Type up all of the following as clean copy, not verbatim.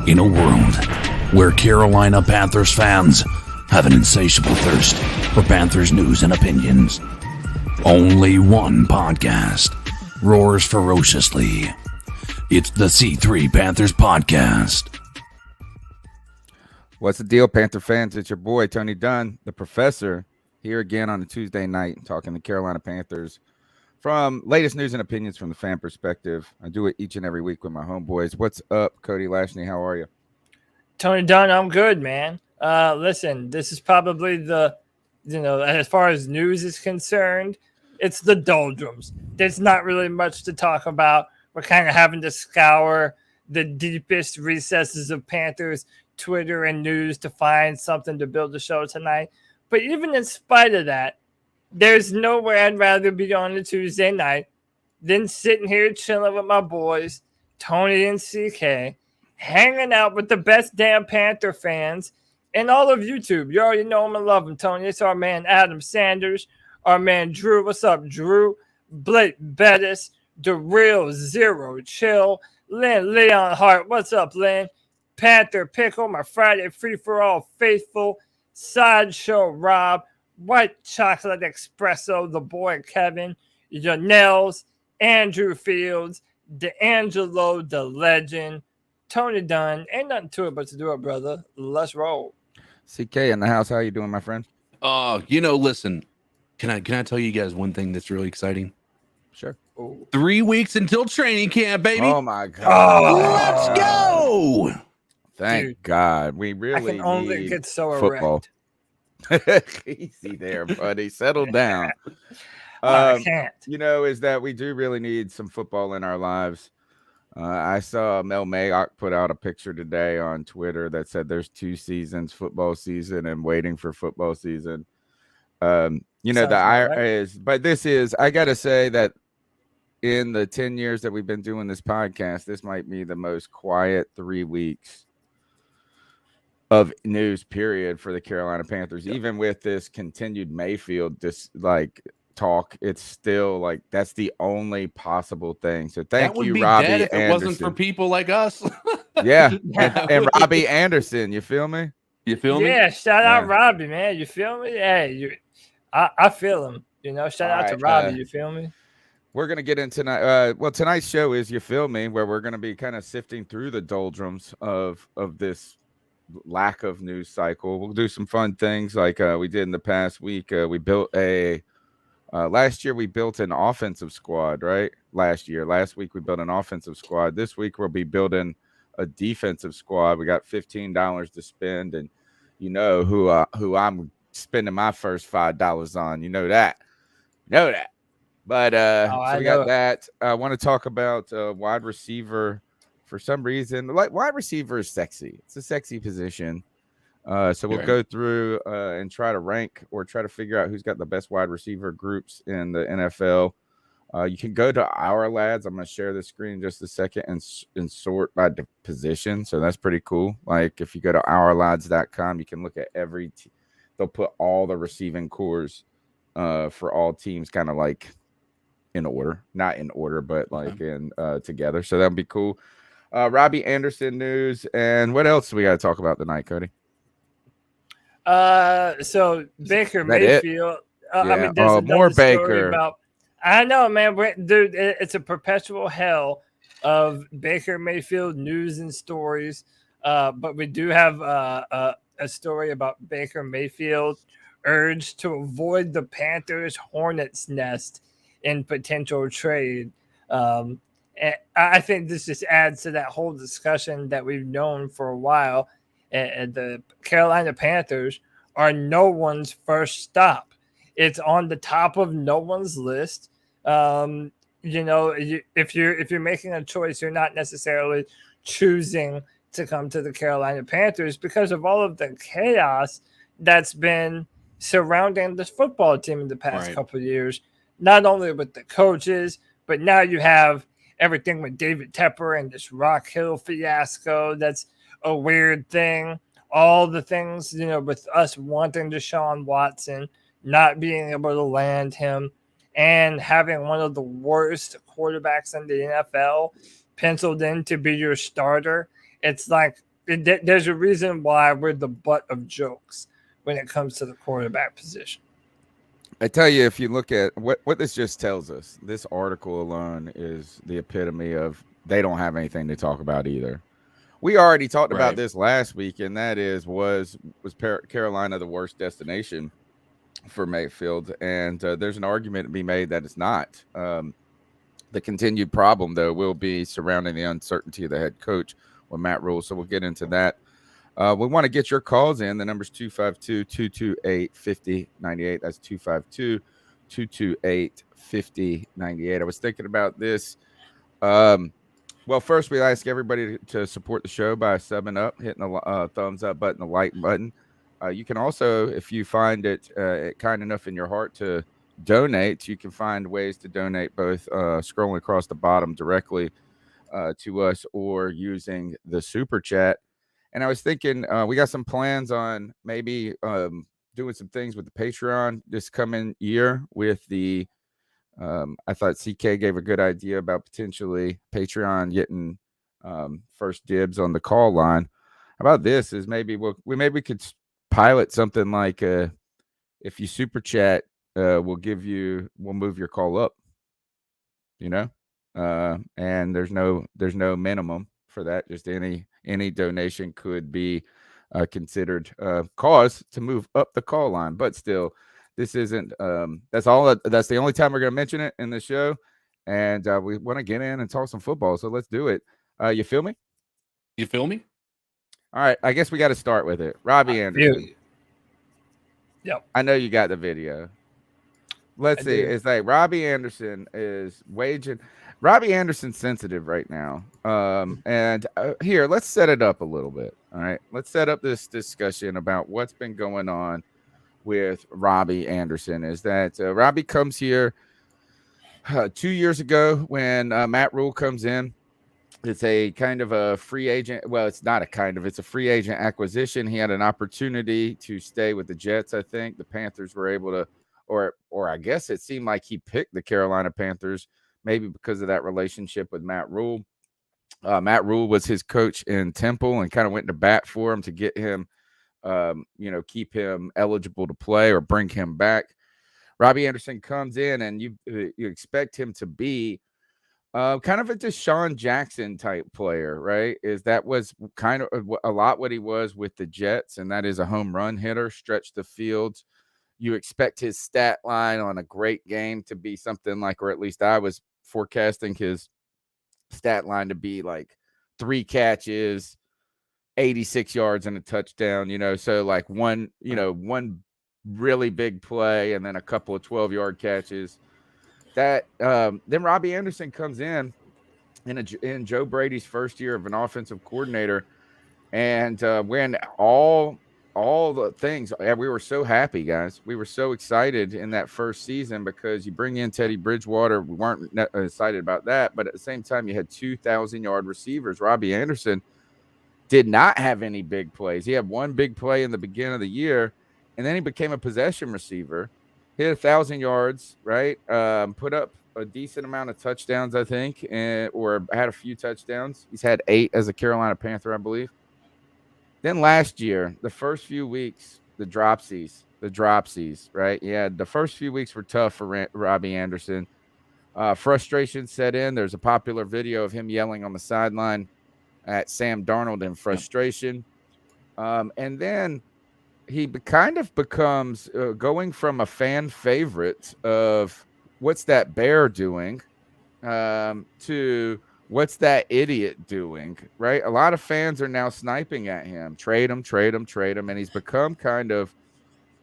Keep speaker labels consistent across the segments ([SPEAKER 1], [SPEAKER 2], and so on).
[SPEAKER 1] In a world where Carolina Panthers fans have an insatiable thirst for Panthers news and opinions, only one podcast roars ferociously. It's the C3 Panthers Podcast.
[SPEAKER 2] What's the deal, Panther fans? It's your boy, Tony Dunn, the professor, here again on a Tuesday night talking the Carolina Panthers from latest news and opinions from the fan perspective. I do it each and every week with my homeboys. What's up, Cody Lashney? How are you?
[SPEAKER 3] Tony Dunn, I'm good, man. Listen, this is probably as far as news is concerned, it's the doldrums. There's not really much to talk about. We're kind of having to scour the deepest recesses of Panthers Twitter and news to find something to build the show tonight. But even in spite of that, there's nowhere I'd rather be on a Tuesday night than sitting here chilling with my boys, Tony and CK, hanging out with the best damn Panther fans and all of YouTube. You already know them and love them, Tony. It's our man Adam Sanders, our man Drew. What's up, Drew? Blake Bettis, The Real Zero Chill, Leon Hart. What's up, Lynn? Panther Pickle, my Friday free-for-all faithful, Sideshow Rob, White Chocolate Espresso, the boy Kevin, Janelles, Andrew Fields, D'Angelo, the legend, Tony Dunn. Ain't nothing to it but to do it, brother. Let's roll.
[SPEAKER 2] CK in the house. How you doing, my friend?
[SPEAKER 1] Listen, can I tell you guys one thing that's really exciting?
[SPEAKER 2] Sure.
[SPEAKER 1] 3 weeks until training camp, baby.
[SPEAKER 2] Oh, my God.
[SPEAKER 1] Let's go.
[SPEAKER 2] Thank God. We really
[SPEAKER 3] I can only
[SPEAKER 2] need
[SPEAKER 3] get so
[SPEAKER 2] football.
[SPEAKER 3] erect.
[SPEAKER 2] Easy there, buddy. Settle down.
[SPEAKER 3] I can't.
[SPEAKER 2] Is that we do really need some football in our lives. I saw Mel Mayock put out a picture today on Twitter that said there's 2 seasons, football season and waiting for football season. The IRA is, but this is, I got to say that in the 10 years that we've been doing this podcast, this might be the most quiet 3 weeks of news period for the Carolina Panthers. Yep. Even with this continued Mayfield talk, it's still that's the only possible thing. So thank you, Robbie Anderson.
[SPEAKER 1] If it wasn't for people like us.
[SPEAKER 2] Yeah. and Robbie Anderson, you feel me?
[SPEAKER 3] Yeah, shout out Robbie, man. You feel me? Hey, I feel him. Shout out to Robbie, you feel me?
[SPEAKER 2] We're going to get into tonight. Tonight's show is You Feel Me, where we're going to be kind of sifting through the doldrums of this lack of news cycle. We'll do some fun things like we did in the past week. We built last year we built an offensive squad, right? Last week we built an offensive squad. This week we'll be building a defensive squad. We got $15 to spend, and who I'm spending my first $5 on. You know that. But so we got that. I want to talk about wide receiver. For some reason, wide receiver is sexy. It's a sexy position. So we'll go through and try to rank or try to figure out who's got the best wide receiver groups in the NFL. You can go to Our Lads. I'm going to share the screen in just a second and sort by the position. So that's pretty cool. Like if you go to ourlads.com, you can look at they'll put all the receiving cores for all teams kind of in order. Not in order, but in together. So that'll be cool. Robbie Anderson news, and what else do we got to talk about tonight, Cody?
[SPEAKER 3] So Baker Mayfield.
[SPEAKER 2] There's more Baker.
[SPEAKER 3] I know, man. Dude, it's a perpetual hell of Baker Mayfield news and stories. But we do have a story about Baker Mayfield urged to avoid the Panthers' hornet's nest in potential trade. And I think this just adds to that whole discussion that we've known for a while. And the Carolina Panthers are no one's first stop. It's on the top of no one's list. If you're making a choice, you're not necessarily choosing to come to the Carolina Panthers because of all of the chaos that's been surrounding this football team in the past couple of years. Not only with the coaches, but now you have everything with David Tepper and this Rock Hill fiasco. That's a weird thing. All the things, with us wanting Deshaun Watson, not being able to land him, and having one of the worst quarterbacks in the NFL penciled in to be your starter. It's like there's a reason why we're the butt of jokes when it comes to the quarterback position.
[SPEAKER 2] I tell you, if you look at what this just tells us, this article alone is the epitome of they don't have anything to talk about either. We already talked about this last week, and that is was Carolina the worst destination for Mayfield? And there's an argument to be made that it's not. The continued problem, though, will be surrounding the uncertainty of the head coach with Matt Rule. So we'll get into that. We want to get your calls in. The number's 252-228-5098. That's 252-228-5098. I was thinking about this. Well, first, we ask everybody to support the show by subbing up, hitting the thumbs up button, the like button. You can also, if you find it kind enough in your heart to donate, you can find ways to donate both scrolling across the bottom directly to us or using the super chat. And I was thinking we got some plans on maybe doing some things with the Patreon this coming year with the I thought CK gave a good idea about potentially Patreon getting first dibs on the call line. How about this is maybe we could pilot something like if you super chat, we'll move your call up, and there's no minimum for that. Just any donation could be considered cause to move up the call line. But still, this isn't that's the only time we're going to mention it in the show. And we want to get in and talk some football. So let's do it. You feel me?
[SPEAKER 4] You feel me?
[SPEAKER 2] All right. I guess we got to start with it. Robbie Anderson.
[SPEAKER 3] Yep.
[SPEAKER 2] I know you got the video. Let's see. It's like Robbie Anderson is waging. Robbie Anderson's sensitive right now. And here, let's set it up a little bit. All right. Let's set up this discussion about what's been going on with Robbie Anderson. Is that Robbie comes here 2 years ago when Matt Rule comes in. It's a kind of a free agent. Well, it's not it's a free agent acquisition. He had an opportunity to stay with the Jets. I think the Panthers were able to, or I guess it seemed like he picked the Carolina Panthers, maybe because of that relationship with Matt Rule. Matt Rule was his coach in Temple and kind of went to bat for him to get him, keep him eligible to play or bring him back. Robbie Anderson comes in and you expect him to be kind of a Deshaun Jackson type player, right? That was kind of a lot what he was with the Jets, and that is a home run hitter, stretch the field. You expect his stat line on a great game to be something like, or at least I was forecasting his stat line to be like 3 catches, 86 yards and a touchdown, so like one really big play and then a couple of 12-yard catches. That then Robbie Anderson comes in Joe Brady's first year of an offensive coordinator, and when all the things, we were so happy, guys. We were so excited in that first season because you bring in Teddy Bridgewater. We weren't excited about that, but at the same time, you had 2,000-yard receivers. Robbie Anderson did not have any big plays. He had one big play in the beginning of the year, and then he became a possession receiver. Hit 1,000 yards, right? Put up a decent amount of touchdowns, I think, or had a few touchdowns. He's had 8 as a Carolina Panther, I believe. Then last year, the first few weeks, the dropsies, right? Yeah, the first few weeks were tough for Robbie Anderson. Frustration set in. There's a popular video of him yelling on the sideline at Sam Darnold in frustration. And then he kind of becomes going from a fan favorite of what's that bear doing to what's that idiot doing, right? A lot of fans are now sniping at him. Trade him. And he's become kind of,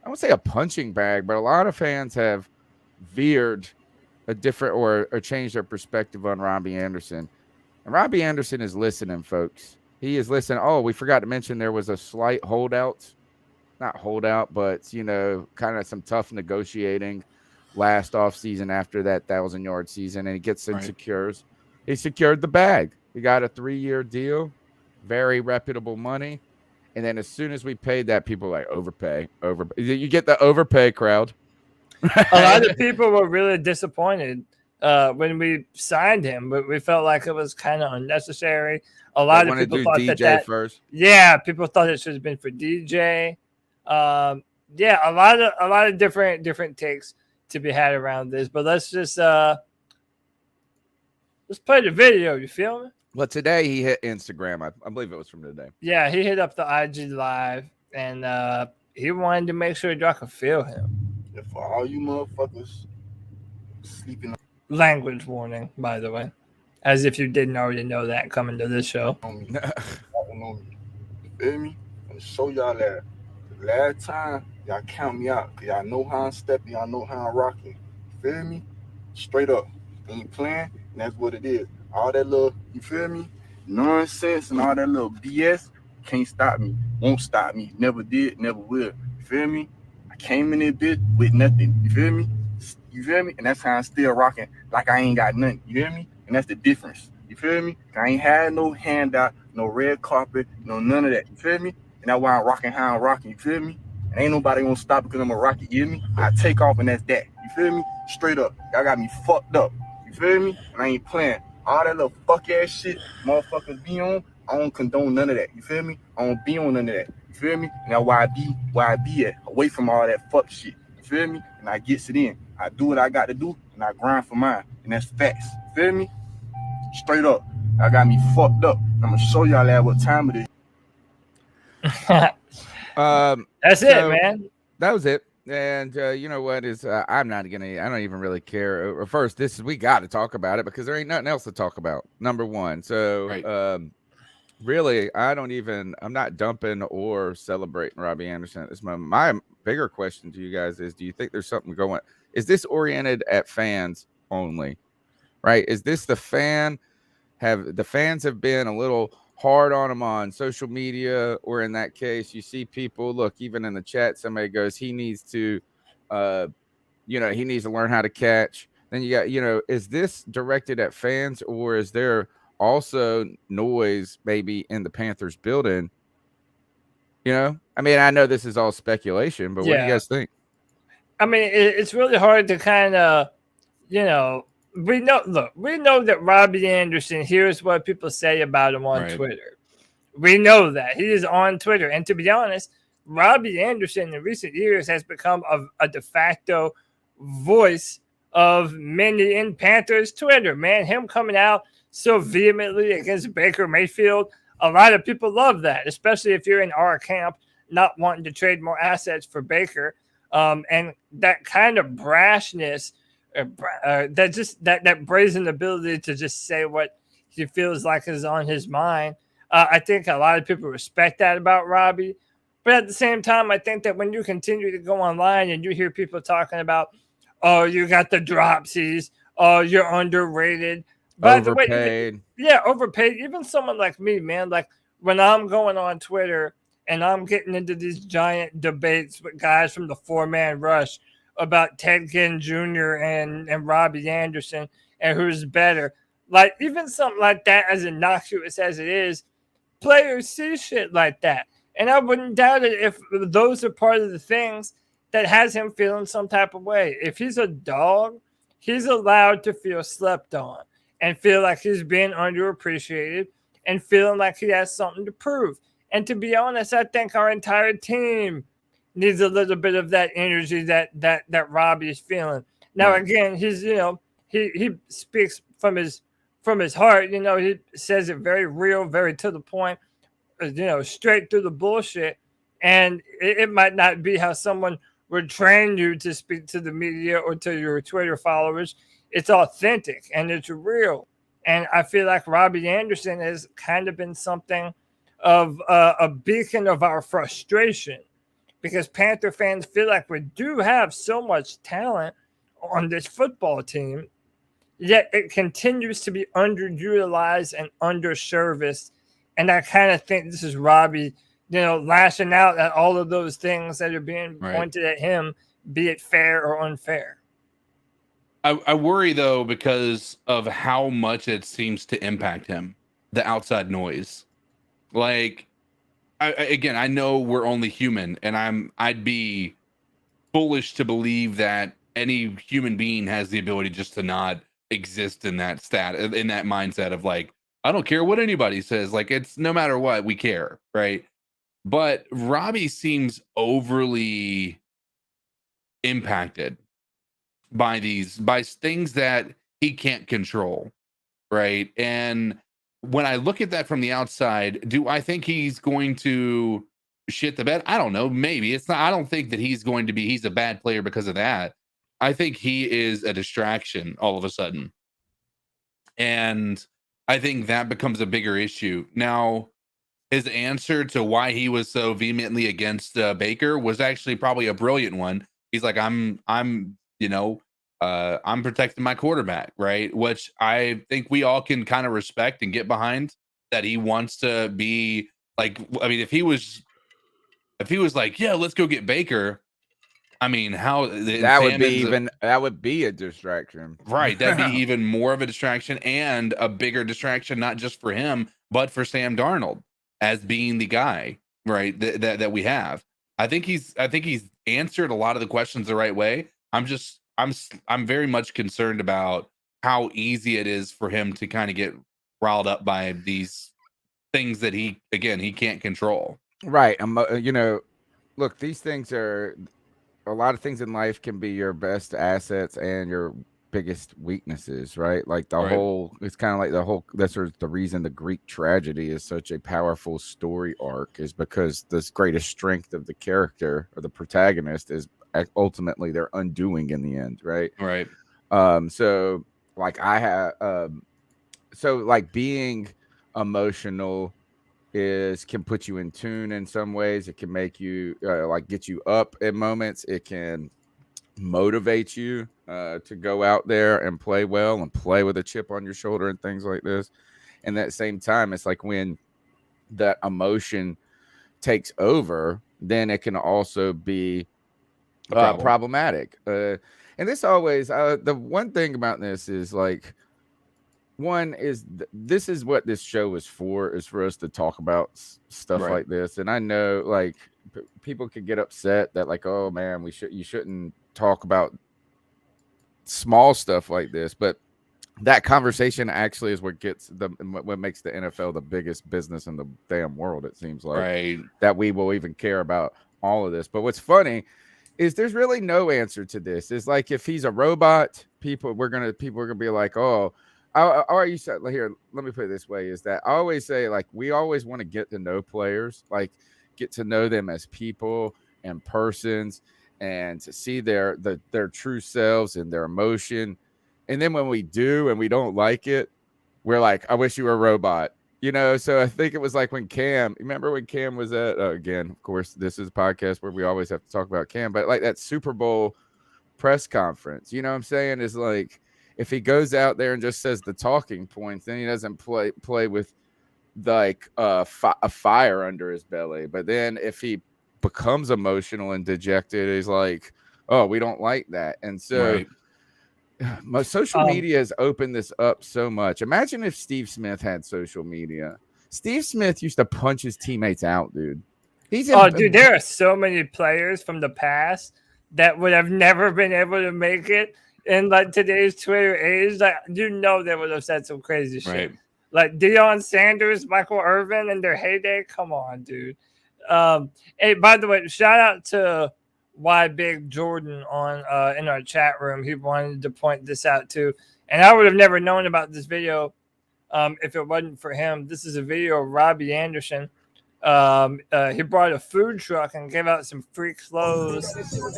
[SPEAKER 2] I won't say a punching bag, but a lot of fans have veered a different or changed their perspective on Robbie Anderson. And Robbie Anderson is listening, folks. He is listening. Oh, we forgot to mention there was a slight holdout. Not holdout, but, kind of some tough negotiating last offseason after that 1,000-yard season, and he gets and secures. He secured the bag. He got a 3-year deal, very reputable money. And then as soon as we paid that, people were like, overpay. You get the overpay crowd.
[SPEAKER 3] A lot of people were really disappointed when we signed him, but we felt like it was kind of unnecessary. A
[SPEAKER 2] They
[SPEAKER 3] lot of
[SPEAKER 2] want to
[SPEAKER 3] people
[SPEAKER 2] do
[SPEAKER 3] thought
[SPEAKER 2] DJ first.
[SPEAKER 3] yeah, people thought it should have been for DJ. Yeah, a lot of different takes to be had around this, but let's just let's play the video. You feel me?
[SPEAKER 2] Well, today he hit Instagram. I believe it was from today.
[SPEAKER 3] Yeah, he hit up the IG live, and he wanted to make sure y'all could feel him.
[SPEAKER 4] And for all you motherfuckers sleeping
[SPEAKER 3] Language warning, by the way, as if you didn't already know that coming to this show.
[SPEAKER 4] on me, on me. You feel me? I'm gonna show y'all that the last time y'all count me out, cause y'all know how I'm stepping, y'all know how I'm rocking. You feel me? Straight up. Ain't playing, and that's what it is. All that little, you feel me? Nonsense and all that little BS can't stop me. Won't stop me. Never did, never will. You feel me? I came in this bitch with nothing. You feel me? You feel me? And that's how I'm still rocking like I ain't got nothing. You feel me? And that's the difference. You feel me? I ain't had no handout, no red carpet, no none of that. You feel me? And that's why I'm rocking how I'm rocking. You feel me? And ain't nobody gonna stop because I'm a rocket. You hear me? I take off and that's that. You feel me? Straight up. Y'all got me fucked up. You feel me? And I ain't playing. All that little fuck ass shit motherfuckers be on, I don't condone none of that. You feel me? I don't be on none of that. You feel me? And that's why I be at, away from all that fuck shit. You feel me? And I gets it in. I do what I got to do, and I grind for mine. And that's facts. You feel me? Straight up. I got me fucked up. I'm gonna show y'all that what time it is.
[SPEAKER 3] That's it, man.
[SPEAKER 2] That was it. And you know what is I'm not gonna. I don't even really care. First, we got to talk about it because there ain't nothing else to talk about. Number one. So
[SPEAKER 5] Right.
[SPEAKER 2] really, I'm not dumping or celebrating Robbie Anderson at this moment. My bigger question to you guys is: do you think there's something going? Is this oriented at fans only? Right? Is this the fans have been a little hard on him on social media, or in that case, you see people look even in the chat. Somebody goes, he needs to learn how to catch. Then you got, is this directed at fans, or is there also noise maybe in the Panthers building? I mean, I know this is all speculation, but what do you guys think?
[SPEAKER 3] I mean, it's really hard to kind of, we know that Robbie Anderson, here's what people say about him on Twitter. We know that. He is on Twitter. And to be honest, Robbie Anderson in recent years has become a de facto voice of many in Panthers Twitter. Man, him coming out so vehemently against Baker Mayfield, a lot of people love that, especially if you're in our camp, not wanting to trade more assets for Baker. And that kind of brashness, that brazen ability to just say what he feels like is on his mind. I think a lot of people respect that about Robbie. But at the same time, I think that when you continue to go online and you hear people talking about, oh, you got the dropsies, oh, you're underrated. By
[SPEAKER 2] Overpaid.
[SPEAKER 3] The way, overpaid. Even someone like me, man, like when I'm going on Twitter and I'm getting into these giant debates with guys from the 4-man rush about Ted Ginn Jr. and Robbie Anderson and who's better. Like, even something like that, as innocuous as it is, players see shit like that. And I wouldn't doubt it if those are part of the things that has him feeling some type of way. If he's a dog, he's allowed to feel slept on and feel like he's being underappreciated and feeling like he has something to prove. And to be honest, I think our entire team needs a little bit of that energy that Robbie is feeling. Now, again, he's he speaks from his heart. He says it very real, very to the point. Straight through the bullshit. And it might not be how someone would train you to speak to the media or to your Twitter followers. It's authentic and it's real. And I feel like Robbie Anderson has kind of been something of a beacon of our frustration, because Panther fans feel like we do have so much talent on this football team, yet it continues to be underutilized and underserviced. And I kind of think this is Robbie, lashing out at all of those things that are being pointed at him, be it fair or unfair.
[SPEAKER 5] I worry, though, because of how much it seems to impact him, the outside noise. Like, I know we're only human, and I'd be foolish to believe that any human being has the ability just to not exist in that mindset of like, I don't care what anybody says. Like, it's no matter what, we care, right? But Robbie seems overly impacted by things that he can't control, right? And when I look at that from the outside, do I think he's going to shit the bed? I don't know. Maybe it's not. I don't think that he's a bad player because of that. I think he is a distraction all of a sudden. And I think that becomes a bigger issue. Now, his answer to why he was so vehemently against Baker was actually probably a brilliant one. He's like, I'm protecting my quarterback, right? Which I think we all can kind of respect and get behind, that he wants to be like, I mean, if he was like, yeah, let's go get Baker. I mean,
[SPEAKER 2] that would be a distraction,
[SPEAKER 5] right? That'd be even more of a distraction, and a bigger distraction, not just for him, but for Sam Darnold as being the guy, right? That we have. I think he's answered a lot of the questions the right way. I'm very much concerned about how easy it is for him to kind of get riled up by these things that he can't control.
[SPEAKER 2] Right. Look, these things are, a lot of things in life can be your best assets and your biggest weaknesses, right? Like it's kind of like that's the reason the Greek tragedy is such a powerful story arc, is because this greatest strength of the character or the protagonist is ultimately their undoing in the end, right?
[SPEAKER 5] Right.
[SPEAKER 2] So being emotional can put you in tune in some ways. It can make you get you up in moments. It can motivate you to go out there and play well and play with a chip on your shoulder and things like this. And at the same time, it's like when that emotion takes over, then it can also be problematic. And this always, the one thing about this is like, this is what this show is for us to talk about stuff like this. And I know like people could get upset that like, oh man, you shouldn't talk about small stuff like this, but that conversation actually is what makes the NFL the biggest business in the damn world. It seems like,
[SPEAKER 5] right,
[SPEAKER 2] that we will even care about all of this. But what's funny is there's really no answer to this. It's like, if he's a robot, people are gonna be like, oh, you said here. Let me put it this way: is that I always say, like, we always want to get to know players, like get to know them as people and persons, and to see their true selves and their emotion. And then when we do and we don't like it, we're like, I wish you were a robot, So I think it was like when remember when Cam was at, again, of course, this is a podcast where we always have to talk about Cam, but like that Super Bowl press conference, you know what I'm saying? Is like, if he goes out there and just says the talking points, then he doesn't play with like a fire under his belly. But then if he becomes emotional and dejected, he's like, oh, we don't like that. And so my social media has opened this up so much. Imagine if Steve Smith had social media. Steve Smith used to punch his teammates out, dude.
[SPEAKER 3] Dude, there are so many players from the past that would have never been able to make it in like today's Twitter age. Like, they would have said some crazy shit.
[SPEAKER 5] Right.
[SPEAKER 3] Like Deion Sanders, Michael Irvin in their heyday. Come on, dude. Hey, by the way, shout out to Why Big Jordan on in our chat room. He wanted to point this out too, and I would have never known about this video if it wasn't for him. This is a video of Robbie Anderson. He brought a food truck and gave out some free clothes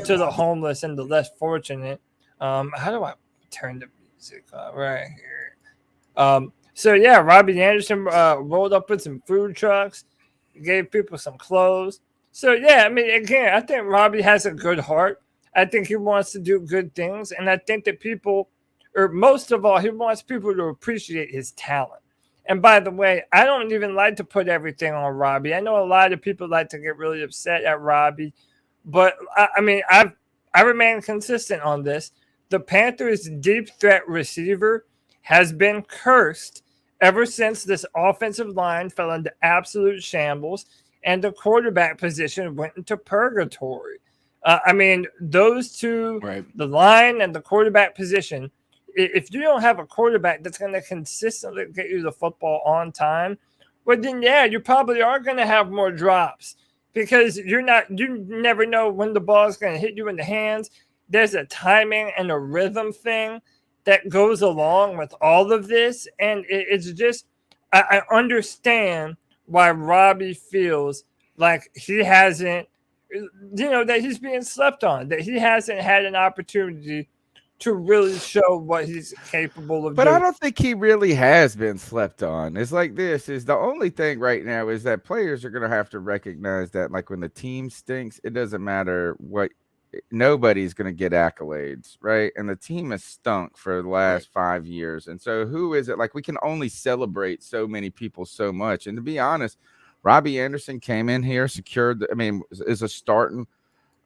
[SPEAKER 3] to the homeless and the less fortunate. How do I turn the music on? Right here? So yeah, Robbie Anderson rolled up with some food trucks, gave people some clothes. So yeah, I mean, again, I think Robbie has a good heart. I think he wants to do good things, and I think that people, or most of all, he wants people to appreciate his talent. And by the way, I don't even like to put everything on Robbie. I know a lot of people like to get really upset at Robbie, but I remain consistent on this. The Panthers' deep threat receiver has been cursed ever since this offensive line fell into absolute shambles and the quarterback position went into purgatory. Those two, the line and the quarterback position, if you don't have a quarterback that's going to consistently get you the football on time, well, then, yeah, you probably are going to have more drops because you never know when the ball is going to hit you in the hands. There's a timing and a rhythm thing that goes along with all of this. And it's just, I understand why Robbie feels like he hasn't, that he's being slept on, that he hasn't had an opportunity to really show what he's capable of
[SPEAKER 2] but
[SPEAKER 3] doing.
[SPEAKER 2] I don't think he really has been slept on. It's like this is the only thing right now is that players are going to have to recognize that, like, when the team stinks, it doesn't matter what, nobody's going to get accolades, right? And the team has stunk for the last 5 years. And so who is it? Like, we can only celebrate so many people so much. And to be honest, Robbie Anderson came in here, secured, is a starting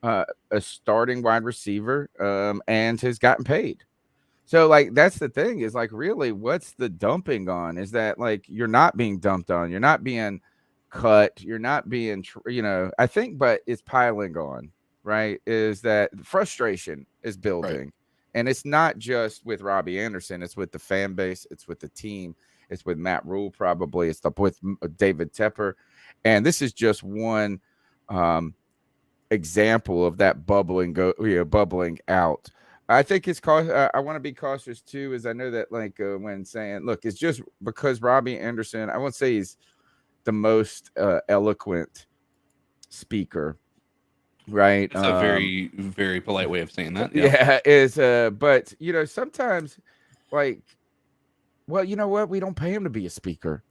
[SPEAKER 2] wide receiver, and has gotten paid. So, like, that's the thing is, like, really, what's the dumping on? Is that, like, you're not being dumped on, you're not being cut, you're not being, I think, but it's piling on, right? Is that frustration is building, right? And it's not just with Robbie Anderson, it's with the fan base, it's with the team, it's with Matt Rule, probably, it's with David Tepper, and this is just one example of that bubbling out. I think it's I want to be cautious too, as I know that, like, when saying, look, it's just because Robbie Anderson, I won't say he's the most eloquent speaker, right?
[SPEAKER 5] It's a very, very polite way of saying that.
[SPEAKER 2] Yeah, but sometimes, like, well, you know what? We don't pay him to be a speaker.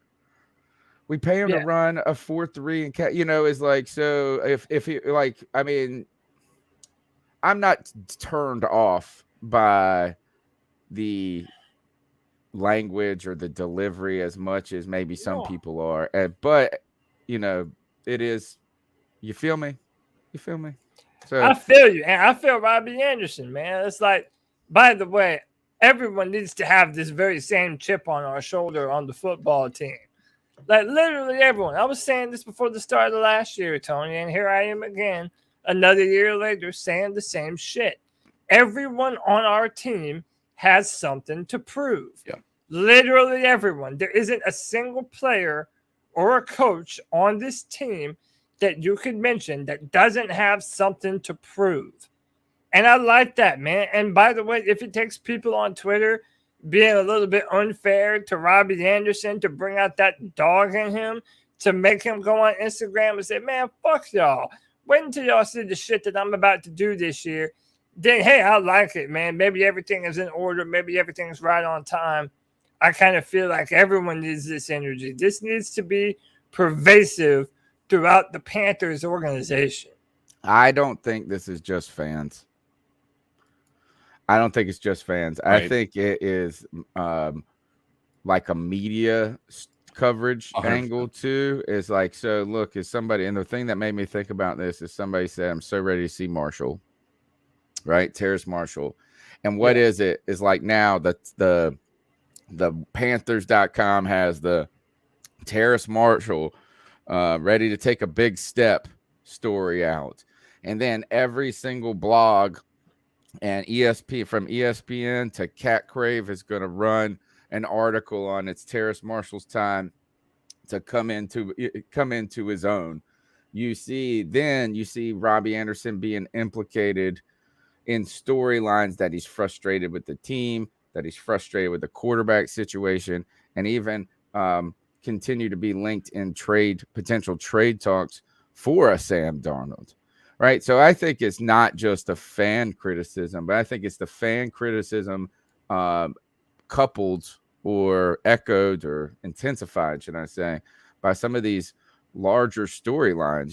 [SPEAKER 2] We pay him to run a 4-3 and is like, so if he, like, I'm not turned off by the language or the delivery as much as maybe some people are, but it is, you feel me? So
[SPEAKER 3] I feel you, and I feel Robbie Anderson, man. It's like, by the way, everyone needs to have this very same chip on our shoulder on the football team. Like, literally everyone. I was saying this before the start of the last year, Tony, and here I am again, another year later, saying the same shit. Everyone on our team has something to prove.
[SPEAKER 5] Yeah.
[SPEAKER 3] Literally everyone. There isn't a single player or a coach on this team that you could mention that doesn't have something to prove. And I like that, man. And by the way, if it takes people on Twitter being a little bit unfair to Robbie Anderson to bring out that dog in him, to make him go on Instagram and say, man, fuck y'all. Wait until y'all see the shit that I'm about to do this year. Then, hey, I like it, man. Maybe everything is in order. Maybe everything's right on time. I kind of feel like everyone needs this energy. This needs to be pervasive throughout the Panthers organization.
[SPEAKER 2] I don't think this is just fans. I don't think it's just fans. Right. I think it is like a media coverage angle too. Is like, so look, is somebody, and the thing that made me think about this is somebody said, I'm so ready to see Marshall, right? Terrace Marshall. And what is it? Is like now that the Panthers.com has the Terrace Marshall ready to take a big step story out. And then every single blog and from ESPN to Cat Crave is going to run an article on it's Terrace Marshall's time to come into his own. You see Robbie Anderson being implicated in storylines that he's frustrated with the team, that he's frustrated with the quarterback situation, and even continue to be linked in potential trade talks for a Sam Darnold. Right. So I think it's not just a fan criticism, but I think it's the fan criticism coupled or echoed or intensified, should I say, by some of these larger storylines,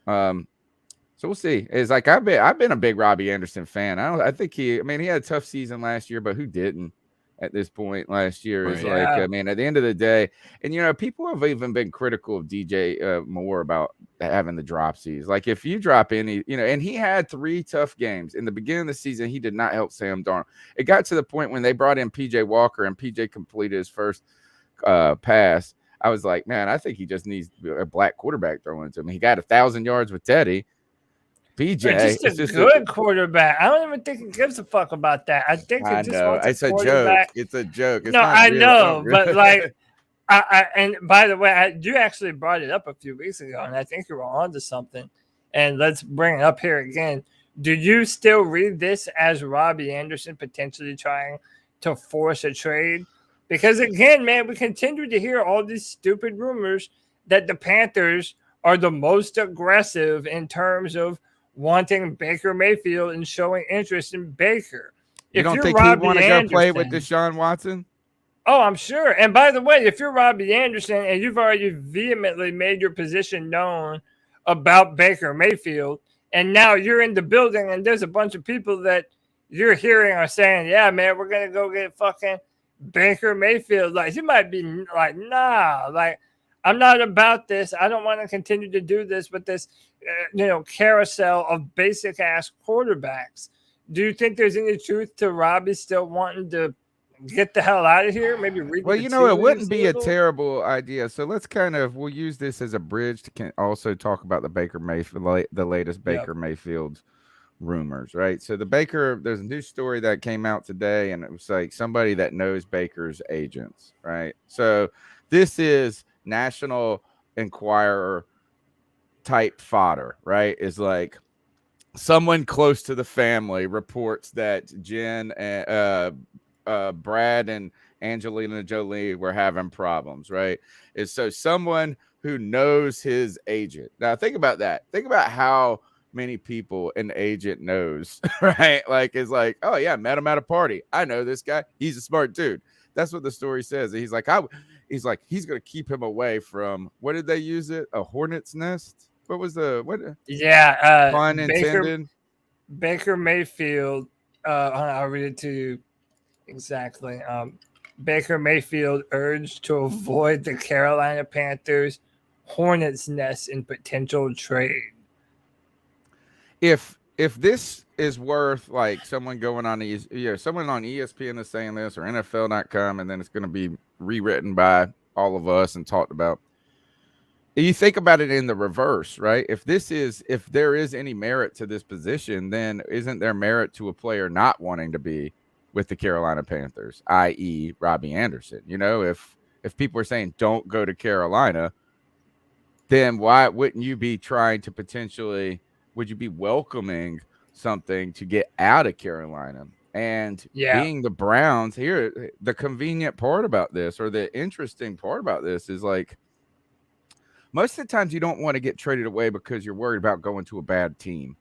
[SPEAKER 2] So we'll see. It's like I've been a big Robbie Anderson fan. I think he had a tough season last year, but who didn't at this point last year? Is like, at the end of the day, and people have even been critical of DJ Moore about having the dropsies. Like, if you drop any, and he had 3 tough games in the beginning of the season, he did not help Sam Darnold. It got to the point when they brought in PJ Walker and PJ completed his first pass. I was like, man, I think he just needs a black quarterback throwing to him. He got 1,000 yards with Teddy. BJ,
[SPEAKER 3] Or just a
[SPEAKER 2] it's just
[SPEAKER 3] good quarterback. I don't even think he gives a fuck about that. I think he
[SPEAKER 2] I
[SPEAKER 3] just
[SPEAKER 2] know
[SPEAKER 3] wants a
[SPEAKER 2] it's a joke.
[SPEAKER 3] quarterback.
[SPEAKER 2] It's a joke. It's
[SPEAKER 3] No,
[SPEAKER 2] not
[SPEAKER 3] I
[SPEAKER 2] real.
[SPEAKER 3] know, but like, and by the way, you actually brought it up a few weeks ago, and I think you were on to something. And let's bring it up here again. Do you still read this as Robbie Anderson potentially trying to force a trade? Because again, man, we continue to hear all these stupid rumors that the Panthers are the most aggressive in terms of wanting Baker Mayfield and showing interest in Baker.
[SPEAKER 2] You
[SPEAKER 3] If
[SPEAKER 2] don't
[SPEAKER 3] you're
[SPEAKER 2] think he'd want to go
[SPEAKER 3] Robbie
[SPEAKER 2] play with
[SPEAKER 3] Anderson-
[SPEAKER 2] Deshaun Watson?
[SPEAKER 3] Oh, I'm sure. And by the way, if you're Robbie Anderson and you've already vehemently made your position known about Baker Mayfield, and now you're in the building and there's a bunch of people that you're hearing are saying, yeah, man, we're going to go get fucking Baker Mayfield. Like, you might be like, nah, like, I'm not about this. I don't want to continue to do this with this, carousel of basic ass quarterbacks. Do you think there's any truth to Robbie still wanting to get the hell out of here? Maybe read.
[SPEAKER 2] Well, it wouldn't be a terrible idea. So we'll use this as a bridge to also talk about the Baker Mayfield, the latest Baker Mayfield rumors, right? So there's a new story that came out today, and it was like somebody that knows Baker's agents, right? So this is National Enquirer type fodder, right? Is like someone close to the family reports that Jen and Brad and Angelina Jolie were having problems, right? Is so someone who knows his agent. Now think about that. Think about how many people an agent knows, right? Like, it's like, oh yeah, met him at a party. I know this guy. He's a smart dude. That's what the story says. He's like, he's going to keep him away from, what did they use it? A hornet's nest? What was
[SPEAKER 3] Yeah.
[SPEAKER 2] Pun intended.
[SPEAKER 3] Baker Mayfield. I'll read it to you exactly. Baker Mayfield urged to avoid the Carolina Panthers' hornet's nest in potential trade.
[SPEAKER 2] If this is worth like someone going on someone on ESPN is saying this, or NFL.com, and then it's going to be rewritten by all of us and talked about. You think about it in the reverse, right? If there is any merit to this position, then isn't there merit to a player not wanting to be with the Carolina Panthers, i.e. Robbie Anderson? If people are saying don't go to Carolina, then why wouldn't you be trying to would you be welcoming something to get out of Carolina? And being the Browns here, the convenient part about this, or the interesting part about this, is like, most of the times you don't want to get traded away because you're worried about going to a bad team,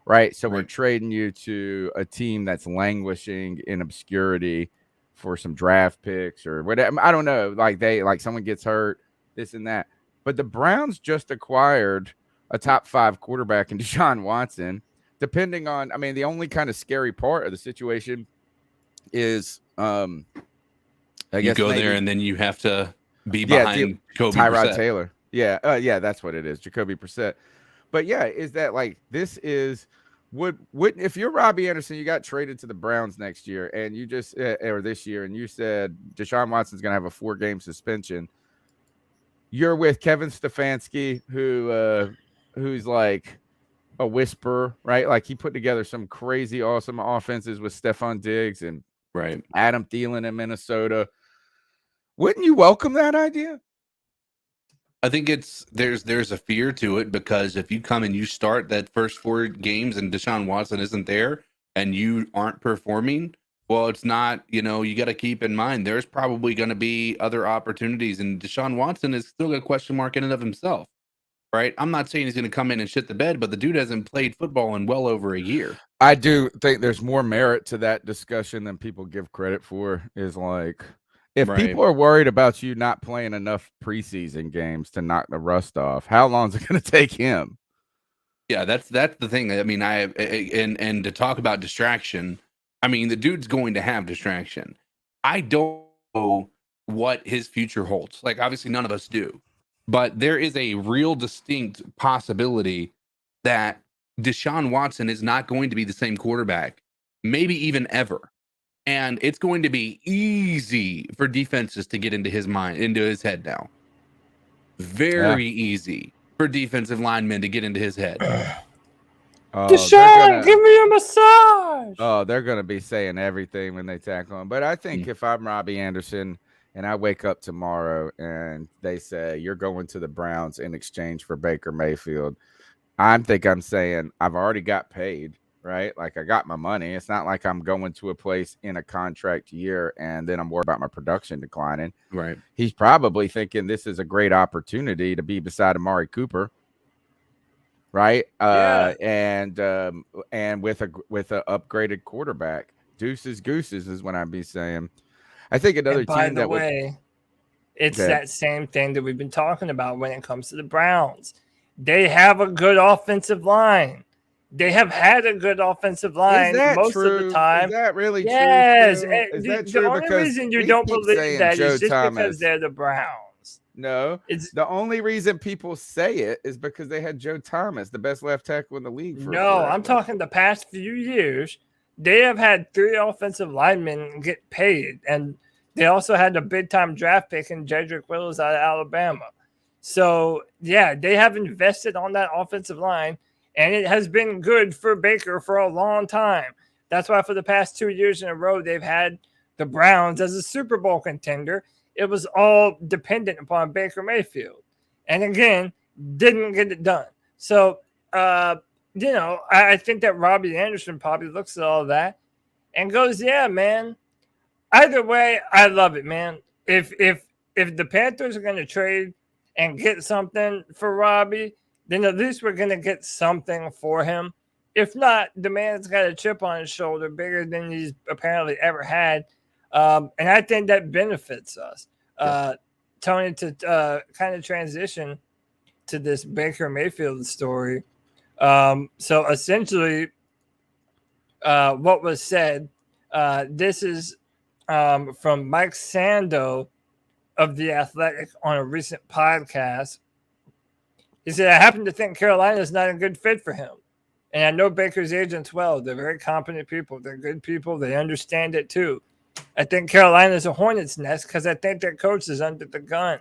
[SPEAKER 2] right? So we're trading you to a team that's languishing in obscurity for some draft picks or whatever. I don't know. Like someone gets hurt, this and that. But the Browns just acquired a top 5 quarterback in Deshaun Watson. Depending on, the only kind of scary part of the situation is, I guess
[SPEAKER 5] you go there and then you have to be behind Kobe
[SPEAKER 2] Tyrod
[SPEAKER 5] Brissett.
[SPEAKER 2] Taylor. Yeah, that's what it is, Jacoby Brissett. But yeah, is that like this is would if you're Robbie Anderson, you got traded to the Browns next year, and you just or this year, and you said Deshaun Watson's gonna have a 4-game suspension. You're with Kevin Stefanski, who's like a whisperer, right? Like, he put together some crazy awesome offenses with Stephon Diggs and Adam Thielen in Minnesota. Wouldn't you welcome that idea?
[SPEAKER 5] I think there's a fear to it, because if you come and you start that first 4 games and Deshaun Watson isn't there and you aren't performing, well, it's not, you got to keep in mind there's probably going to be other opportunities, and Deshaun Watson is still a question mark in and of himself, right? I'm not saying he's going to come in and shit the bed, but the dude hasn't played football in well over a year.
[SPEAKER 2] I do think there's more merit to that discussion than people give credit for. Is like, if people are worried about you not playing enough preseason games to knock the rust off, how long is it going to take him?
[SPEAKER 5] Yeah, that's the thing. And to talk about distraction, the dude's going to have distraction. I don't know what his future holds. Like, obviously none of us do, but there is a real distinct possibility that Deshaun Watson is not going to be the same quarterback, maybe even ever. And it's going to be easy for defenses to get into his head now. Very easy for defensive linemen to get into his head.
[SPEAKER 2] Oh,
[SPEAKER 3] Deshaun, give me a massage.
[SPEAKER 2] Oh, they're gonna be saying everything when they tackle him. But I think if I'm Robbie Anderson and I wake up tomorrow and they say you're going to the Browns in exchange for Baker Mayfield, I'm saying I've already got paid, right? Like I got my money. It's not like I'm going to a place in a contract year and then I'm worried about my production declining.
[SPEAKER 5] Right.
[SPEAKER 2] He's probably thinking this is a great opportunity to be beside Amari Cooper. Right.
[SPEAKER 3] Yeah.
[SPEAKER 2] And with a upgraded quarterback, deuces gooses is what I'd be saying. I think another
[SPEAKER 3] And by
[SPEAKER 2] team
[SPEAKER 3] the
[SPEAKER 2] that
[SPEAKER 3] way, it's
[SPEAKER 2] Okay.
[SPEAKER 3] that same thing that we've been talking about when it comes to the Browns. They have a good offensive line. They have had a good offensive line
[SPEAKER 2] Is that
[SPEAKER 3] most
[SPEAKER 2] true?
[SPEAKER 3] of the time.
[SPEAKER 2] Is that really
[SPEAKER 3] Yes.
[SPEAKER 2] true?
[SPEAKER 3] And
[SPEAKER 2] Is
[SPEAKER 3] the,
[SPEAKER 2] that
[SPEAKER 3] the
[SPEAKER 2] true?
[SPEAKER 3] only
[SPEAKER 2] Because
[SPEAKER 3] reason you
[SPEAKER 2] we
[SPEAKER 3] don't
[SPEAKER 2] keep
[SPEAKER 3] believe
[SPEAKER 2] saying
[SPEAKER 3] that
[SPEAKER 2] Joe
[SPEAKER 3] is just because
[SPEAKER 2] Thomas.
[SPEAKER 3] they're the Browns.
[SPEAKER 2] No,
[SPEAKER 3] It's
[SPEAKER 2] the only reason people say it is because they had Joe Thomas, the best left tackle in the league for
[SPEAKER 3] no,
[SPEAKER 2] forever.
[SPEAKER 3] I'm talking the past few years. They have had 3 offensive linemen get paid, and they also had a big time draft pick in Jedrick Wills out of Alabama. So yeah, they have invested on that offensive line, and it has been good for Baker for a long time. That's why for the past 2 years in a row, they've had the Browns as a Super Bowl contender. It was all dependent upon Baker Mayfield, and again, didn't get it done. So, I think that Robbie Anderson probably looks at all that and goes, "Yeah, man. Either way, I love it, man. If the Panthers are going to trade and get something for Robbie, then at least we're going to get something for him. If not, the man's got a chip on his shoulder bigger than he's apparently ever had, and I think that benefits us." Tony, to kind of transition to this Baker Mayfield story. So essentially, what was said, this is from Mike Sando of The Athletic on a recent podcast. He said, "I happen to think Carolina is not a good fit for him. And I know Baker's agents well. They're very competent people. They're good people. They understand it too. I think Carolina's a hornet's nest because I think their coach is under the gun.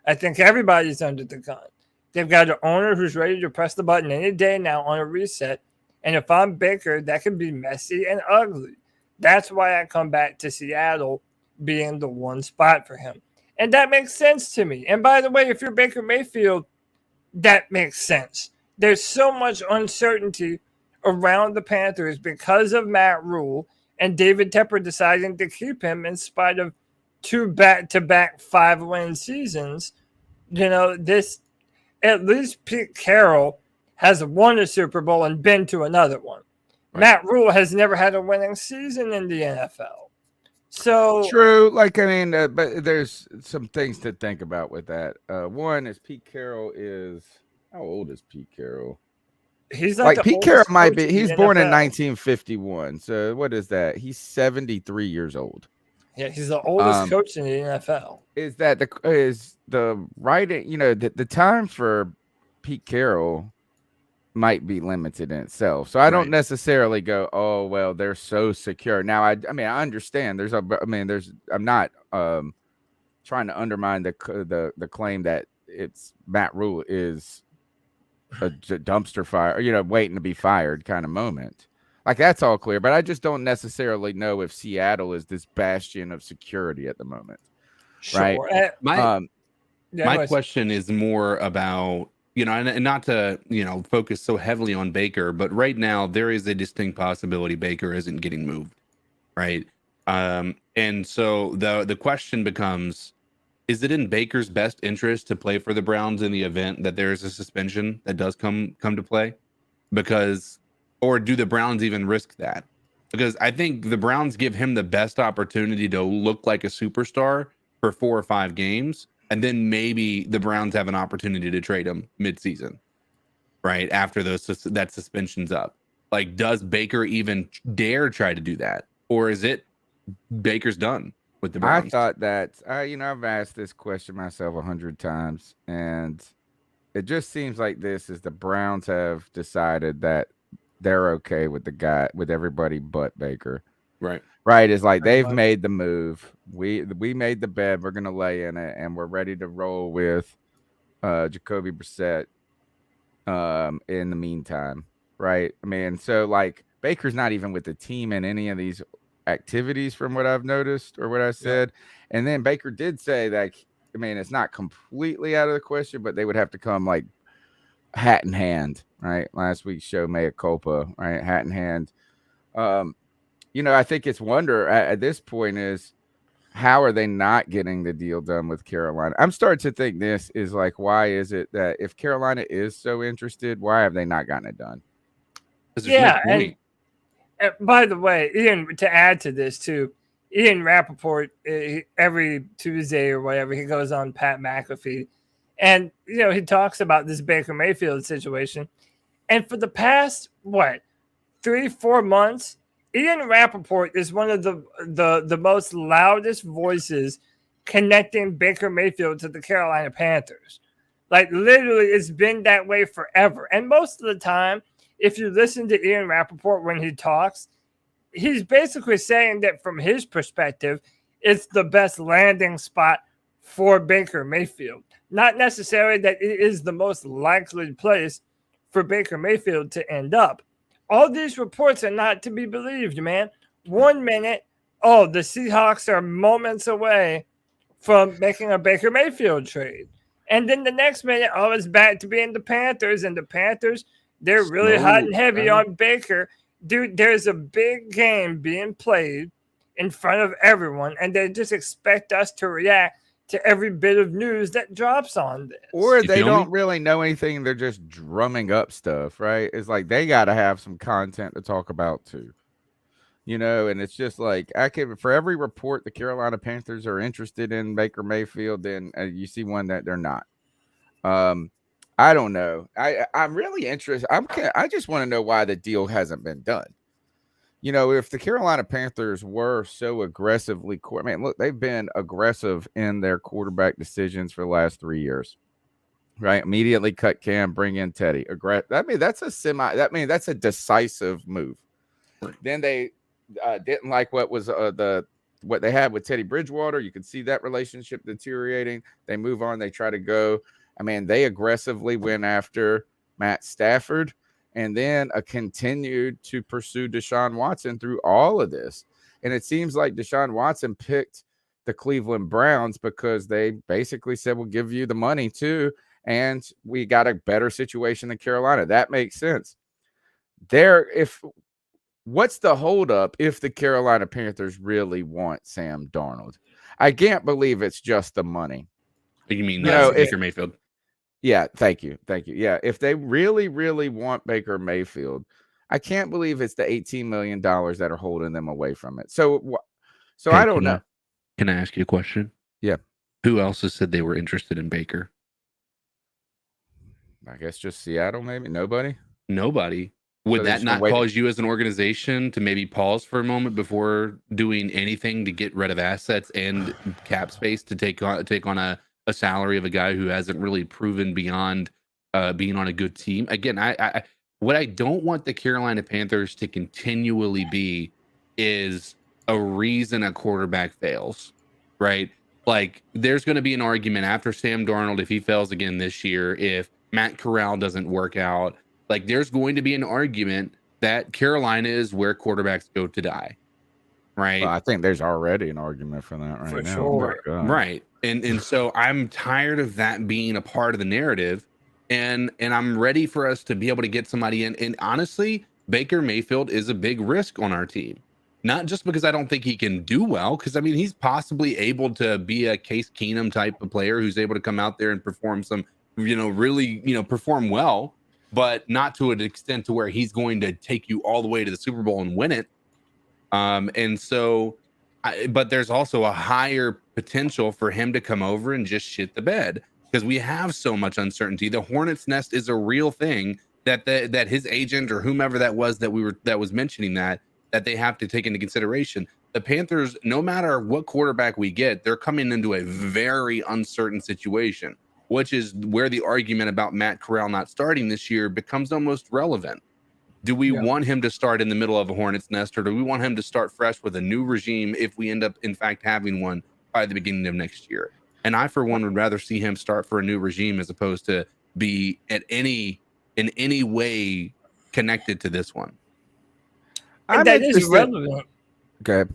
[SPEAKER 3] I think everybody's under the gun. They've got an owner who's ready to press the button any day now on a reset. And if I'm Baker, that can be messy and ugly. That's why I come back to Seattle being the one spot for him." And that makes sense to me. And by the way, if you're Baker Mayfield, that makes sense. There's so much uncertainty around the Panthers because of Matt Rule and David Tepper deciding to keep him in spite of 2 back-to-back 5-win seasons. This, at least Pete Carroll has won a Super Bowl and been to another one. Right. Matt Rule has never had a winning season in the NFL. So
[SPEAKER 2] true. Like, I mean, but there's some things to think about with that. One is Pete Carroll is, how old is Pete Carroll?
[SPEAKER 3] He's like
[SPEAKER 2] Pete Carroll might be. He's born in 1951. So what is that? He's 73 years old.
[SPEAKER 3] Yeah, he's the oldest coach in the NFL.
[SPEAKER 2] Is that the writing? The time for Pete Carroll might be limited in itself. So I don't necessarily go, oh well, they're so secure. Now I mean I understand. I'm not trying to undermine the claim that it's Matt Rule is a dumpster fire, waiting to be fired kind of moment. Like that's all clear, but I just don't necessarily know if Seattle is this bastion of security at the moment.
[SPEAKER 3] Sure.
[SPEAKER 2] Right.
[SPEAKER 5] My question is more about, and not to, focus so heavily on Baker, but right now there is a distinct possibility Baker isn't getting moved. Right. And so the question becomes, is it in Baker's best interest to play for the Browns in the event that there is a suspension that does come to play? Or do the Browns even risk that? Because I think the Browns give him the best opportunity to look like a superstar for 4 or 5 games, and then maybe the Browns have an opportunity to trade him midseason, right after that suspension's up. Like, does Baker even dare try to do that, or is it Baker's done with the Browns?
[SPEAKER 2] I thought that I've asked this question myself 100 times, and it just seems like this is the Browns have decided that they're okay with the guy, with everybody but Baker.
[SPEAKER 5] Right.
[SPEAKER 2] It's like they've made the move. We made the bed. We're gonna lay in it, and we're ready to roll with Jacoby Brissett. In the meantime, right? I mean, so like Baker's not even with the team in any of these activities from what I've noticed or what I said. And then Baker did say that, I mean, it's not completely out of the question, but they would have to come like hat in hand, right? Last week's show, mea culpa, right? Hat in hand. I think it's wonder at this point is how are they not getting the deal done with Carolina? I'm starting to think this is like, why is it that if Carolina is so interested, why have they not gotten it done?
[SPEAKER 3] Yeah, and by the way, Ian, to add to this too, Ian Rappaport, every Tuesday or whatever, he goes on Pat McAfee, and he talks about this Baker Mayfield situation. And for the past 3-4 months, Ian Rappaport is one of the most loudest voices connecting Baker Mayfield to the Carolina Panthers. Like literally, it's been that way forever. And most of the time, if you listen to Ian Rappaport when he talks, he's basically saying that from his perspective, it's the best landing spot for Baker Mayfield. Not necessarily that it is the most likely place for Baker Mayfield to end up. All these reports are not to be believed, man. 1 minute, the Seahawks are moments away from making a Baker Mayfield trade. And then the next minute, it's back to being the Panthers. And the Panthers, they're really hot and heavy on Baker. Dude, there's a big game being played in front of everyone, and they just expect us to react to every bit of news that drops on this.
[SPEAKER 2] Or they don't really know anything. They're just drumming up stuff, right? It's like they got to have some content to talk about too. And it's just like, for every report the Carolina Panthers are interested in Baker Mayfield, then you see one that they're not. I don't know. I'm really interested. I just want to know why the deal hasn't been done. If the Carolina Panthers were so aggressively, look, they've been aggressive in their quarterback decisions for the last 3 years, right? Immediately cut Cam, bring in Teddy. That's a decisive move. Then they didn't like what was what they had with Teddy Bridgewater. You can see that relationship deteriorating. They move on. They try to go. They aggressively went after Matt Stafford and then continued to pursue Deshaun Watson through all of this. And it seems like Deshaun Watson picked the Cleveland Browns because they basically said, we'll give you the money too. And we got a better situation than Carolina. That makes sense. What's the holdup if the Carolina Panthers really want Sam Darnold? I can't believe it's just the money.
[SPEAKER 5] You mean Baker Mayfield?
[SPEAKER 2] Yeah, thank you. Yeah, if they really, really want Baker Mayfield, I can't believe it's the $18 million that are holding them away from it. So I don't know.
[SPEAKER 5] Can I ask you a question?
[SPEAKER 2] Yeah.
[SPEAKER 5] Who else has said they were interested in Baker?
[SPEAKER 2] I guess just Seattle, maybe? Nobody?
[SPEAKER 5] Would that not cause you as an organization to maybe pause for a moment before doing anything to get rid of assets and cap space to take on a salary of a guy who hasn't really proven beyond being on a good team? Again, what I don't want the Carolina Panthers to continually be is a reason a quarterback fails, right? Like there's going to be an argument after Sam Darnold, if he fails again this year, if Matt Corral doesn't work out, like there's going to be an argument that Carolina is where quarterbacks go to die, right?
[SPEAKER 2] Well, I think there's already an argument for that right now.
[SPEAKER 3] Sure.
[SPEAKER 5] Right. And so I'm tired of that being a part of the narrative, and I'm ready for us to be able to get somebody in. And honestly, Baker Mayfield is a big risk on our team. Not just because I don't think he can do well, because he's possibly able to be a Case Keenum type of player who's able to come out there and perform perform well, but not to an extent to where he's going to take you all the way to the Super Bowl and win it. But there's also a higher potential for him to come over and just shit the bed because we have so much uncertainty. The hornet's nest is a real thing that his agent or whomever that was mentioning that they have to take into consideration. The Panthers, no matter what quarterback we get, they're coming into a very uncertain situation, which is where the argument about Matt Corral not starting this year becomes almost relevant. Do we want him to start in the middle of a hornet's nest, or do we want him to start fresh with a new regime if we end up, in fact, having one by the beginning of next year? And I, for one, would rather see him start for a new regime as opposed to be in any way connected to this one.
[SPEAKER 3] And that is relevant.
[SPEAKER 2] Okay.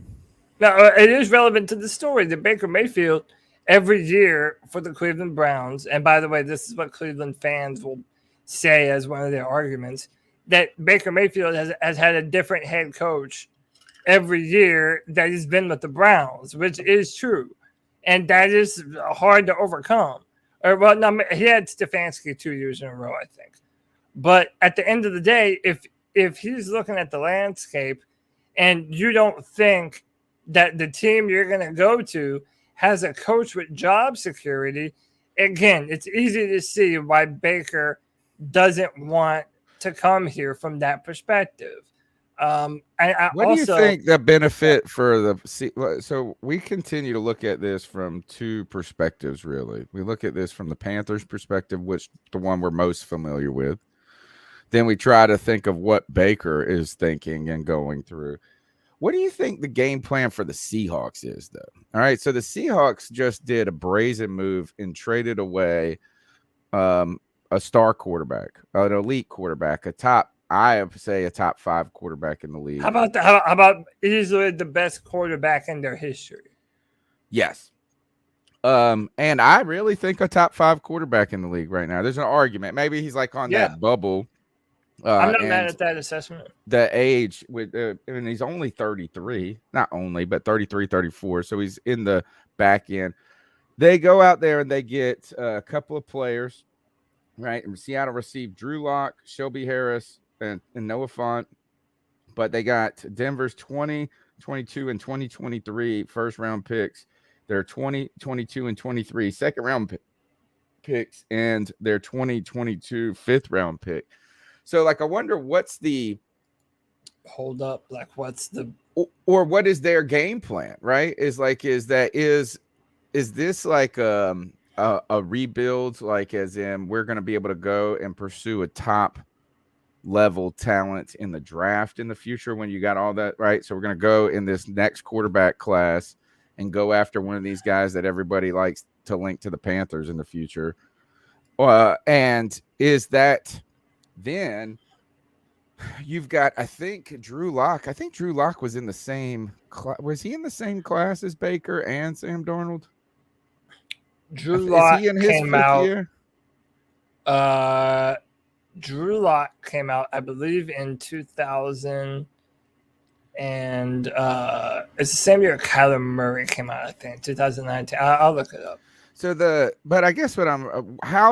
[SPEAKER 3] Now, it is relevant to the story that Baker Mayfield every year for the Cleveland Browns, and by the way, this is what Cleveland fans will say as one of their arguments, that Baker Mayfield has had a different head coach every year that he's been with the Browns, which is true. And that is hard to overcome. Or, well, no, he had Stefanski 2 years in a row, I think. But at the end of the day, if he's looking at the landscape and you don't think that the team you're going to go to has a coach with job security, again, it's easy to see why Baker doesn't want to come here from that perspective.
[SPEAKER 2] What do you think the benefit for the so we continue to look at this from two perspectives, really. We look at this from the Panthers perspective, which the one we're most familiar with. Then we try to think of what Baker is thinking and going through. What do you think the game plan for the Seahawks is, though? All right, so the Seahawks just did a brazen move and traded away a star quarterback, an elite quarterback, I would say a top 5 quarterback in the league.
[SPEAKER 3] How about easily the best quarterback in their history?
[SPEAKER 2] Yes. And I really think a top 5 quarterback in the league right now. There's an argument. Maybe he's like on that bubble.
[SPEAKER 3] I'm not mad at that assessment.
[SPEAKER 2] The age with, and he's only 33, not only, but 33, 34. So he's in the back end. They go out there and they get a couple of players, right? And Seattle received Drew Lock, Shelby Harris, and Noah Fant, but they got Denver's 20, 22, and 2023 first round picks. Their 20, 22, and 23 second round picks, and their 2022 fifth round pick. So, like, I wonder what's the
[SPEAKER 3] hold up, like, what's the
[SPEAKER 2] or what is their game plan, right? Is this like a rebuild, like as in we're going to be able to go and pursue a top level talent in the draft in the future when you got all that, right? So we're going to go in this next quarterback class and go after one of these guys that everybody likes to link to the Panthers in the future. And is that then you've got, I think Drew Lock was in the same was he in the same class as Baker and Sam Darnold?
[SPEAKER 3] Drew Lock
[SPEAKER 2] is he in his
[SPEAKER 3] came
[SPEAKER 2] fifth
[SPEAKER 3] out
[SPEAKER 2] year?
[SPEAKER 3] Drew Lock came out, I believe, in 2000, and it's the same year Kyler Murray came out, I think, 2019. I'll look it up.
[SPEAKER 2] But I guess how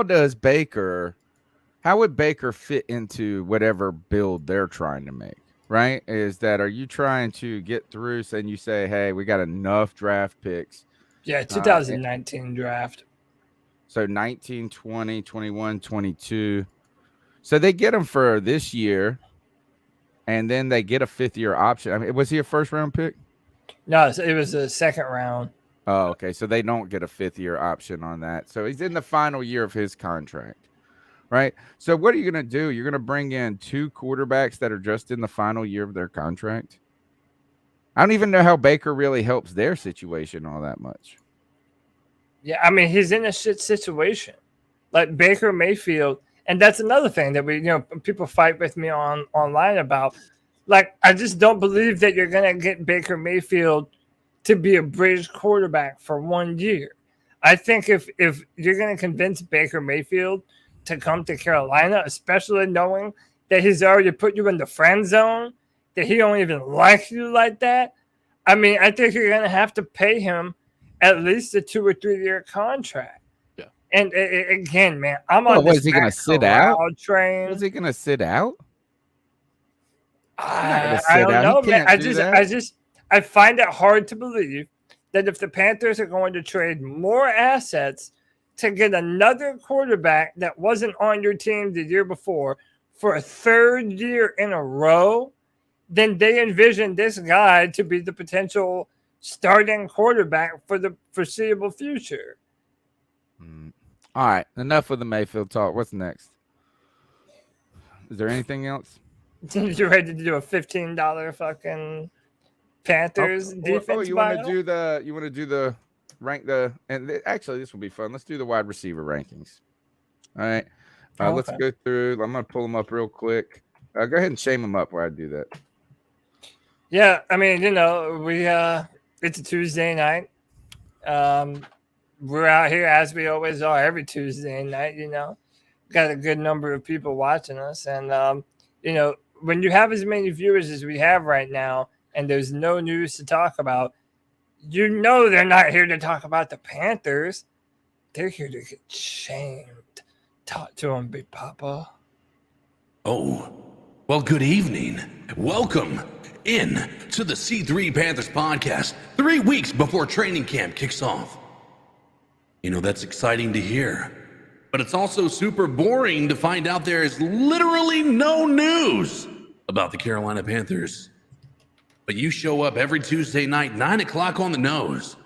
[SPEAKER 2] would Baker fit into whatever build they're trying to make, right? Are you trying to get through, and you say, hey, we got enough draft picks?
[SPEAKER 3] Yeah, 2019 draft.
[SPEAKER 2] So 19, 20, 21, 22. So they get him for this year, and then they get a 5th-year option. I mean, was he a first-round pick?
[SPEAKER 3] No, it was a second round.
[SPEAKER 2] Oh, okay. So they don't get a 5th-year option on that. So he's in the final year of his contract, right? So what are you going to do? You're going to bring in 2 quarterbacks that are just in the final year of their contract? I don't even know how Baker really helps their situation all that much.
[SPEAKER 3] Yeah, I mean, he's in a shit situation. Like Baker Mayfield. And that's another thing that people fight with me online about. Like, I just don't believe that you're going to get Baker Mayfield to be a bridge quarterback for 1 year. I think if you're going to convince Baker Mayfield to come to Carolina, especially knowing that he's already put you in the friend zone, that he don't even like you like that, I mean, I think you're going to have to pay him at least a 2 or 3 year contract. And again, man, I'm on.
[SPEAKER 2] Is he going to sit out?
[SPEAKER 3] Train.
[SPEAKER 2] Is he going to sit out?
[SPEAKER 3] I don't know, man. I find it hard to believe that if the Panthers are going to trade more assets to get another quarterback that wasn't on your team the year before for a 3rd year in a row, then they envision this guy to be the potential starting quarterback for the foreseeable future.
[SPEAKER 2] All right, enough of the Mayfield talk. What's next? Is there anything else?
[SPEAKER 3] You ready to do a $15 fucking Panthers defense?
[SPEAKER 2] You want to do the rank actually this will be fun. Let's do the wide receiver rankings. All right. Let's go through. I'm gonna pull them up real quick. Go ahead and shame him up while I do that.
[SPEAKER 3] Yeah, I mean, we it's a Tuesday night. We're out here as we always are every Tuesday night. Got a good number of people watching us, and when you have as many viewers as we have right now, and there's no news to talk about, they're not here to talk about the Panthers. They're here to get shamed. Talk to them, Big Papa.
[SPEAKER 1] Oh, well, good evening. Welcome in to the C3 Panthers podcast 3 weeks before training camp kicks off. That's exciting to hear. But it's also super boring to find out there is literally no news about the Carolina Panthers. But you show up every Tuesday night, 9 o'clock on the nose.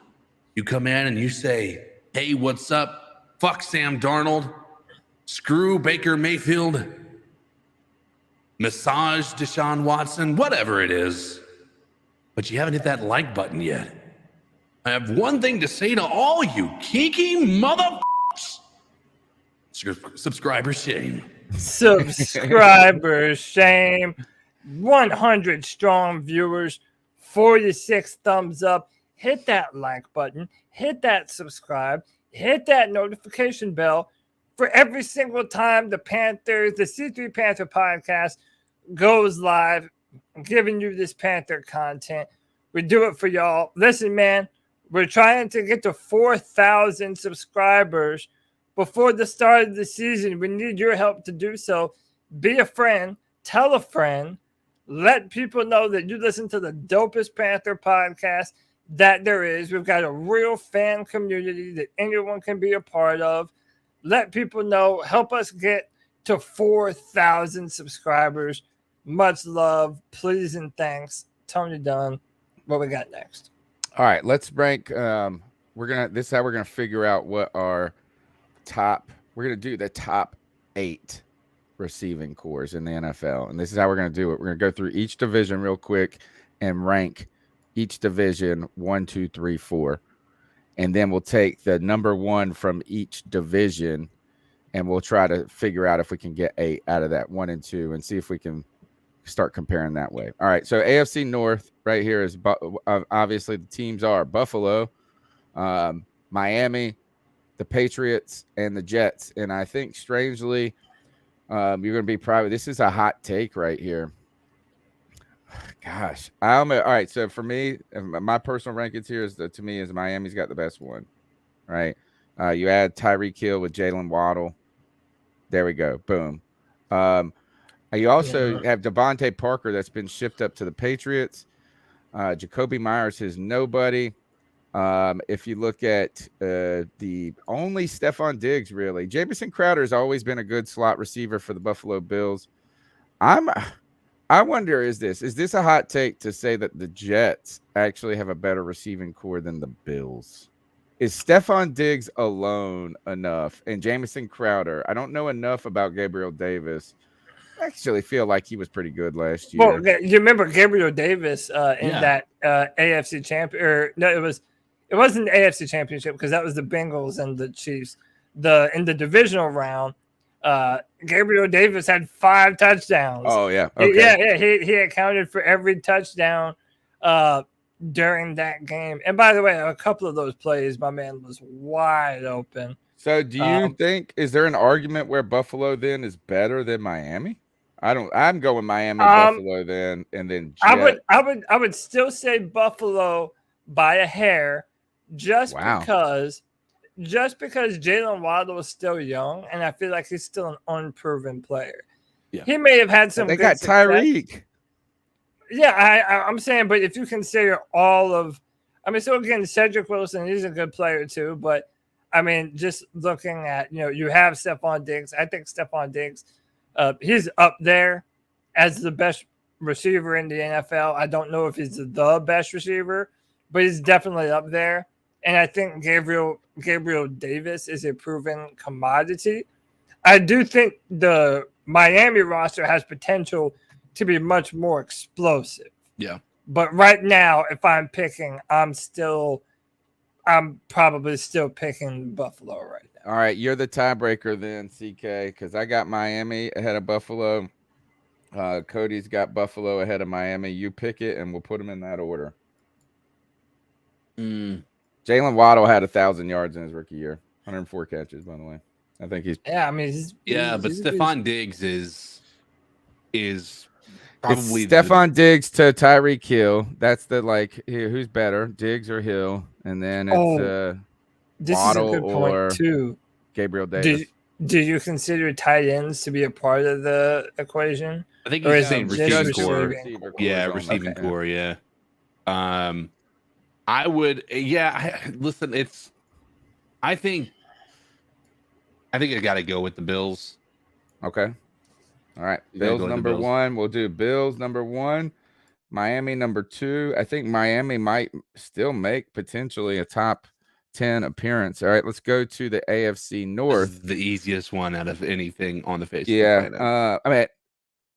[SPEAKER 1] You come in and you say, hey, what's up? Fuck Sam Darnold. Screw Baker Mayfield. Massage Deshaun Watson. Whatever it is. But you haven't hit that like button yet. I have one thing to say to all you kinky motherfuckers. Subscriber shame.
[SPEAKER 3] Subscriber shame. 100 strong viewers. 46 thumbs up. Hit that like button. Hit that subscribe. Hit that notification bell for every single time the C3 Panther podcast goes live, giving you this Panther content. We do it for y'all. Listen, man, we're trying to get to 4,000 subscribers before the start of the season. We need your help to do so. Be a friend. Tell a friend. Let people know that you listen to the dopest Panther podcast that there is. We've got a real fan community that anyone can be a part of. Let people know. Help us get to 4,000 subscribers. Much love. Please and thanks. Tony Dunn. What we got next?
[SPEAKER 2] All right, let's rank. This is how we're gonna figure out what our top. We're gonna do the top 8 receiving cores in the NFL, and this is how we're gonna do it. We're gonna go through each division real quick and rank each division 1, 2, 3, 4, and then we'll take the number 1 from each division, and we'll try to figure out if we can get 8 out of that 1 and 2, and see if we can start comparing that way. All right, so AFC North right here is obviously the teams are Buffalo, Miami, the Patriots, and the Jets. And I think strangely, you're going to be probably, this is a hot take right here. Gosh, all right. So for me, my personal rankings here to me is Miami's got the best one, right? You add Tyreek Hill with Jalen Waddle. There we go. Boom. You also have Devontae Parker that's been shipped up to the Patriots. Jacoby Myers is nobody. If you look at the only Stephon Diggs, really, Jamison Crowder has always been a good slot receiver for the Buffalo Bills. I wonder, is this a hot take to say that the Jets actually have a better receiving core than the Bills? Is Stephon Diggs alone enough? And Jamison Crowder, I don't know enough about Gabriel Davis. I actually feel like he was pretty good last year.
[SPEAKER 3] Well, you remember Gabriel Davis in that AFC champion? No, it wasn't the AFC championship because that was the Bengals and the Chiefs. In the divisional round, Gabriel Davis had 5 touchdowns.
[SPEAKER 2] Oh yeah, okay.
[SPEAKER 3] He accounted for every touchdown during that game. And by the way, a couple of those plays, my man was wide open.
[SPEAKER 2] So do you think, is there an argument where Buffalo then is better than Miami? I'm going Miami, Buffalo then, and then Jet.
[SPEAKER 3] I would still say Buffalo by a hair, just because Jalen Waddle is still young, and I feel like he's still an unproven player. Yeah. He may have had some.
[SPEAKER 2] They got Tyreek.
[SPEAKER 3] Yeah, I'm saying, but if you consider so again, Cedric Wilson, he's a good player too, but I mean, just looking at, you have Stephon Diggs. I think Stephon Diggs, he's up there as the best receiver in the NFL. I don't know if he's the best receiver, but he's definitely up there. And I think Gabriel Davis is a proven commodity. I do think the Miami roster has potential to be much more explosive.
[SPEAKER 5] Yeah.
[SPEAKER 3] But right now, if I'm picking, I'm probably still picking Buffalo right now.
[SPEAKER 2] All right, you're the tiebreaker then, CK, because I got Miami ahead of Buffalo. Cody's got Buffalo ahead of Miami. You pick it, and we'll put them in that order. Jalen Waddle had 1,000 yards in his rookie year, 104 catches, by the way. I think he's
[SPEAKER 3] Yeah, I mean,
[SPEAKER 5] but Stephon Diggs is probably
[SPEAKER 2] Stephon Diggs to Tyreek Hill. That's the who's better, Diggs or Hill? And then it's
[SPEAKER 3] this
[SPEAKER 2] Waddle
[SPEAKER 3] is a good
[SPEAKER 2] or
[SPEAKER 3] point too.
[SPEAKER 2] Gabriel Davis.
[SPEAKER 3] Do you consider tight ends to be a part of the equation?
[SPEAKER 5] I think
[SPEAKER 3] Or
[SPEAKER 5] he's
[SPEAKER 3] is
[SPEAKER 5] saying
[SPEAKER 3] it
[SPEAKER 5] receiving
[SPEAKER 3] just
[SPEAKER 5] core.
[SPEAKER 3] receiving core?
[SPEAKER 5] Yeah, receiving core. Yeah. I would. Yeah. Listen, I think I got to go with the Bills.
[SPEAKER 2] Okay. All right.
[SPEAKER 5] You gotta
[SPEAKER 2] Bills
[SPEAKER 5] go with the
[SPEAKER 2] number
[SPEAKER 5] Bills.
[SPEAKER 2] 1. We'll do Bills number 1. Miami number 2. I think Miami might still make potentially a top 10 appearance. All right, let's go to the AFC North.
[SPEAKER 5] This is the easiest one out of anything on the face of the planet.
[SPEAKER 2] I mean,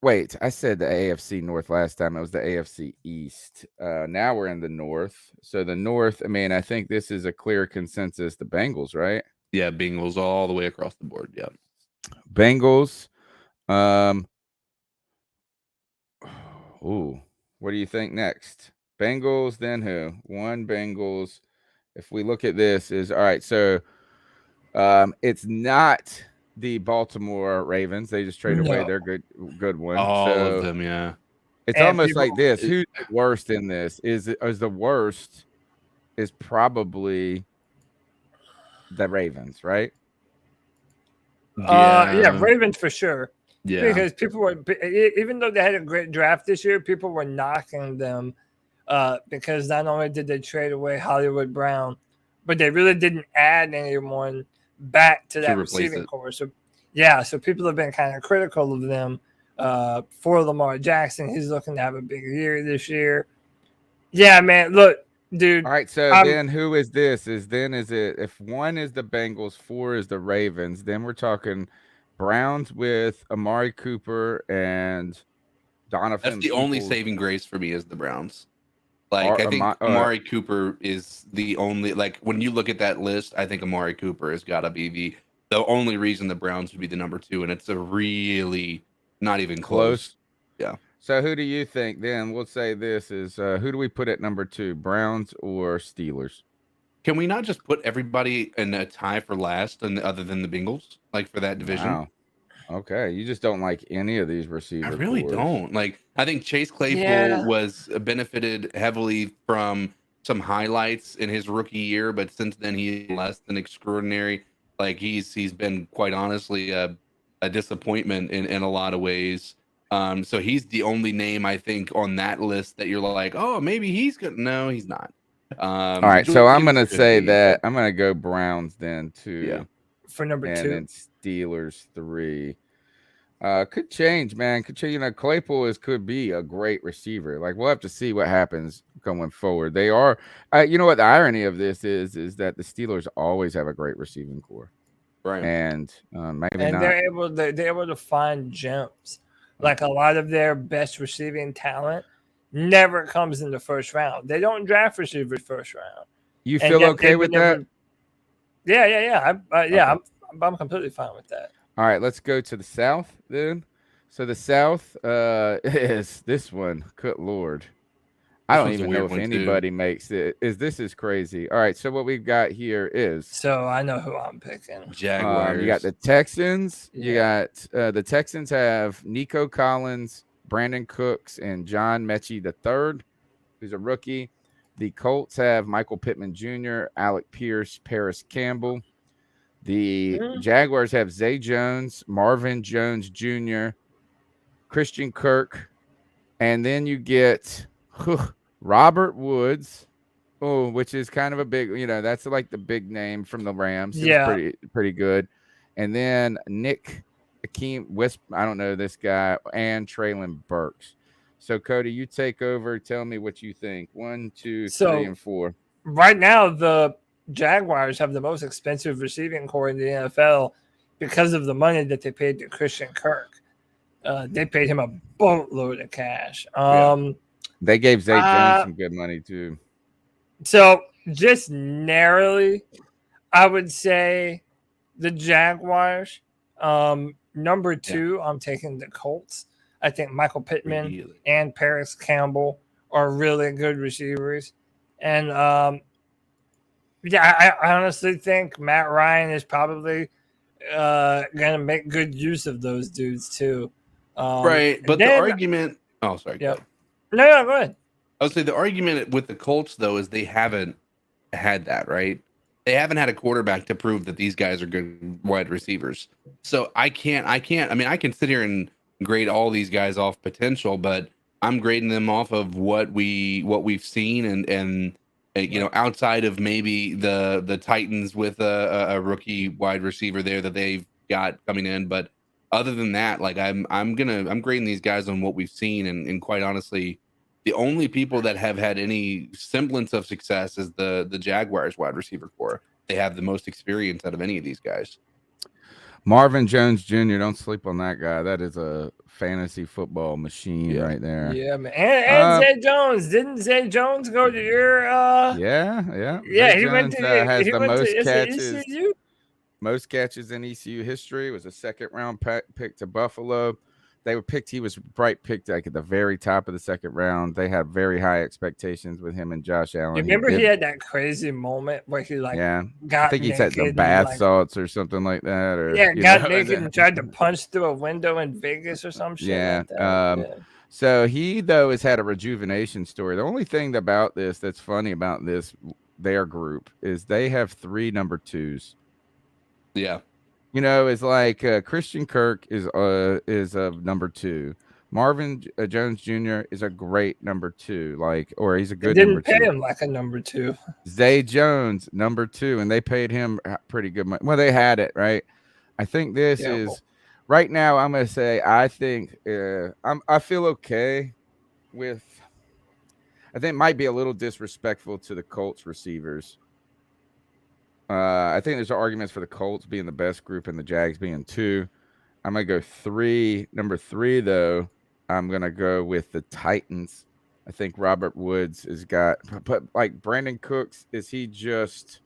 [SPEAKER 2] wait, I said the AFC North last time. It was the AFC East. Now we're in the North. So the North, I mean, I think this is a clear consensus. The Bengals, right?
[SPEAKER 5] Yeah, Bengals all the way across the board. Yeah.
[SPEAKER 2] Bengals. Ooh, what do you think next? Bengals, then who? 1 Bengals. If we look at this, is all right. So it's not the Baltimore Ravens. They just traded away their good one.
[SPEAKER 5] All
[SPEAKER 2] so
[SPEAKER 5] of them, yeah.
[SPEAKER 2] it's almost like this. Who's the worst in this? Is the worst is probably the Ravens, right?
[SPEAKER 3] Yeah, Ravens for sure.
[SPEAKER 5] Yeah.
[SPEAKER 3] Because people were, even though they had a great draft this year, people were knocking them because not only did they trade away Hollywood Brown, but they really didn't add anyone back to that receiving core. So, yeah, so people have been kind of critical of them for Lamar Jackson. He's looking to have a big year this year. Yeah, man, look, dude.
[SPEAKER 2] All right, so then who is this? Is it if 1 is the Bengals, 4 is the Ravens, then we're talking Browns with Amari Cooper and Donovan.
[SPEAKER 5] That's the only saving grace for me is the Browns. Like, I think Amari Cooper is the only, like, when you look at that list, I think Amari Cooper has got to be the only reason the Browns would be the number 2, and it's a really not even close. Yeah.
[SPEAKER 2] So who do you think then? We'll say this is who do we put at number 2, Browns or Steelers?
[SPEAKER 5] Can we not just put everybody in a tie for last, and other than the Bengals, like for that division?
[SPEAKER 2] Wow. Okay, you just don't like any of these receivers.
[SPEAKER 5] I really don't. Like, I think Chase Claypool was benefited heavily from some highlights in his rookie year, but since then he's less than extraordinary. Like, he's been quite honestly a disappointment in a lot of ways. So he's the only name I think on that list that you're like, oh, maybe he's good. No, he's not.
[SPEAKER 2] All right, so I'm gonna say that I'm gonna go Browns then too.
[SPEAKER 3] Yeah. For number 2,
[SPEAKER 2] and then Steelers 3. Could change, man. Could change. Claypool could be a great receiver. Like, we'll have to see what happens going forward. They are. You know what the irony of this is that the Steelers always have a great receiving core,
[SPEAKER 5] right?
[SPEAKER 2] And maybe
[SPEAKER 3] and
[SPEAKER 2] not.
[SPEAKER 3] they're able to find gems. Like, a lot of their best receiving talent never comes in the first round. They don't draft receivers first round.
[SPEAKER 2] You feel okay with that?
[SPEAKER 3] Yeah. I'm completely fine with that.
[SPEAKER 2] All right, let's go to the South then. So the South is this one. Good Lord. I don't even know if anybody makes it. This is crazy. All right, so what we've got here is.
[SPEAKER 3] So I know who I'm picking.
[SPEAKER 5] Jaguars.
[SPEAKER 2] You got the Texans. You got the Texans have Nico Collins, Brandon Cooks, and John Mechie III, who's a rookie. The Colts have Michael Pittman Jr., Alec Pierce, Paris Campbell. The Jaguars have Zay Jones, Marvin Jones Jr., Christian Kirk, and then you get Robert Woods, which is kind of a big, that's like the big name from the Rams. It's pretty good. And then Nick Akeem Wisp, I don't know this guy, and Traylon Burks. So Cody, you take over. Tell me what you think. 1, 2, 3, and 4.
[SPEAKER 3] Right now, the Jaguars have the most expensive receiving core in the NFL because of the money that they paid to Christian Kirk. They paid him a boatload of cash.
[SPEAKER 2] They gave Zay Jones some good money too.
[SPEAKER 3] So just narrowly, I would say the Jaguars. Number 2, I'm taking the Colts. I think Michael Pittman
[SPEAKER 5] Really?
[SPEAKER 3] and Paris Campbell are really good receivers. And yeah, I honestly think Matt Ryan is probably going to make good use of those dudes too.
[SPEAKER 5] Right. But the
[SPEAKER 3] then,
[SPEAKER 5] argument. Oh, sorry. Go
[SPEAKER 3] yep.
[SPEAKER 5] ahead.
[SPEAKER 3] No, go ahead.
[SPEAKER 5] I would say the argument with the Colts, though, is they haven't had that, right? They haven't had a quarterback to prove that these guys are good wide receivers. So I mean, I can sit here and grade all these guys off potential, but I'm grading them off of what we've seen and you know, outside of maybe the Titans with a rookie wide receiver there that they've got coming in. But other than that, like I'm grading these guys on what we've seen, and quite honestly, the only people that have had any semblance of success is the Jaguars wide receiver core. They have the most experience out of any of these guys.
[SPEAKER 2] Marvin Jones Jr., don't sleep on that guy. That is a fantasy football machine right there.
[SPEAKER 3] Yeah, man. And Zay Jones. Didn't Zay Jones go to your
[SPEAKER 2] Yeah.
[SPEAKER 3] Yeah,
[SPEAKER 2] Zay
[SPEAKER 3] he
[SPEAKER 2] Jones,
[SPEAKER 3] went
[SPEAKER 2] has
[SPEAKER 3] to
[SPEAKER 2] the most catches.
[SPEAKER 3] ECU?
[SPEAKER 2] Most catches in ECU history. Was a second round pick to Buffalo. They were picked. He was picked like at the very top of the second round. They had very high expectations with him and Josh Allen.
[SPEAKER 3] You remember he had that crazy moment where he got
[SPEAKER 2] I think he said the bath salts or something like that. Or
[SPEAKER 3] got naked and tried to punch through a window in Vegas or some shit.
[SPEAKER 2] Yeah.
[SPEAKER 3] Like that.
[SPEAKER 2] So he though has had a rejuvenation story. The only thing about this that's funny about their group is they have 3 number 2s.
[SPEAKER 5] Yeah.
[SPEAKER 2] You know, it's like Christian Kirk is a number 2. Marvin Jones Jr. is a great number 2, or he's a good number 2.
[SPEAKER 3] Didn't pay him like a number 2.
[SPEAKER 2] Zay Jones, number 2, and they paid him pretty good money. Well, they had it, right? I think this is right now. I'm gonna say I think I feel okay with. I think it might be a little disrespectful to the Colts receivers. I think there's arguments for the Colts being the best group and the Jags being 2. I'm going to go 3. Number 3, though, I'm going to go with the Titans. I think Robert Woods has got – but like Brandon Cooks, is he just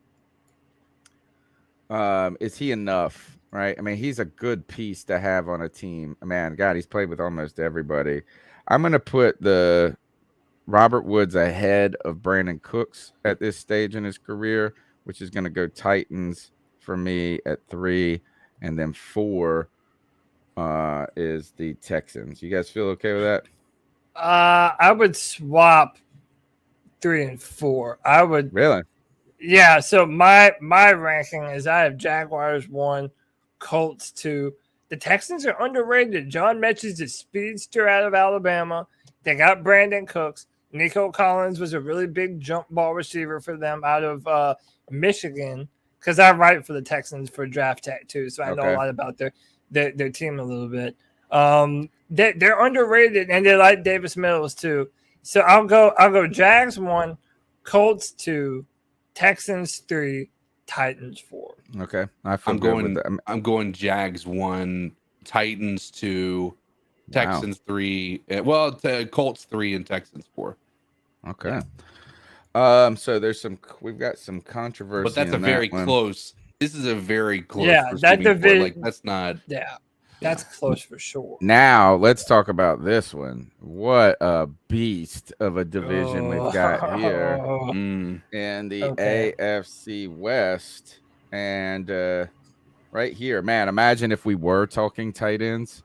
[SPEAKER 2] is he enough, right? I mean, he's a good piece to have on a team. Man, God, he's played with almost everybody. I'm going to put the Robert Woods ahead of Brandon Cooks at this stage in his career, which is going to go Titans for me at 3, and then 4 is the Texans. You guys feel okay with that?
[SPEAKER 3] I would swap 3 and 4. I would
[SPEAKER 2] really.
[SPEAKER 3] Yeah. So my ranking is I have Jaguars 1, Colts 2. The Texans are underrated. John Mechie's a speedster out of Alabama. They got Brandon Cooks. Nico Collins was a really big jump ball receiver for them out of Michigan, because I write for the Texans for Draft Tech too, so I know a lot about their team a little bit. They're underrated, and they like Davis Mills too. So I'll go Jags 1, Colts 2, Texans 3, Titans 4.
[SPEAKER 2] Okay, I'm
[SPEAKER 5] going Jags 1, Titans 2, Texans 3. Well, Colts 3 and Texans 4.
[SPEAKER 2] Okay. So we've got some controversy,
[SPEAKER 5] but that's a very close. This is a very close.
[SPEAKER 3] Yeah, that division.
[SPEAKER 5] Like that's not.
[SPEAKER 3] Yeah, that's close for sure.
[SPEAKER 2] Now let's talk about this one. What a beast of a division we've got here in the AFC West, and right here, man. Imagine if we were talking tight ends.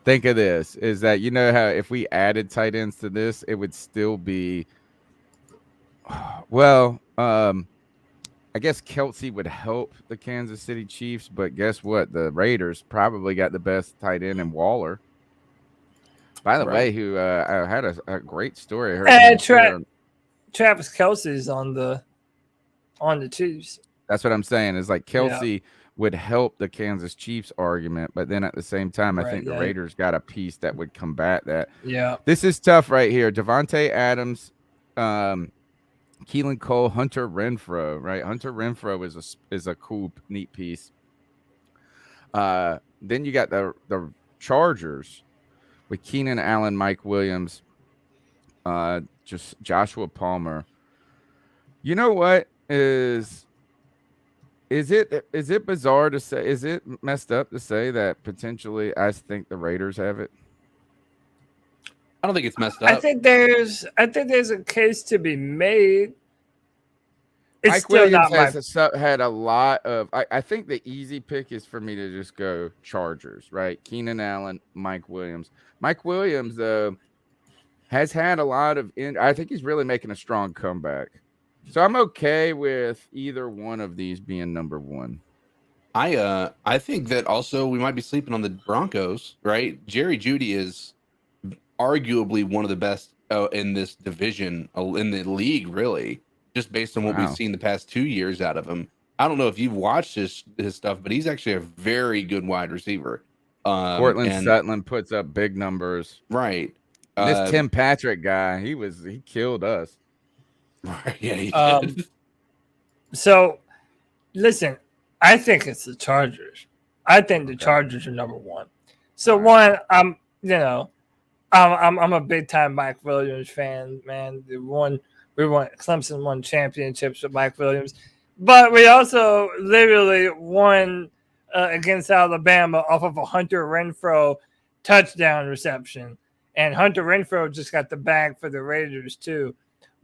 [SPEAKER 2] Think of this: is that you know how if we added tight ends to this, it would still be. Well, I guess Kelsey would help the Kansas City Chiefs, but guess what? The Raiders probably got the best tight end in Waller. By the way, who I had a great story.
[SPEAKER 3] Travis Kelsey's on the Chiefs.
[SPEAKER 2] That's what I'm saying. Is like Kelsey would help the Kansas Chiefs argument, but then at the same time, I think the Raiders got a piece that would combat that.
[SPEAKER 3] Yeah,
[SPEAKER 2] this is tough right here. Devontae Adams, Keelan Cole, Hunter Renfrow, right? Hunter Renfrow is a cool, neat piece. Then you got the Chargers with Keenan Allen, Mike Williams, just Joshua Palmer. You know what is it bizarre to say? Is it messed up to say that potentially I think the Raiders have it?
[SPEAKER 5] I don't think it's messed up.
[SPEAKER 3] I think there's a case to be made. It's
[SPEAKER 2] Mike
[SPEAKER 3] still
[SPEAKER 2] Williams
[SPEAKER 3] not my.
[SPEAKER 2] had a lot of. I think the easy pick is for me to just go Chargers, right? Keenan Allen, Mike Williams. Mike Williams has had a lot of. I think he's really making a strong comeback. So I'm okay with either one of these being number one.
[SPEAKER 5] I think that also we might be sleeping on the Broncos, right? Jerry Jeudy is arguably one of the best in this division in the league, really, just based on what we've seen the past 2 years out of him. I don't know if you've watched his stuff, but he's actually a very good wide receiver.
[SPEAKER 2] Cortland Sutton puts up big numbers.
[SPEAKER 5] Right.
[SPEAKER 2] This Tim Patrick guy, he killed us.
[SPEAKER 5] Right. Yeah, he did.
[SPEAKER 3] So, listen, I think it's the Chargers. I think the Chargers are number one. So one, I'm a big time Mike Williams fan, man. Clemson won championships with Mike Williams, but we also literally won against Alabama off of a Hunter Renfrow touchdown reception, and Hunter Renfrow just got the bag for the Raiders too.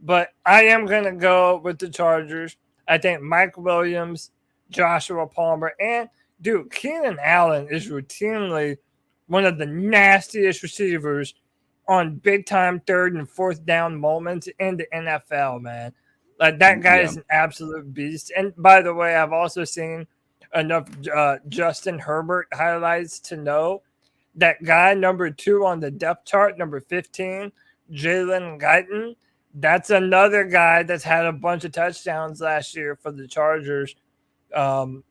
[SPEAKER 3] But I am gonna go with the Chargers. I think Mike Williams, Joshua Palmer, and dude, Keenan Allen is routinely one of the nastiest receivers on big time third and fourth down moments in the NFL, man. Like that guy is an absolute beast. And by the way, I've also seen enough Justin Herbert highlights to know that guy number 2 on the depth chart, number 15, Jalen Guyton. That's another guy that's had a bunch of touchdowns last year for the Chargers on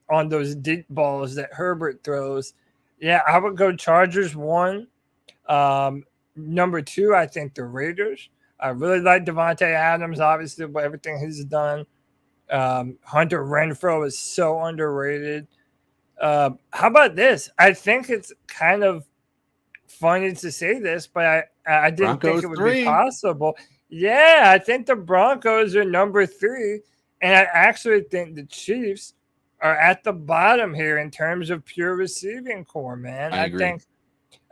[SPEAKER 3] those deep balls that Herbert throws. Yeah, I would go Chargers 1. Number 2, I think the Raiders. I really like Devontae Adams, obviously, but everything he's done. Hunter Renfrow is so underrated. How about this? I think it's kind of funny to say this, but I didn't think it would be possible. Yeah, I think the Broncos are number 3, and I actually think the Chiefs are at the bottom here in terms of pure receiving core, man.
[SPEAKER 5] I agree.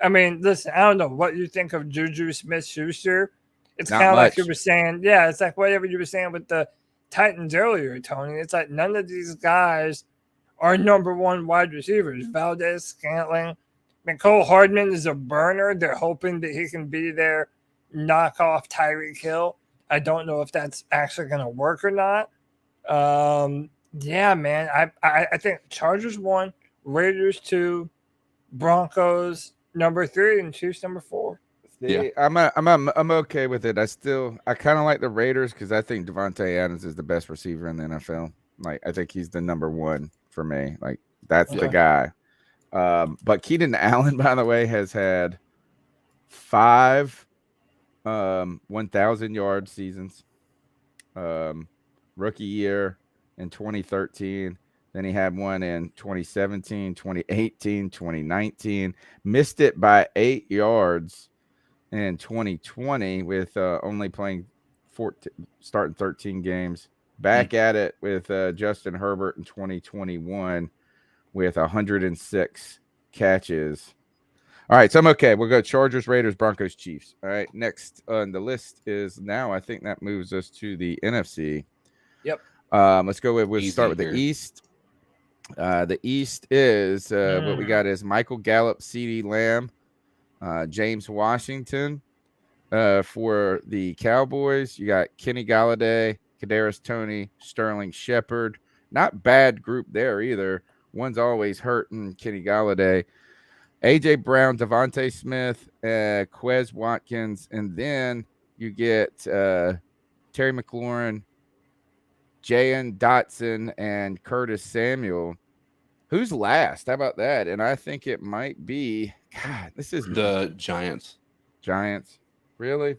[SPEAKER 3] Listen, I don't know what you think of Juju Smith-Schuster. It's
[SPEAKER 2] Not
[SPEAKER 3] kind of like
[SPEAKER 2] much.
[SPEAKER 3] you were saying. Yeah, it's like whatever you were saying with the Titans earlier, Tony. It's like none of these guys are number 1 wide receivers. Valdez, Scantling. Cole Hardman is a burner. They're hoping that he can be their knockoff Tyreek Hill. I don't know if that's actually going to work or not. Yeah, man. I think Chargers 1, Raiders 2, Broncos number 3, and Chiefs number 4.
[SPEAKER 2] See, I'm okay with it. I kind of like the Raiders because I think Devontae Adams is the best receiver in the NFL. Like I think he's the number 1 for me. Like that's the guy. But Keenan Allen, by the way, has had 5 1,000-yard seasons. Rookie year in 2013. Then he had one in 2017, 2018, 2019. Missed it by 8 yards in 2020 with only playing starting 13 games. Back at it with Justin Herbert in 2021 with 106 catches. All right, so I'm okay. We'll go Chargers, Raiders, Broncos, Chiefs. All right, next on the list is now I think that moves us to the NFC.
[SPEAKER 3] Yep.
[SPEAKER 2] Let's go with, we'll start with the East. The East is what we got is Michael Gallup, CeeDee Lamb, James Washington for the Cowboys. You got Kenny Galladay, Kadarius Toney, Sterling Shepard. Not bad group there either. One's always hurting, Kenny Galladay. A.J. Brown, Devontae Smith, Quez Watkins, and then you get Terry McLaurin, Jahan Dotson, and Curtis Samuel. Who's last? How about that? And I think it might be this is
[SPEAKER 5] the Giants.
[SPEAKER 2] Giants. Really?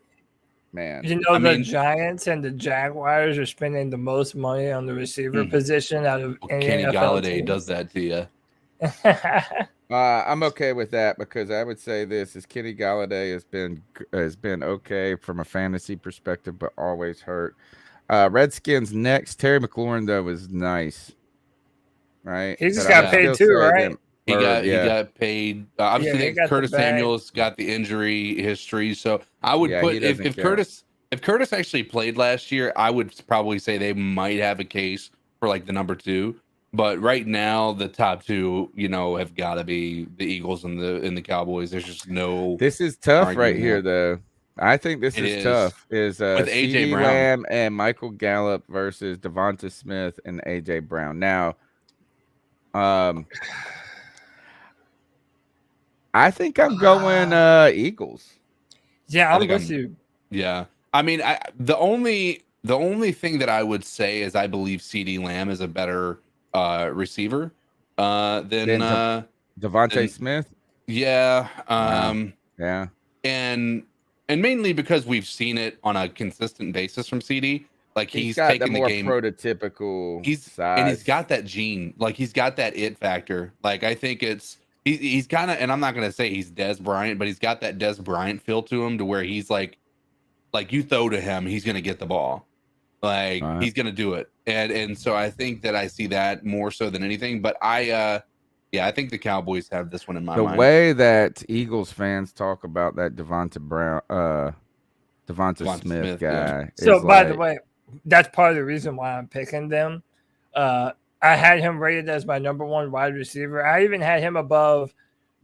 [SPEAKER 2] Man.
[SPEAKER 3] You know, the Giants and the Jaguars are spending the most money on the receiver position out of any
[SPEAKER 5] Kenny
[SPEAKER 3] NFL
[SPEAKER 5] Galladay
[SPEAKER 3] team.
[SPEAKER 5] does that to you.
[SPEAKER 2] I'm okay with that because I would say this is Kenny Galladay has been okay from a fantasy perspective, but always hurt. Redskins next. Terry McLaurin though was nice, right?
[SPEAKER 3] He just got paid too, right?
[SPEAKER 5] He got paid. Obviously,
[SPEAKER 3] he got the
[SPEAKER 5] Curtis
[SPEAKER 3] bag.
[SPEAKER 5] Samuel's got the injury history, so I would put
[SPEAKER 2] he doesn't
[SPEAKER 5] if
[SPEAKER 2] count.
[SPEAKER 5] Curtis actually played last year, I would probably say they might have a case for like the number 2. But right now, the top 2, have got to be the Eagles and the Cowboys. There's just no.
[SPEAKER 2] This is tough right
[SPEAKER 5] arguing
[SPEAKER 2] here,
[SPEAKER 5] that.
[SPEAKER 2] though. I think this
[SPEAKER 5] It
[SPEAKER 2] is
[SPEAKER 5] is.
[SPEAKER 2] tough. Is
[SPEAKER 5] With AJ
[SPEAKER 2] CeeDee
[SPEAKER 5] Brown.
[SPEAKER 2] Lamb and Michael Gallup versus Devonta Smith and AJ Brown. Now, I think I'm going Eagles.
[SPEAKER 3] Yeah, I'm with you.
[SPEAKER 5] Yeah, I mean, the only thing that I would say is I believe CeeDee Lamb is a better receiver than
[SPEAKER 2] Devonta Smith.
[SPEAKER 5] Yeah.
[SPEAKER 2] Yeah.
[SPEAKER 5] And mainly because we've seen it on a consistent basis from CD. Like he's
[SPEAKER 2] got
[SPEAKER 5] taken
[SPEAKER 2] the more
[SPEAKER 5] game
[SPEAKER 2] prototypical size.
[SPEAKER 5] And he's got that gene. Like he's got that it factor. Like I think he's kind of, and I'm not gonna say he's Dez Bryant, but he's got that Dez Bryant feel to him to where he's like you throw to him, he's gonna get the ball. Like he's gonna do it. And so I think that I see that more so than anything. But I think the Cowboys have this one in my mind.
[SPEAKER 2] The way that Eagles fans talk about that Devonta Smith guy.
[SPEAKER 3] Yeah. So by the way, that's part of the reason why I'm picking them. I had him rated as my number 1 wide receiver. I even had him above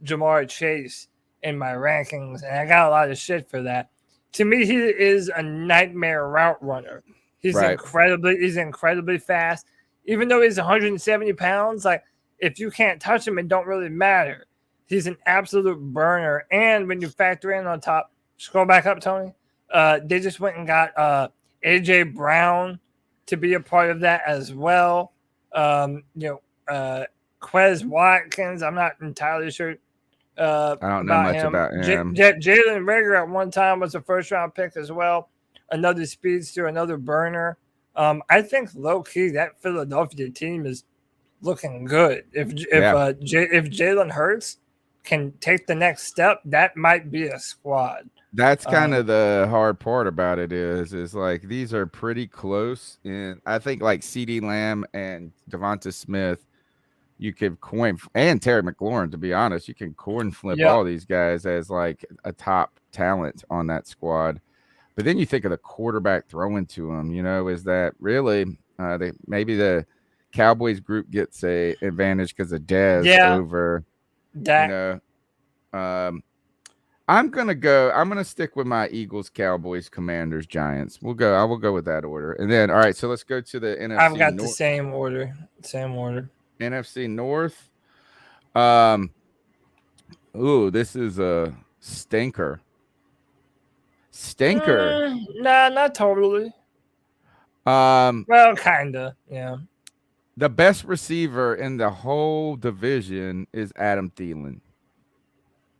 [SPEAKER 3] Jamar Chase in my rankings, and I got a lot of shit for that. To me, he is a nightmare route runner. He's incredibly fast. Even though he's 170 pounds, like if you can't touch him, it don't really matter. He's an absolute burner. And when you factor in on top, scroll back up, Tony. They just went and got AJ Brown to be a part of that as well. Quez Watkins, I'm not entirely sure.
[SPEAKER 2] I don't know much about him.
[SPEAKER 3] Jalen Reagor at one time was a first-round pick as well. Another speedster, another burner. I think low-key that Philadelphia team is looking good. If Jalen Hurts can take the next step, that might be a squad.
[SPEAKER 2] That's kind of the hard part about it is like these are pretty close. And I think like CeeDee Lamb and Devonta Smith, you could coin, and Terry McLaurin, to be honest, you can coin flip all these guys as like a top talent on that squad. But then you think of the quarterback throwing to them, is that really maybe the Cowboys group gets a advantage because of Dez over
[SPEAKER 3] that.
[SPEAKER 2] I'm gonna stick with my Eagles, Cowboys, Commanders, Giants. I will go with that order. And then all right, so let's go to the NFC.
[SPEAKER 3] I've got the same order.
[SPEAKER 2] NFC North. This is a stinker.
[SPEAKER 3] Nah, not totally. Well, kinda, yeah.
[SPEAKER 2] The best receiver in the whole division is Adam Thielen.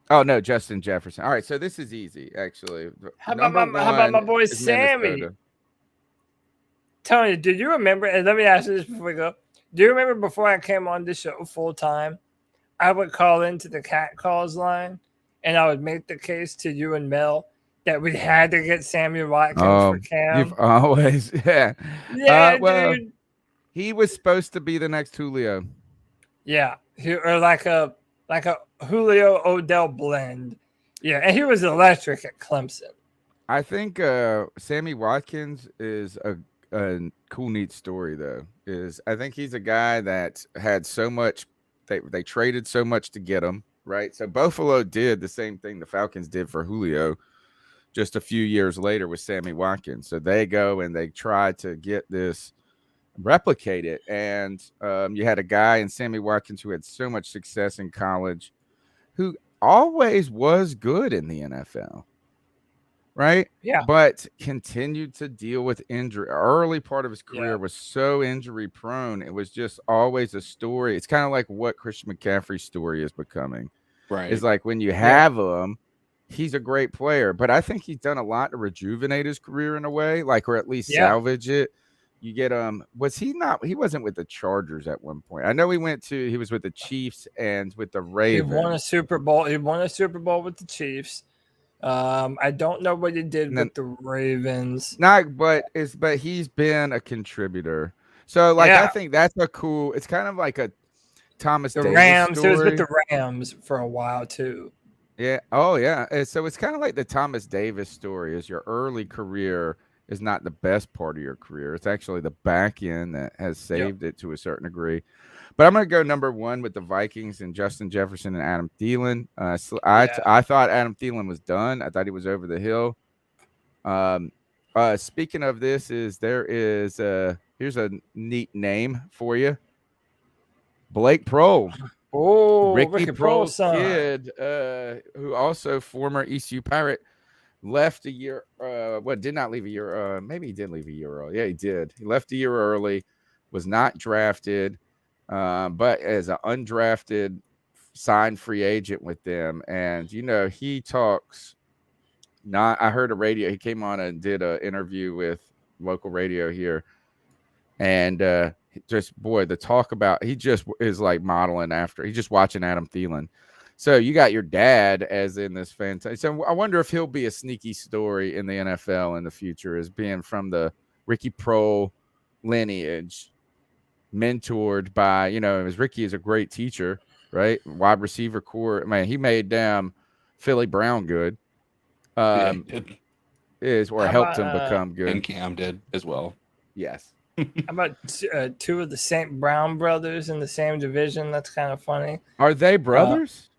[SPEAKER 2] Oh no, Justin Jefferson. All right, so this is easy, actually.
[SPEAKER 3] How about my boy Sammy?
[SPEAKER 2] Minnesota.
[SPEAKER 3] Tony, do you remember? And let me ask you this before we go. Do you remember before I came on this show full time, I would call into the cat calls line, and I would make the case to you and Mel that we had to get Sammy Watkins for Cam.
[SPEAKER 2] You've always,
[SPEAKER 3] dude.
[SPEAKER 2] He was supposed to be the next Julio.
[SPEAKER 3] Yeah, or like a Julio Odell blend. Yeah, and he was electric at Clemson.
[SPEAKER 2] I think Sammy Watkins is a cool, neat story, though. I think he's a guy that had so much. They traded so much to get him, right? So Buffalo did the same thing the Falcons did for Julio just a few years later with Sammy Watkins. So they go and they try to get this, replicate it. And you had a guy in Sammy Watkins who had so much success in college, who always was good in the NFL, right?
[SPEAKER 3] Yeah.
[SPEAKER 2] But continued to deal with injury. Early part of his career was so injury prone. It was just always a story. It's kind of like what Christian McCaffrey's story is becoming.
[SPEAKER 5] Right.
[SPEAKER 2] It's like when you have him, he's a great player. But I think he's done a lot to rejuvenate his career in a way, or at least salvage it. You get he wasn't with the Chargers at one point. I know he was with the Chiefs and with the Ravens.
[SPEAKER 3] He won a Super Bowl. With the Chiefs. I don't know what he did with the Ravens.
[SPEAKER 2] But he's been a contributor. So I think that's it's kind of like Thomas
[SPEAKER 3] The
[SPEAKER 2] Davis
[SPEAKER 3] Rams.
[SPEAKER 2] story.
[SPEAKER 3] He was with the Rams for a while too.
[SPEAKER 2] Yeah. Oh, yeah. So it's kind of like the Thomas Davis story. Is your early career is not the best part of your career. It's actually the back end that has saved it to a certain degree. But I'm going to go number one with the Vikings and Justin Jefferson and Adam Thielen. I thought Adam Thielen was done. I thought he was over the hill. Speaking of this, here's a neat name for you. Blake Prohl.
[SPEAKER 3] Oh,
[SPEAKER 2] Ricky
[SPEAKER 3] Prohl's
[SPEAKER 2] Prohl's
[SPEAKER 3] son.
[SPEAKER 2] kid, who also former ECU Pirate, left a year. Did not leave a year. Maybe he did leave a year early. Yeah, he did. He left a year early. Was not drafted, but as an undrafted signed free agent with them. And he talks. I heard a radio. He came on and did an interview with local radio here, and the talk about he just is like modeling after. He's just watching Adam Thielen. So you got your dad as in this fantastic. So I wonder if he'll be a sneaky story in the NFL in the future as being from the Ricky Prohl lineage, mentored by, as Ricky is a great teacher, right? Wide receiver core. Man, he made Philly Brown good. Helped him become good.
[SPEAKER 5] And Cam did as well.
[SPEAKER 2] Yes.
[SPEAKER 3] How about two of the St. Brown brothers in the same division? That's kind of funny.
[SPEAKER 2] Are they brothers?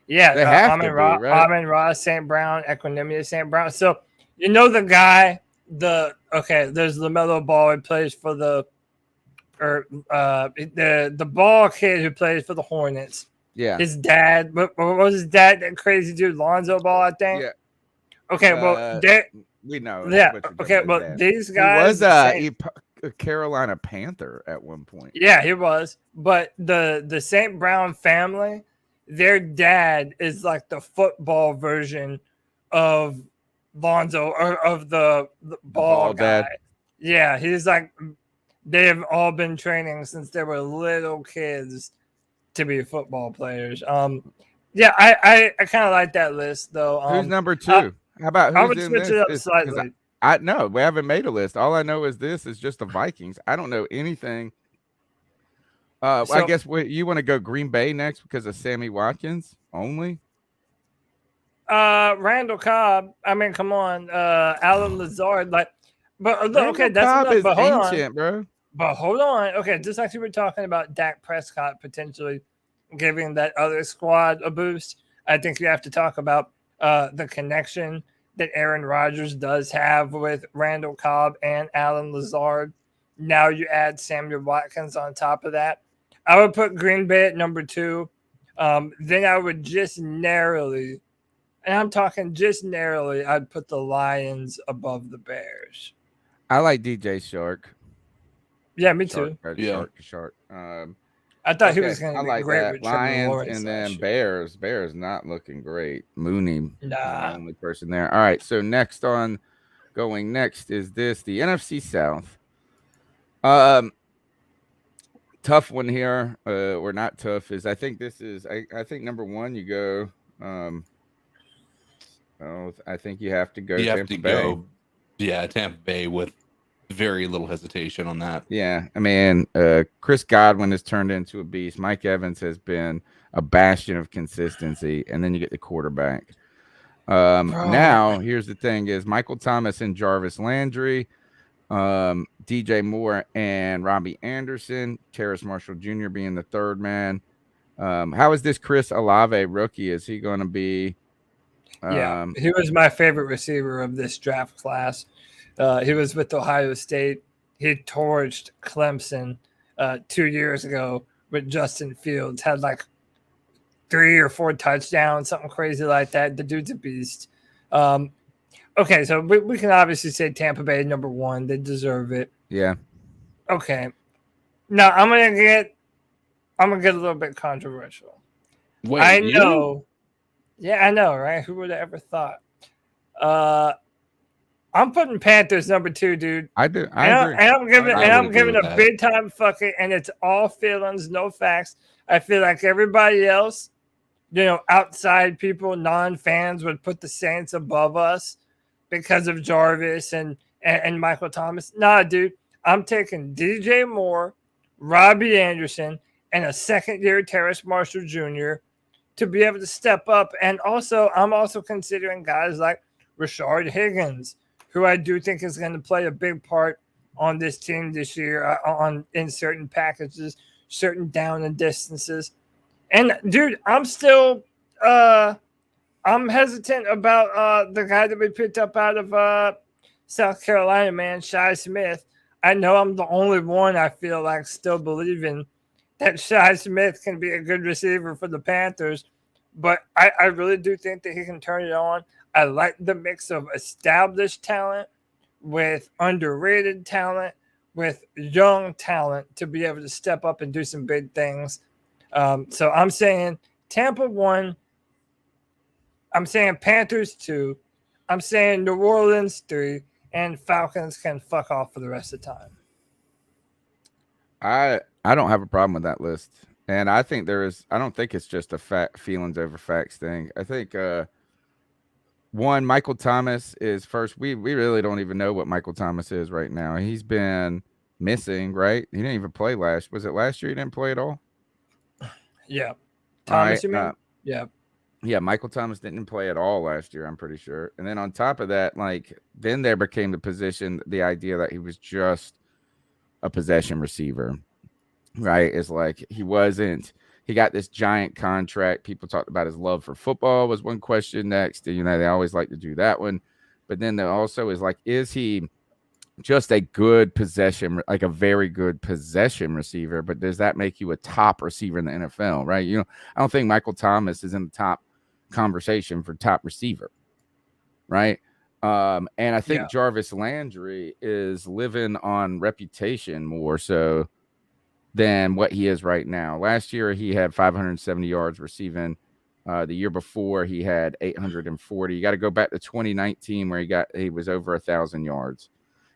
[SPEAKER 3] Yeah,
[SPEAKER 2] they have to be, right?
[SPEAKER 3] Amon-Ra St. Brown, Equanimity St. Brown. So the guy. There's LaMelo Ball who plays for the ball kid who plays for the Hornets.
[SPEAKER 2] Yeah.
[SPEAKER 3] His dad. What was his dad? That crazy dude, Lonzo Ball, I think.
[SPEAKER 2] Yeah.
[SPEAKER 3] Okay. Well,
[SPEAKER 2] we know.
[SPEAKER 3] Yeah. Okay. Well, these guys.
[SPEAKER 2] He was a Carolina Panther at one point.
[SPEAKER 3] Yeah, he was. But the St. Brown family, their dad is like the football version of Lonzo or of the ball guy.
[SPEAKER 2] Dad.
[SPEAKER 3] Yeah, he's like they have all been training since they were little kids to be football players. Yeah, I kind of like that list though.
[SPEAKER 2] Who's number two? How about who's
[SPEAKER 3] I would switch it up slightly.
[SPEAKER 2] I know we haven't made a list. All I know is this is just the Vikings. I don't know anything. I guess you want to go Green Bay next because of Sammy Watkins only.
[SPEAKER 3] Randall Cobb. I mean, come on, Alan Lazard. Okay, that's
[SPEAKER 2] Cobb
[SPEAKER 3] enough.
[SPEAKER 2] is
[SPEAKER 3] But hold
[SPEAKER 2] ancient,
[SPEAKER 3] on,
[SPEAKER 2] bro.
[SPEAKER 3] But hold on. Okay, just like we were talking about Dak Prescott potentially giving that other squad a boost, I think you have to talk about the connection that Aaron Rodgers does have with Randall Cobb and Alan Lazard. Now you add Samuel Watkins on top of that. I would put Green Bay at number 2. Then I would just narrowly, and I'm talking just narrowly, I'd put the Lions above the Bears.
[SPEAKER 2] I like DJ Shark.
[SPEAKER 3] Yeah, me too.
[SPEAKER 2] Shark.
[SPEAKER 3] I thought he was going to be
[SPEAKER 2] like
[SPEAKER 3] great
[SPEAKER 2] that.
[SPEAKER 3] with Trevor
[SPEAKER 2] Lions
[SPEAKER 3] Lawrence
[SPEAKER 2] and then Bears. Bears not looking great. Mooney,
[SPEAKER 3] nah.
[SPEAKER 2] the only person there. All right, so next is this, the NFC South. Tough one here, or not tough, is I think number one you go. I think you have to go. Tampa Bay.
[SPEAKER 5] Tampa Bay with very little hesitation on that.
[SPEAKER 2] Yeah, I mean, Chris Godwin has turned into a beast. Mike Evans has been a bastion of consistency, and then you get the quarterback. Now, here's the thing: is Michael Thomas and Jarvis Landry, DJ Moore and Robbie Anderson, Terrace Marshall Jr. being the third man. How is this Chris Olave rookie? Is he going to be?
[SPEAKER 3] He was my favorite receiver of this draft class. He was with Ohio State. He torched Clemson 2 years ago with Justin Fields. Had like 3 or 4 touchdowns, something crazy like that. The dude's a beast. Okay, so we can obviously say Tampa Bay number 1. They deserve it.
[SPEAKER 2] Yeah.
[SPEAKER 3] Okay. Now I'm gonna get a little bit controversial.
[SPEAKER 5] Wait,
[SPEAKER 3] I know. Yeah, I know, right? Who would have ever thought? I'm putting Panthers number 2, dude.
[SPEAKER 2] I do.
[SPEAKER 3] I'm giving a big time fuck it, and it's all feelings, no facts. I feel like everybody else, outside people, non-fans would put the Saints above us because of Jarvis and Michael Thomas. Nah, dude. I'm taking DJ Moore, Robbie Anderson, and a second-year Terrace Marshall Jr. to be able to step up. And also, I'm also considering guys like Rashard Higgins, who I do think is going to play a big part on this team this year in certain packages, certain down and distances. And dude, I'm still I'm hesitant about the guy that we picked up out of South Carolina, man, Shi Smith. I know I'm the only one I feel like still believing that Shi Smith can be a good receiver for the Panthers, but I really do think that he can turn it on. I like the mix of established talent with underrated talent, with young talent to be able to step up and do some big things. So I'm saying Tampa 1. I'm saying Panthers 2. I'm saying New Orleans 3. And Falcons can fuck off for the rest of the time.
[SPEAKER 2] I don't have a problem with that list. And I think I don't think it's just a feelings over facts thing. I think one, Michael Thomas is first. We really don't even know what Michael Thomas is right now. He's been missing, right? He didn't even play was it last year he didn't play at all?
[SPEAKER 3] Yeah. Thomas,
[SPEAKER 2] right,
[SPEAKER 3] you mean? Yeah.
[SPEAKER 2] Yeah, Michael Thomas didn't play at all last year, I'm pretty sure. And then on top of that, then there became the idea that he was just a possession receiver, right? It's like he got this giant contract. People talked about his love for football was one question next. They always like to do that one. But then there also is is he just a good possession, like a very good possession receiver, but does that make you a top receiver in the NFL, right? I don't think Michael Thomas is in the top conversation for top receiver, right? And I think Jarvis Landry is living on reputation more so than what he is right now. Last year, he had 570 yards receiving. The year before, he had 840. You got to go back to 2019 where he was over 1,000 yards.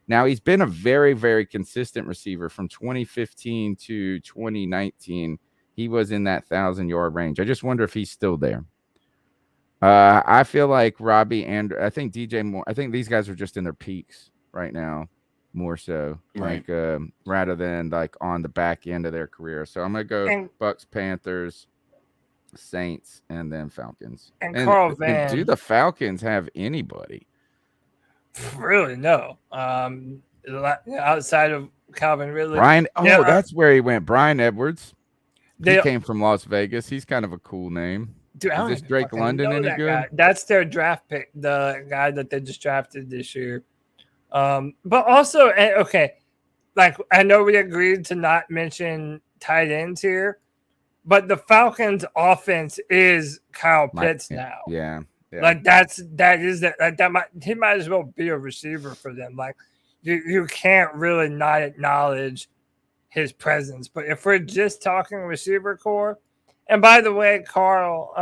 [SPEAKER 2] Now, he's been a very, very consistent receiver from 2015 to 2019. He was in that 1,000-yard range. I just wonder if he's still there. I feel like Robbie and I think DJ Moore. I think these guys are just in their peaks right now, more so,
[SPEAKER 5] right.
[SPEAKER 2] Rather than on the back end of their career. So I'm gonna go Bucks, Panthers, Saints, and then Falcons.
[SPEAKER 3] And Carl Van.
[SPEAKER 2] Do the Falcons have anybody?
[SPEAKER 3] Really, no. Outside of Calvin Ridley.
[SPEAKER 2] Brian. Oh, that's where he went. Brian Edwards. He came from Las Vegas. He's kind of a cool name.
[SPEAKER 3] Dude,
[SPEAKER 2] is this Drake London any good?
[SPEAKER 3] Guy. That's their draft pick, the guy that they just drafted this year. But also, okay, I know we agreed to not mention tight ends here, but the Falcons' offense is Kyle Pitts now.
[SPEAKER 2] Yeah.
[SPEAKER 3] He might as well be a receiver for them. You can't really not acknowledge his presence. But if we're just talking receiver core. And by the way, Carl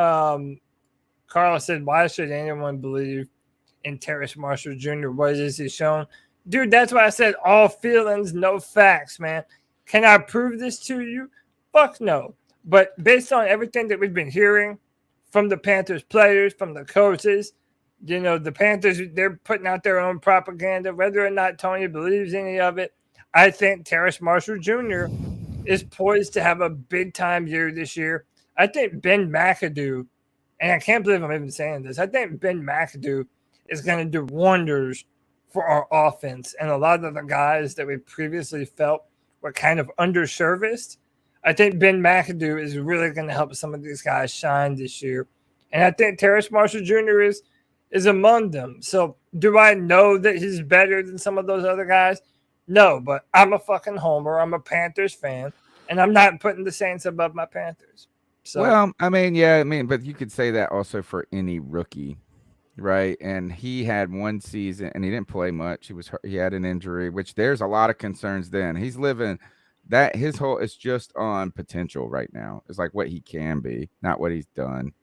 [SPEAKER 3] said, why should anyone believe in Terrace Marshall Jr.? What is he shown? Dude, that's why I said all feelings, no facts, man. Can I prove this to you? Fuck no. But based on everything that we've been hearing from the Panthers players, from the coaches, the Panthers, they're putting out their own propaganda, whether or not Tony believes any of it. I think Terrace Marshall Jr. is poised to have a big-time year this year. I think Ben McAdoo, and I can't believe I'm even saying this, I think Ben McAdoo is going to do wonders for our offense. And a lot of the guys that we previously felt were kind of underserviced, I think Ben McAdoo is really going to help some of these guys shine this year. And I think Terrace Marshall Jr. is among them. So do I know that he's better than some of those other guys? No, but I'm a fucking homer. I'm a Panthers fan, and I'm not putting the Saints above my Panthers. So,
[SPEAKER 2] well, but you could say that also for any rookie, right? And he had one season, and he didn't play much. He had an injury, which there's a lot of concerns. Then he's living that his whole is just on potential right now. It's like what he can be, not what he's done.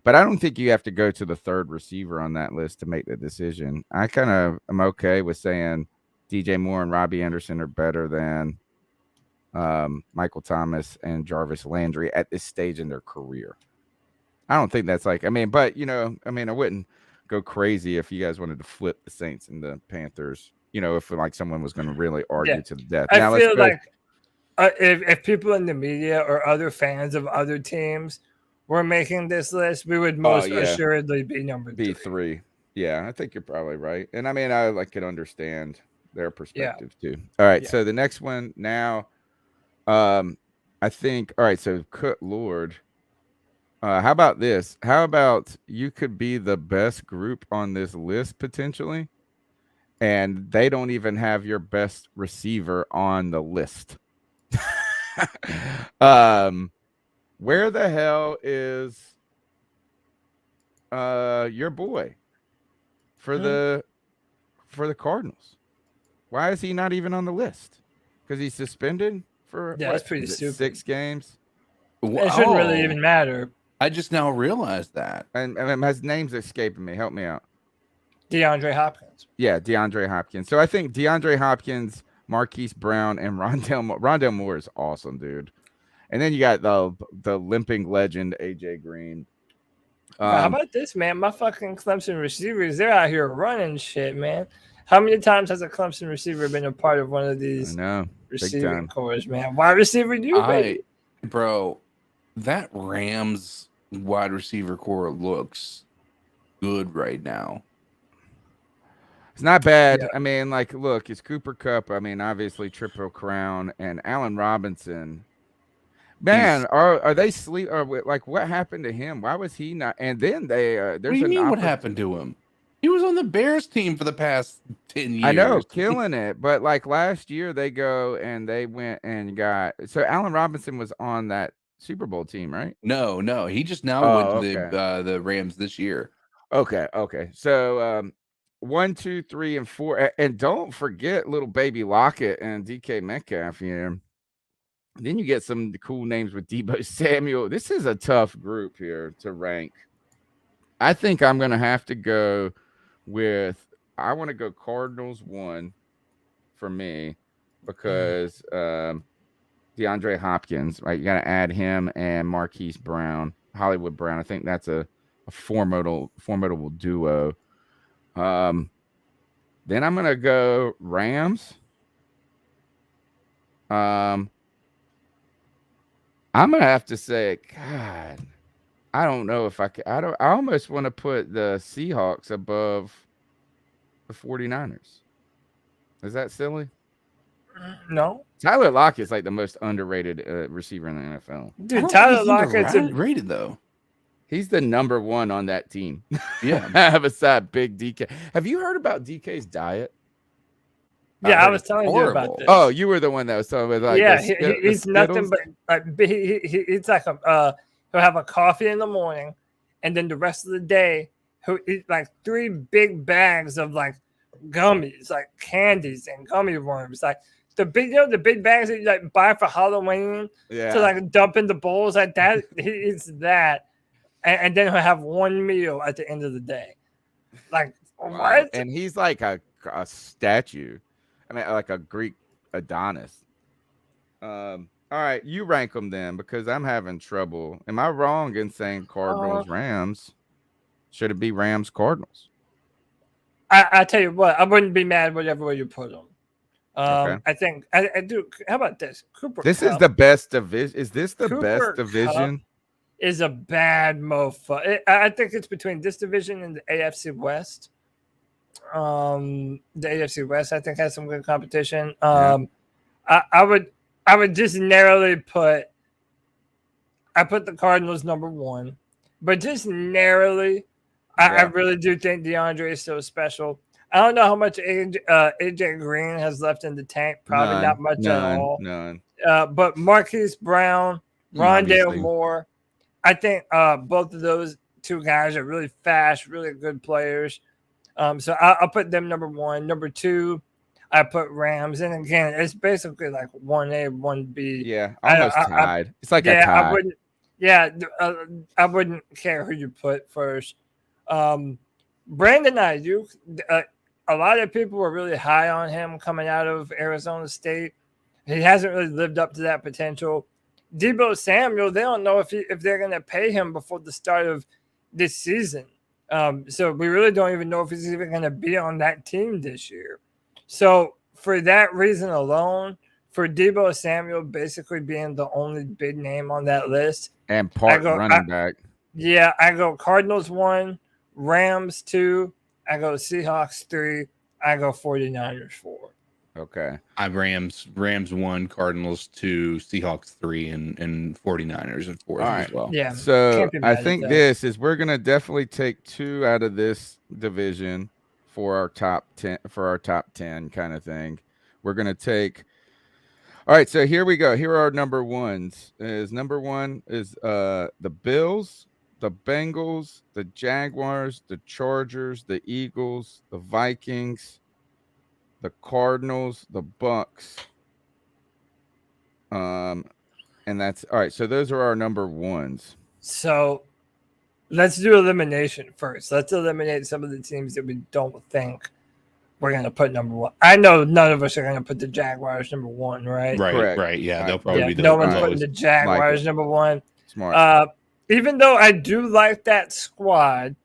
[SPEAKER 2] But I don't think you have to go to the third receiver on that list to make the decision. I kind of am okay with saying DJ Moore and Robbie Anderson are better than Michael Thomas and Jarvis Landry at this stage in their career. I don't think that's but I wouldn't go crazy if you guys wanted to flip the Saints and the Panthers, if someone was going to really argue to the death.
[SPEAKER 3] I feel like if people in the media or other fans of other teams were making this list, we would most assuredly be number
[SPEAKER 2] be
[SPEAKER 3] three.
[SPEAKER 2] 3. Yeah, I think you're probably right. And I mean, I could understand their perspective too. All right, so the next one now, I think. All right, so Lord. How about this? How about you could be the best group on this list potentially, and they don't even have your best receiver on the list. Where the hell is your boy for the Cardinals? Why is he not even on the list? Because he's suspended for
[SPEAKER 3] that's pretty stupid.
[SPEAKER 2] 6 games.
[SPEAKER 3] It shouldn't really even matter.
[SPEAKER 5] I just now realized that.
[SPEAKER 2] And his name's escaping me. Help me out.
[SPEAKER 3] DeAndre Hopkins.
[SPEAKER 2] Yeah, DeAndre Hopkins. So I think DeAndre Hopkins, Marquise Brown, and Rondale Moore is awesome, dude. And then you got the limping legend AJ Green.
[SPEAKER 3] How about this, man? My fucking Clemson receivers, they're out here running shit, man. How many times has a Clemson receiver been a part of one of these receiving cores, man? Wide receiver, baby.
[SPEAKER 5] Bro, that Rams wide receiver core looks good right now.
[SPEAKER 2] It's not bad. Yeah. I mean, like, look, it's Cooper Kupp. I mean, obviously Triple Crown and Allen Robinson. Man, are they sleep? Or like, what happened to him? Why was he not? And then there's
[SPEAKER 5] what do you mean? What happened to him? He was on the Bears team for the past 10 years.
[SPEAKER 2] I know, killing it. But like last year, they went and got. So Allen Robinson was on that Super Bowl team, right?
[SPEAKER 5] No. He just now went to the Rams this year.
[SPEAKER 2] Okay. So 1, 2, 3, and 4, and don't forget little baby Lockett and DK Metcalf here. Then you get some cool names with Deebo Samuel. This is a tough group here to rank. I think I'm gonna have to go with. I want to go Cardinals 1 for me because DeAndre Hopkins, right? You got to add him and Marquise Brown, Hollywood Brown. I think that's a formidable duo. Then I'm gonna go Rams. I'm gonna have to say, God, I don't know if I can. I almost want to put the Seahawks above the 49ers. Is that silly?
[SPEAKER 3] No.
[SPEAKER 2] Tyler Lockett's like the most underrated receiver in the NFL.
[SPEAKER 5] Dude, Tyler Lockett's underrated though.
[SPEAKER 2] He's the number 1 on that team.
[SPEAKER 5] Yeah.
[SPEAKER 2] Beside Big DK. Have you heard about DK's diet?
[SPEAKER 3] Yeah, I was telling you about this.
[SPEAKER 2] Oh, you were the one that was talking about. Like,
[SPEAKER 3] he's nothing but he's like he'll have a coffee in the morning, and then the rest of the day he'll eat like 3 big bags of like gummies, like candies and gummy worms, like the big bags that you like buy for Halloween to like dump in the bowls like that. He eats that, and then he'll have 1 meal at the end of the day. Like what?
[SPEAKER 2] And he's like a statue. I mean, like a Greek Adonis. All right, you rank them then because I'm having trouble. Am I wrong in saying Cardinals, Rams? Should it be Rams, Cardinals?
[SPEAKER 3] I tell you what, I wouldn't be mad whatever way you put them.
[SPEAKER 2] Okay.
[SPEAKER 3] I think I do. How about this? Cooper
[SPEAKER 2] This
[SPEAKER 3] Kupp
[SPEAKER 2] is the best division. Is this the best division?
[SPEAKER 3] Kupp is a bad mofo. I think it's between this division and the AFC West. The AFC West, I think, has some good competition. I would just narrowly put the Cardinals number 1, but just narrowly, I really do think DeAndre is so special. I don't know how much AJ Green has left in the tank. Probably not much at all.
[SPEAKER 2] None.
[SPEAKER 3] But Marquise Brown, Rondale Moore, I think both of those 2 guys are really fast, really good players. So I'll put them number 1. Number 2, I put Rams. And again, it's basically like 1A, 1B.
[SPEAKER 2] Yeah, almost tied. It's like a tie.
[SPEAKER 3] I wouldn't care who you put first. Brandon Ayuk, a lot of people were really high on him coming out of Arizona State. He hasn't really lived up to that potential. Deebo Samuel, they don't know if they're going to pay him before the start of this season. So we really don't even know if he's even going to be on that team this year. So for that reason alone, for Deebo Samuel basically being the only big name on that list.
[SPEAKER 2] And running back.
[SPEAKER 3] Yeah, I go Cardinals 1, Rams 2, I go Seahawks 3, I go 49ers 4.
[SPEAKER 2] Okay.
[SPEAKER 5] I Rams 1, Cardinals 2, Seahawks 3, and 49ers at 4 as well.
[SPEAKER 3] Yeah.
[SPEAKER 2] So
[SPEAKER 3] can't be
[SPEAKER 2] I
[SPEAKER 3] mad at
[SPEAKER 2] think
[SPEAKER 3] that.
[SPEAKER 2] this is we're gonna definitely take 2 out of this division for our top 10 kind of thing. We're gonna take. All right, so here we go. Here are our number ones. Number 1 is the Bills, the Bengals, the Jaguars, the Chargers, the Eagles, the Vikings, the Cardinals, the Bucks. And that's all right. So those are our number ones.
[SPEAKER 3] So let's do elimination first. Let's eliminate some of the teams that we don't think we're going to put number 1. I know none of us are going to put the Jaguars number 1, right?
[SPEAKER 2] Correct.
[SPEAKER 5] Right. Yeah,
[SPEAKER 2] All
[SPEAKER 5] they'll
[SPEAKER 2] right.
[SPEAKER 5] probably be the
[SPEAKER 3] no one's
[SPEAKER 5] lowest.
[SPEAKER 3] putting the Jaguars
[SPEAKER 2] Like
[SPEAKER 3] number 1.
[SPEAKER 2] Smart.
[SPEAKER 3] Even though I do like that squad,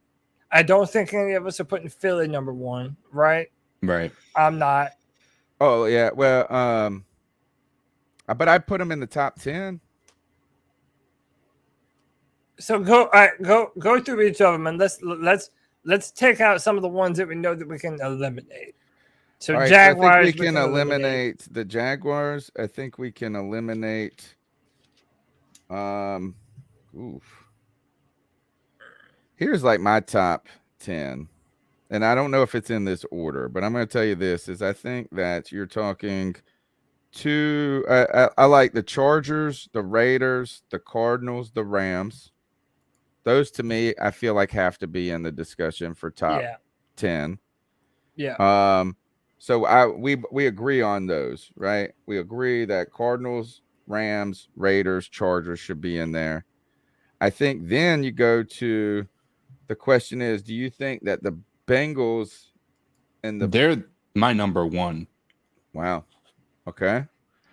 [SPEAKER 3] I don't think any of us are putting Philly number 1, right?
[SPEAKER 5] Right.
[SPEAKER 3] I'm not.
[SPEAKER 2] Oh yeah. Well, but I put them in the top 10.
[SPEAKER 3] So go through each of them and let's take out some of the ones that we know that we can eliminate. So
[SPEAKER 2] All right,
[SPEAKER 3] Jaguars,
[SPEAKER 2] I think we can eliminate the Jaguars. I think we can eliminate. Here's like my top 10, and I don't know if it's in this order, but I'm going to tell you this: is I think that you're talking to. I like the Chargers, the Raiders, the Cardinals, the Rams. Those to me, I feel like have to be in the discussion for top 10.
[SPEAKER 3] Yeah.
[SPEAKER 2] So we agree on those, right? We agree that Cardinals, Rams, Raiders, Chargers should be in there. I think then you go to the question is, do you think that the Bengals and
[SPEAKER 5] they're my number 1.
[SPEAKER 2] Wow. Okay.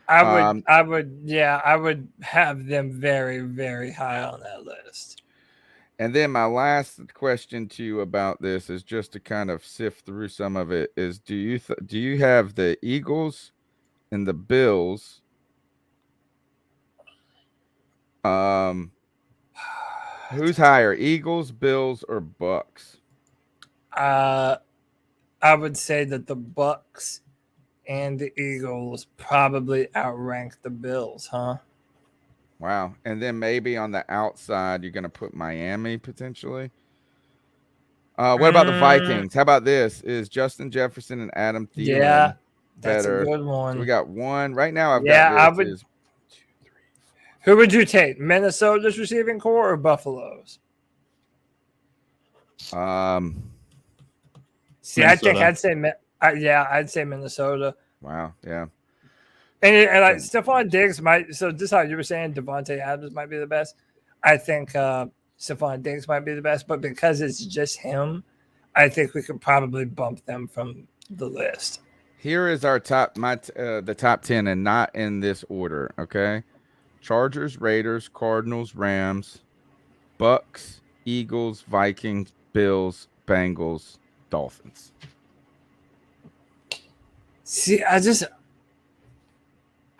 [SPEAKER 3] I would have them very, very high on that list.
[SPEAKER 2] And then my last question to you about this is just to kind of sift through some of it is do you have the Eagles and the Bills who's higher, Eagles, Bills, or Bucks?
[SPEAKER 3] I would say that the Bucks and the Eagles probably outrank the Bills, huh?
[SPEAKER 2] Wow. And then maybe on the outside, you're going to put Miami potentially. What about the Vikings? How about this? Is Justin Jefferson and Adam Thielen
[SPEAKER 3] Yeah, that's
[SPEAKER 2] better?
[SPEAKER 3] a good one.
[SPEAKER 2] So we got one. Right now,
[SPEAKER 3] I would. Who would you take? Minnesota's receiving core or Buffalo's? See,
[SPEAKER 5] Minnesota.
[SPEAKER 3] I think I'd say I'd say Minnesota.
[SPEAKER 2] Wow. Yeah.
[SPEAKER 3] And like Stephon Diggs might. So just how you were saying, Devontae Adams might be the best. I think Stephon Diggs might be the best, but because it's just him, I think we could probably bump them from the list.
[SPEAKER 2] Here is our top, the top 10, and not in this order. Okay, Chargers, Raiders, Cardinals, Rams, Bucks, Eagles, Vikings, Bills, Bengals, Dolphins.
[SPEAKER 3] See, I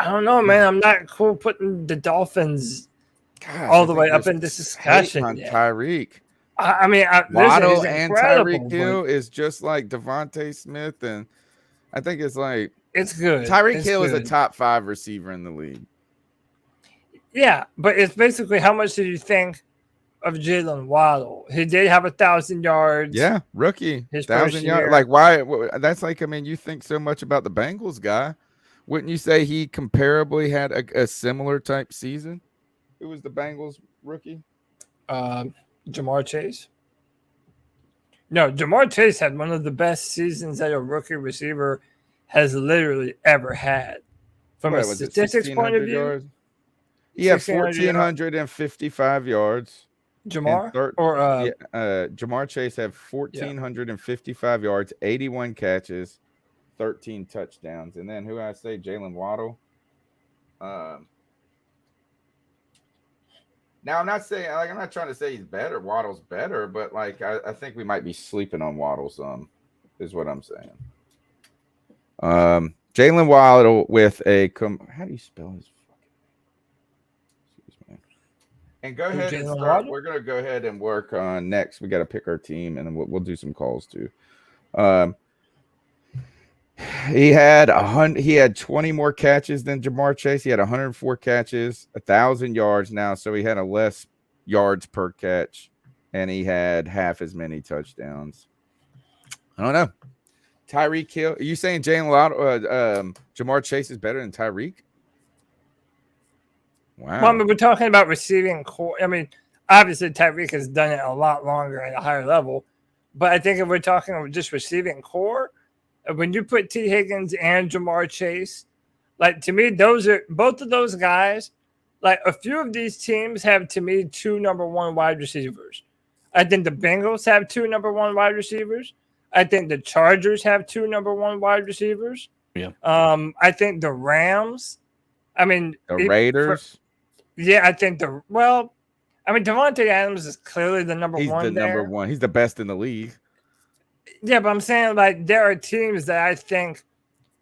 [SPEAKER 3] don't know, man. I'm not cool putting the Dolphins all the way up in this discussion.
[SPEAKER 2] On Tyreek.
[SPEAKER 3] I mean,
[SPEAKER 2] Waddle and Tyreek Hill is just like Devontae Smith, and I think it's like
[SPEAKER 3] it's good.
[SPEAKER 2] Tyreek Hill is a top 5 receiver in the league.
[SPEAKER 3] Yeah, but it's basically how much did you think of Jalen Waddle? He did have 1,000 yards.
[SPEAKER 2] Yeah, rookie,
[SPEAKER 3] his
[SPEAKER 2] 1,000 yards. Like why? That's like, I mean, you think so much about the Bengals guy. Wouldn't you say he comparably had a similar type season? Who was the Bengals rookie?
[SPEAKER 3] Jamar Chase. No, Jamar Chase had one of the best seasons that a rookie receiver has literally ever had. From a statistics point of view,
[SPEAKER 2] yards? He had 1,455 yards.
[SPEAKER 3] Jamar
[SPEAKER 2] Jamar Chase had 1,455 yards, 81 catches, 13 touchdowns. And then who I say, Jalen Waddle. Now I'm not saying, like, I'm not trying to say he's better. Waddle's better, but like I think we might be sleeping on Waddle some, is what I'm saying. Jalen Waddle with a how do you spell his fucking? And go ahead and
[SPEAKER 3] Jalen
[SPEAKER 2] start.
[SPEAKER 3] Waddle?
[SPEAKER 2] We're gonna go ahead and work on next. We got to pick our team, and then we'll do some calls too. He had 20 more catches than Jamar Chase. He had 104 catches, 1,000 yards now, so he had a less yards per catch, and he had half as many touchdowns. I don't know. Tyreek Hill. Are you saying Jamar Chase is better than Tyreek? Wow.
[SPEAKER 3] Well, I mean, we're talking about receiving core. I mean, obviously Tyreek has done it a lot longer at a higher level, but I think if we're talking about just receiving core, when you put T. Higgins and Jamar Chase, like to me, those are both of those guys. Like a few of these teams have to me 2 number 1 wide receivers. I think the Bengals have 2 number 1 wide receivers. I think the Chargers have 2 number 1 wide receivers.
[SPEAKER 5] Yeah.
[SPEAKER 3] I think the Rams. I mean,
[SPEAKER 2] The Raiders.
[SPEAKER 3] I think Devontae Adams is clearly the number
[SPEAKER 2] He's
[SPEAKER 3] 1
[SPEAKER 2] the
[SPEAKER 3] there.
[SPEAKER 2] number 1. He's the best in the league.
[SPEAKER 3] Yeah, but I'm saying like there are teams that I think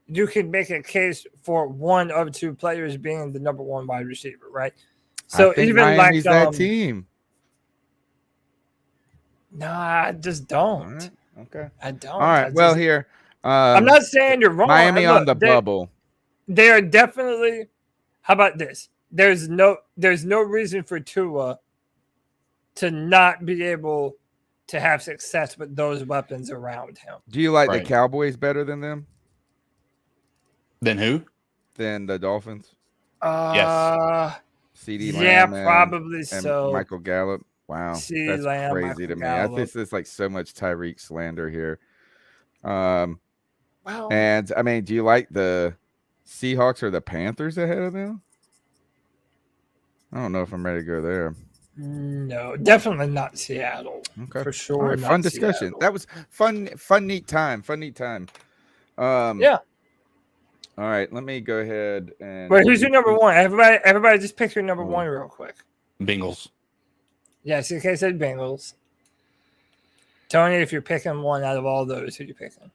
[SPEAKER 3] you can make a case for 1 of 2 players being the number 1 wide receiver, right? So
[SPEAKER 2] I think
[SPEAKER 3] even
[SPEAKER 2] Miami's
[SPEAKER 3] like
[SPEAKER 2] that team.
[SPEAKER 3] No, I just don't.
[SPEAKER 2] All right. Okay.
[SPEAKER 3] I don't.
[SPEAKER 2] All right. Well, here.
[SPEAKER 3] I'm not saying you're wrong.
[SPEAKER 2] Miami
[SPEAKER 3] Look,
[SPEAKER 2] on the bubble.
[SPEAKER 3] They are definitely. How about this? There's no reason for Tua to not be able to have success with those weapons around him.
[SPEAKER 2] Do you like the
[SPEAKER 5] Right.
[SPEAKER 2] Cowboys better than them?
[SPEAKER 5] Then who?
[SPEAKER 2] Than the Dolphins? CD Lamb
[SPEAKER 3] Yeah,
[SPEAKER 2] and-
[SPEAKER 3] probably
[SPEAKER 2] and
[SPEAKER 3] so.
[SPEAKER 2] Michael Gallup. Wow.
[SPEAKER 3] CeeDee
[SPEAKER 2] That's
[SPEAKER 3] Lamb,
[SPEAKER 2] crazy
[SPEAKER 3] Michael
[SPEAKER 2] to me.
[SPEAKER 3] Gallup.
[SPEAKER 2] I think there's like so much Tyreek slander here.
[SPEAKER 3] Well,
[SPEAKER 2] And I mean, do you like the Seahawks or the Panthers ahead of them? I don't know if I'm ready to go there.
[SPEAKER 3] no, definitely not Seattle.
[SPEAKER 2] Okay.
[SPEAKER 3] For sure.
[SPEAKER 2] All right,
[SPEAKER 3] not
[SPEAKER 2] fun discussion.
[SPEAKER 3] Seattle.
[SPEAKER 2] That was fun, neat time.
[SPEAKER 3] Yeah.
[SPEAKER 2] All right, let me go ahead and.
[SPEAKER 3] Wait, who's your number 1? Everybody, just pick your number 1 real quick.
[SPEAKER 5] Bengals.
[SPEAKER 3] Yeah, CK said Bengals. Tony, if you're picking one out of all those, who you picking?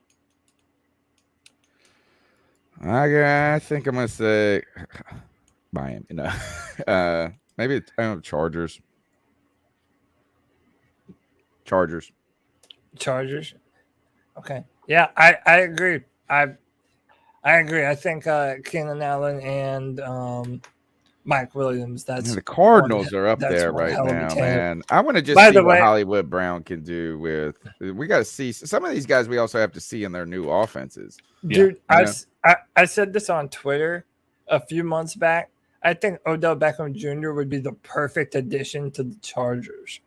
[SPEAKER 2] I think I'm gonna say Miami. Maybe Chargers. Chargers.
[SPEAKER 3] Okay. Yeah, I agree. I agree. I think Keenan Allen and Mike Williams. That's
[SPEAKER 2] The Cardinals
[SPEAKER 3] one-
[SPEAKER 2] are up
[SPEAKER 3] that's
[SPEAKER 2] there
[SPEAKER 3] one
[SPEAKER 2] right
[SPEAKER 3] hell of a
[SPEAKER 2] now,
[SPEAKER 3] team.
[SPEAKER 2] man. I want to just
[SPEAKER 3] By
[SPEAKER 2] see
[SPEAKER 3] the
[SPEAKER 2] what
[SPEAKER 3] way-
[SPEAKER 2] Hollywood Brown can do with. We got to see some of these guys. We also have to see in their new offenses.
[SPEAKER 3] Dude,
[SPEAKER 2] Yeah.
[SPEAKER 3] I said this on Twitter a few months back. I think Odell Beckham Jr. would be the perfect addition to the Chargers.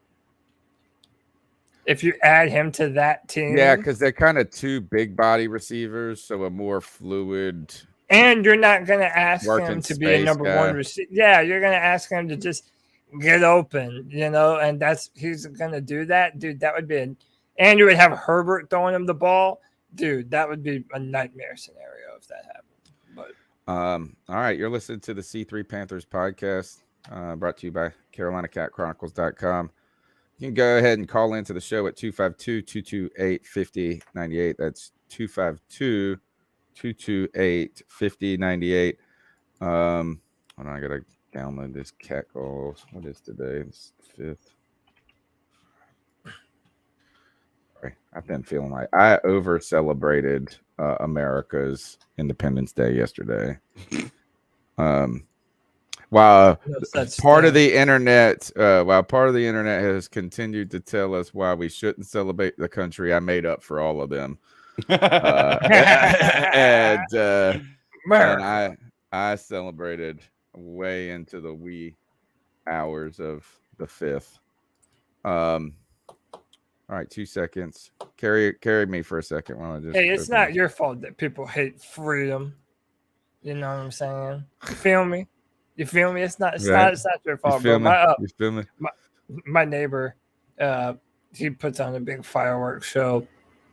[SPEAKER 3] If you add him to that team,
[SPEAKER 2] Yeah, because they're kind of two big body receivers, so a more fluid.
[SPEAKER 3] and you're not going to ask
[SPEAKER 2] Working
[SPEAKER 3] him to be a
[SPEAKER 2] space
[SPEAKER 3] number
[SPEAKER 2] guy.
[SPEAKER 3] 1 receiver. Yeah, you're going to ask him to just get open, and he's going to do that. Dude, that would be and you would have Herbert throwing him the ball. Dude, that would be a nightmare scenario if that happened. But
[SPEAKER 2] All right, you're listening to the C3 Panthers podcast, brought to you by CarolinaCatChronicles.com. You can go ahead and call into the show at 252-228-5098. That's 252-228-5098. Hold on, I gotta download this cat call. What is today? It's the 5th. Sorry, I've been feeling like I over celebrated America's Independence Day yesterday. While
[SPEAKER 3] no such
[SPEAKER 2] part of
[SPEAKER 3] thing.
[SPEAKER 2] the internet, has continued to tell us why we shouldn't celebrate the country, I made up for all of them. And
[SPEAKER 3] America.
[SPEAKER 2] I celebrated way into the wee hours of the 5th. All right, 2 seconds. Carry me for a second while I just.
[SPEAKER 3] Hey, it's
[SPEAKER 2] open
[SPEAKER 3] not
[SPEAKER 2] this.
[SPEAKER 3] your fault that people hate freedom. You know what I'm saying? You feel me? It's not
[SPEAKER 2] Right.
[SPEAKER 3] it's not your
[SPEAKER 2] You
[SPEAKER 3] fault,
[SPEAKER 2] feel
[SPEAKER 3] bro.
[SPEAKER 2] me? You feel me?
[SPEAKER 3] My neighbor, he puts on a big fireworks show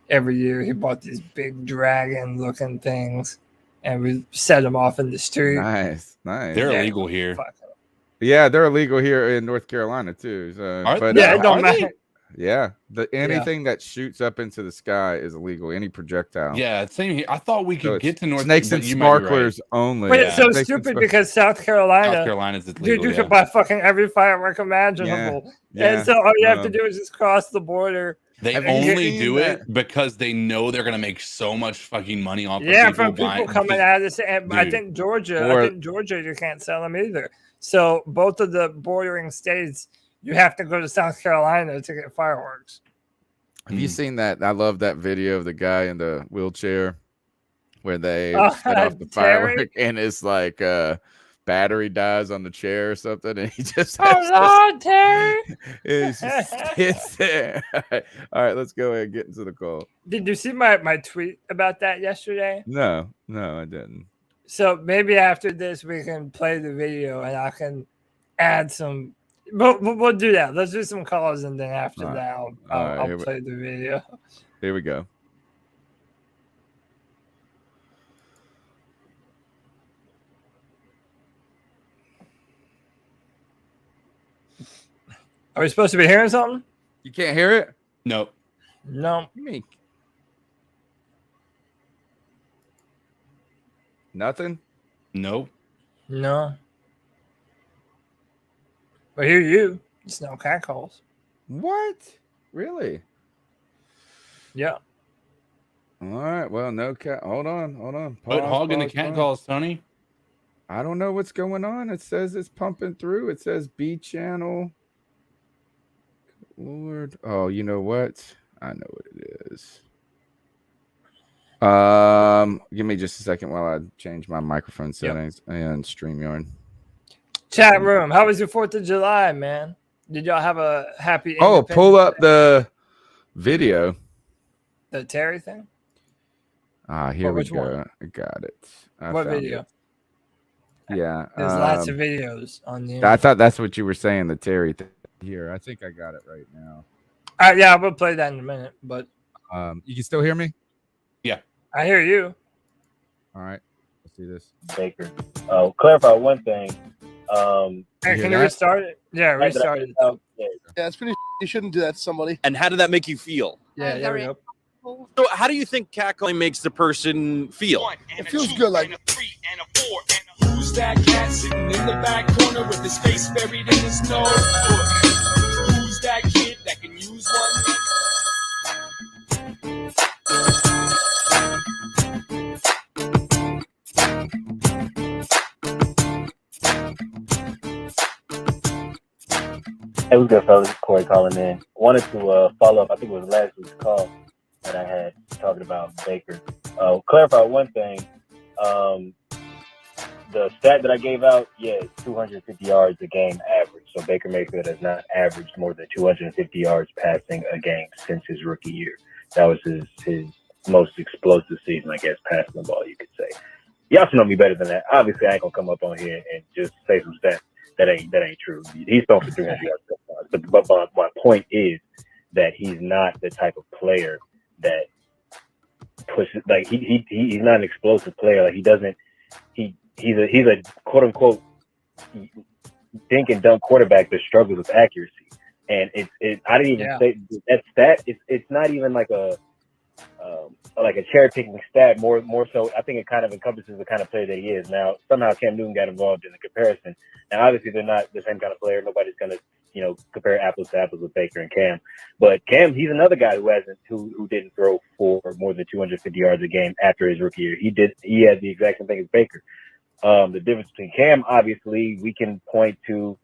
[SPEAKER 3] every year. He bought these big dragon looking things and we set them off in the street.
[SPEAKER 2] Nice.
[SPEAKER 5] They're
[SPEAKER 3] Yeah.
[SPEAKER 5] illegal here.
[SPEAKER 3] Fuck.
[SPEAKER 2] Yeah, they're illegal here in North Carolina too. So,
[SPEAKER 5] Are
[SPEAKER 2] but
[SPEAKER 5] they?
[SPEAKER 3] Yeah, it don't
[SPEAKER 5] Are they?
[SPEAKER 3] matter.
[SPEAKER 2] Yeah, anything that shoots up into the sky is illegal. Any projectile.
[SPEAKER 5] Yeah, same here. I thought we
[SPEAKER 2] So
[SPEAKER 5] could
[SPEAKER 2] it's
[SPEAKER 5] get to North
[SPEAKER 2] snakes
[SPEAKER 5] but
[SPEAKER 2] and
[SPEAKER 5] you might be right.
[SPEAKER 2] sparklers only.
[SPEAKER 3] But it's so
[SPEAKER 2] Snakes and
[SPEAKER 3] stupid because South Carolina,
[SPEAKER 5] South Carolina's
[SPEAKER 3] dude,
[SPEAKER 5] illegal.
[SPEAKER 3] you
[SPEAKER 5] Yeah.
[SPEAKER 3] could buy fucking every firework imaginable.
[SPEAKER 2] Yeah,
[SPEAKER 3] And so all you have to do is just cross the border.
[SPEAKER 5] They
[SPEAKER 2] Have you
[SPEAKER 5] only
[SPEAKER 2] seen
[SPEAKER 5] do
[SPEAKER 2] that?
[SPEAKER 5] it because they know they're gonna make so much fucking money off.
[SPEAKER 3] Yeah,
[SPEAKER 5] of
[SPEAKER 3] from people
[SPEAKER 5] buying,
[SPEAKER 3] coming
[SPEAKER 5] just-
[SPEAKER 3] out of this. And I
[SPEAKER 5] dude.
[SPEAKER 3] think Georgia,
[SPEAKER 2] Or-
[SPEAKER 3] you can't sell them either. So both of the bordering states, you have to go to South Carolina to get fireworks.
[SPEAKER 2] Have you seen that? I love that video of the guy in the wheelchair where they
[SPEAKER 3] Oh,
[SPEAKER 2] set off the
[SPEAKER 3] Terry?
[SPEAKER 2] firework and it's like battery dies on the chair or something, and he just
[SPEAKER 3] Oh Lord, Terry!
[SPEAKER 2] it just sits there. All right, let's go ahead and get into the call.
[SPEAKER 3] Did you see my tweet about that yesterday?
[SPEAKER 2] No, I didn't.
[SPEAKER 3] So maybe after this we can play the video and I can add some. We'll do that. Let's do some calls and then after
[SPEAKER 2] All right.
[SPEAKER 3] that
[SPEAKER 2] All right,
[SPEAKER 3] I'll play the video.
[SPEAKER 2] Here we go.
[SPEAKER 3] Are we supposed to be hearing something?
[SPEAKER 2] You can't hear it?
[SPEAKER 5] Nope.
[SPEAKER 3] No.
[SPEAKER 2] You mean nothing?
[SPEAKER 5] Nope.
[SPEAKER 3] No. But hear you. It's no cat calls.
[SPEAKER 2] What? Really?
[SPEAKER 3] Yeah.
[SPEAKER 2] All right. Well, no cat. Hold on.
[SPEAKER 5] Put
[SPEAKER 2] Pause,
[SPEAKER 5] hog in the
[SPEAKER 2] pause,
[SPEAKER 5] cat
[SPEAKER 2] pause.
[SPEAKER 5] calls, Tony.
[SPEAKER 2] I don't know what's going on. It says it's pumping through. It says B channel. Lord. Oh, you know what? I know what it is. Give me just a second while I change my microphone settings and StreamYard.
[SPEAKER 3] Chat room. How was your 4th of July, man? Did y'all have a happy
[SPEAKER 2] Oh, pull
[SPEAKER 3] Independence
[SPEAKER 2] up the video.
[SPEAKER 3] Day? The Terry thing?
[SPEAKER 2] Here we
[SPEAKER 3] which
[SPEAKER 2] go.
[SPEAKER 3] one?
[SPEAKER 2] I got it. I
[SPEAKER 3] What
[SPEAKER 2] found
[SPEAKER 3] video?
[SPEAKER 2] it. Yeah.
[SPEAKER 3] There's lots of videos on the
[SPEAKER 2] I
[SPEAKER 3] internet.
[SPEAKER 2] thought that's what you were saying, the Terry thing. Here, I think I got it right now.
[SPEAKER 3] Yeah, I will play that in a minute, but
[SPEAKER 2] You can still hear me?
[SPEAKER 3] I hear you.
[SPEAKER 2] All right. Let's see this.
[SPEAKER 6] Baker. Clarify one thing.
[SPEAKER 3] Hey,
[SPEAKER 2] hear
[SPEAKER 3] can you
[SPEAKER 2] that?
[SPEAKER 3] restart it? Yeah, restart it.
[SPEAKER 6] Yeah,
[SPEAKER 7] Yeah, it's pretty. You shouldn't do that to somebody.
[SPEAKER 8] And how did that make you feel?
[SPEAKER 3] Yeah, there we go.
[SPEAKER 8] So, how do you think catcalling makes the person feel?
[SPEAKER 7] It feels good. Like
[SPEAKER 9] Who's that cat sitting in the back corner with his face buried in his nose? Who's that kid that can use one?
[SPEAKER 6] Hey, what's good, fellas? Corey calling in. Wanted to follow up. I think it was last week's call that I had talking about Baker. Clarify one thing. The stat that I gave out, yeah, 250 yards a game average. So Baker Mayfield has not averaged more than 250 yards passing a game since his rookie year. That was his most explosive season, I guess, passing the ball, you could say. Y'all should know me better than that. Obviously, I ain't gonna come up on here and just say some stats that ain't true. He's thrown for 300 yards. But my point is that he's not the type of player that pushes. Like he's not an explosive player. Like he's a quote unquote dink and dunk quarterback that struggles with accuracy. And I didn't even say that stat. It's not even like a cherry picking stat. More so, I think it kind of encompasses the kind of player that he is. Now, somehow Cam Newton got involved in the comparison. Now, obviously, they're not the same kind of player. Nobody's going to compare apples to apples with Baker and Cam. But Cam, he's another guy who didn't throw for more than 250 yards a game after his rookie year. He had the exact same thing as Baker. The difference between Cam, obviously, we can point to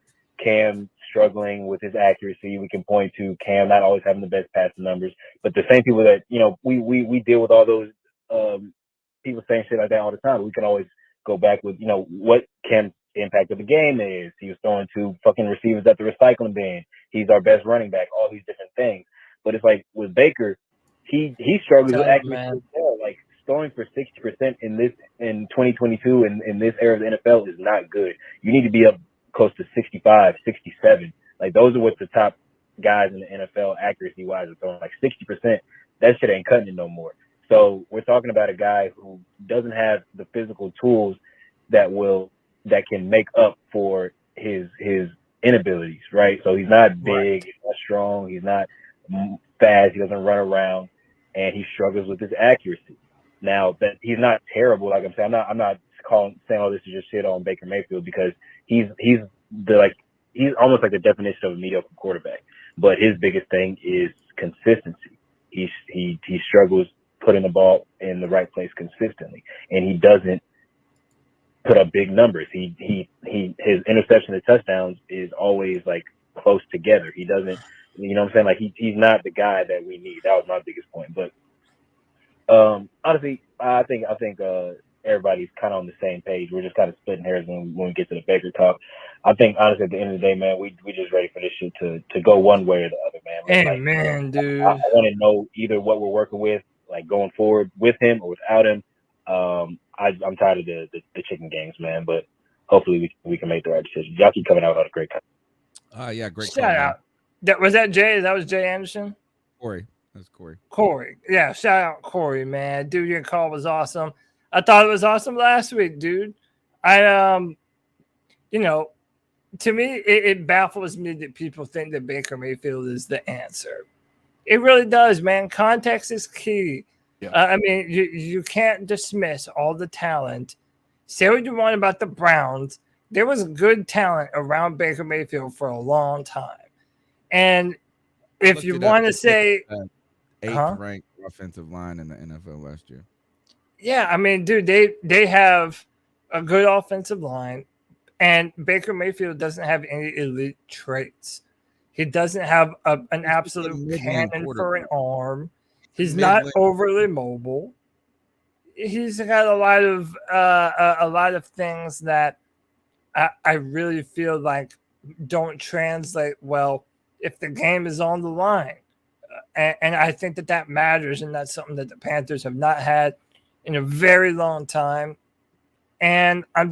[SPEAKER 6] Cam struggling with his accuracy. We can point to Cam not always having the best passing numbers. But the same people that, we deal with all those people saying shit like that all the time. We can always go back with, what Cam's impact of the game is. He was throwing to fucking receivers at the recycling bin. He's our best running back, all these different things. But it's like with Baker, he struggles with accuracy as well. Like throwing for 60% in 2022 in this era of the NFL is not good. You need to be up close to 65, 67. Like those are what the top guys in the NFL accuracy wise are throwing. Like 60%, that shit ain't cutting it no more. So we're talking about a guy who doesn't have the physical tools that can make up for his inabilities, right? So he's not big, he's not strong, he's not fast. He doesn't run around, and he struggles with his accuracy. Now that he's not terrible, like I'm saying, I'm not saying all this is just shit on Baker Mayfield, because he's almost like the definition of a mediocre quarterback. But his biggest thing is consistency. He struggles putting the ball in the right place consistently, and he doesn't put up big numbers. His interception to touchdowns is always like close together. He doesn't, you know what I'm saying? Like he's not the guy that we need. That was my biggest point. But honestly, I think everybody's kind of on the same page. We're just kind of splitting hairs when we get to the Baker talk. I think honestly, at the end of the day, man, we just ready for this shit to go one way or the other, man.
[SPEAKER 3] Amen, dude.
[SPEAKER 6] I want to know either what we're working with, like going forward with him or without him. I'm tired of the chicken games, man. But hopefully we can make the right decision. Y'all keep coming out with a great content.
[SPEAKER 2] Yeah, great.
[SPEAKER 3] Shout out. Was that Jay? That was Jay Anderson?
[SPEAKER 2] Corey. That's Corey.
[SPEAKER 3] Corey. Yeah, shout out Corey, man. Dude, your call was awesome. I thought it was awesome last week, dude. To me, it baffles me that people think that Baker Mayfield is the answer. It really does, man. Context is key. Yeah. You can't dismiss all the talent. Say what you want about the Browns. There was good talent around Baker Mayfield for a long time. And if you want to say
[SPEAKER 2] 8th ranked offensive line in the NFL last year.
[SPEAKER 3] Yeah, I mean, dude, they have a good offensive line, and Baker Mayfield doesn't have any elite traits. He doesn't have an absolute cannon for an arm. He's not overly mobile. He's got a lot of things that I really feel like don't translate well if the game is on the line. And I think that matters, and that's something that the Panthers have not had in a very long time. And I'm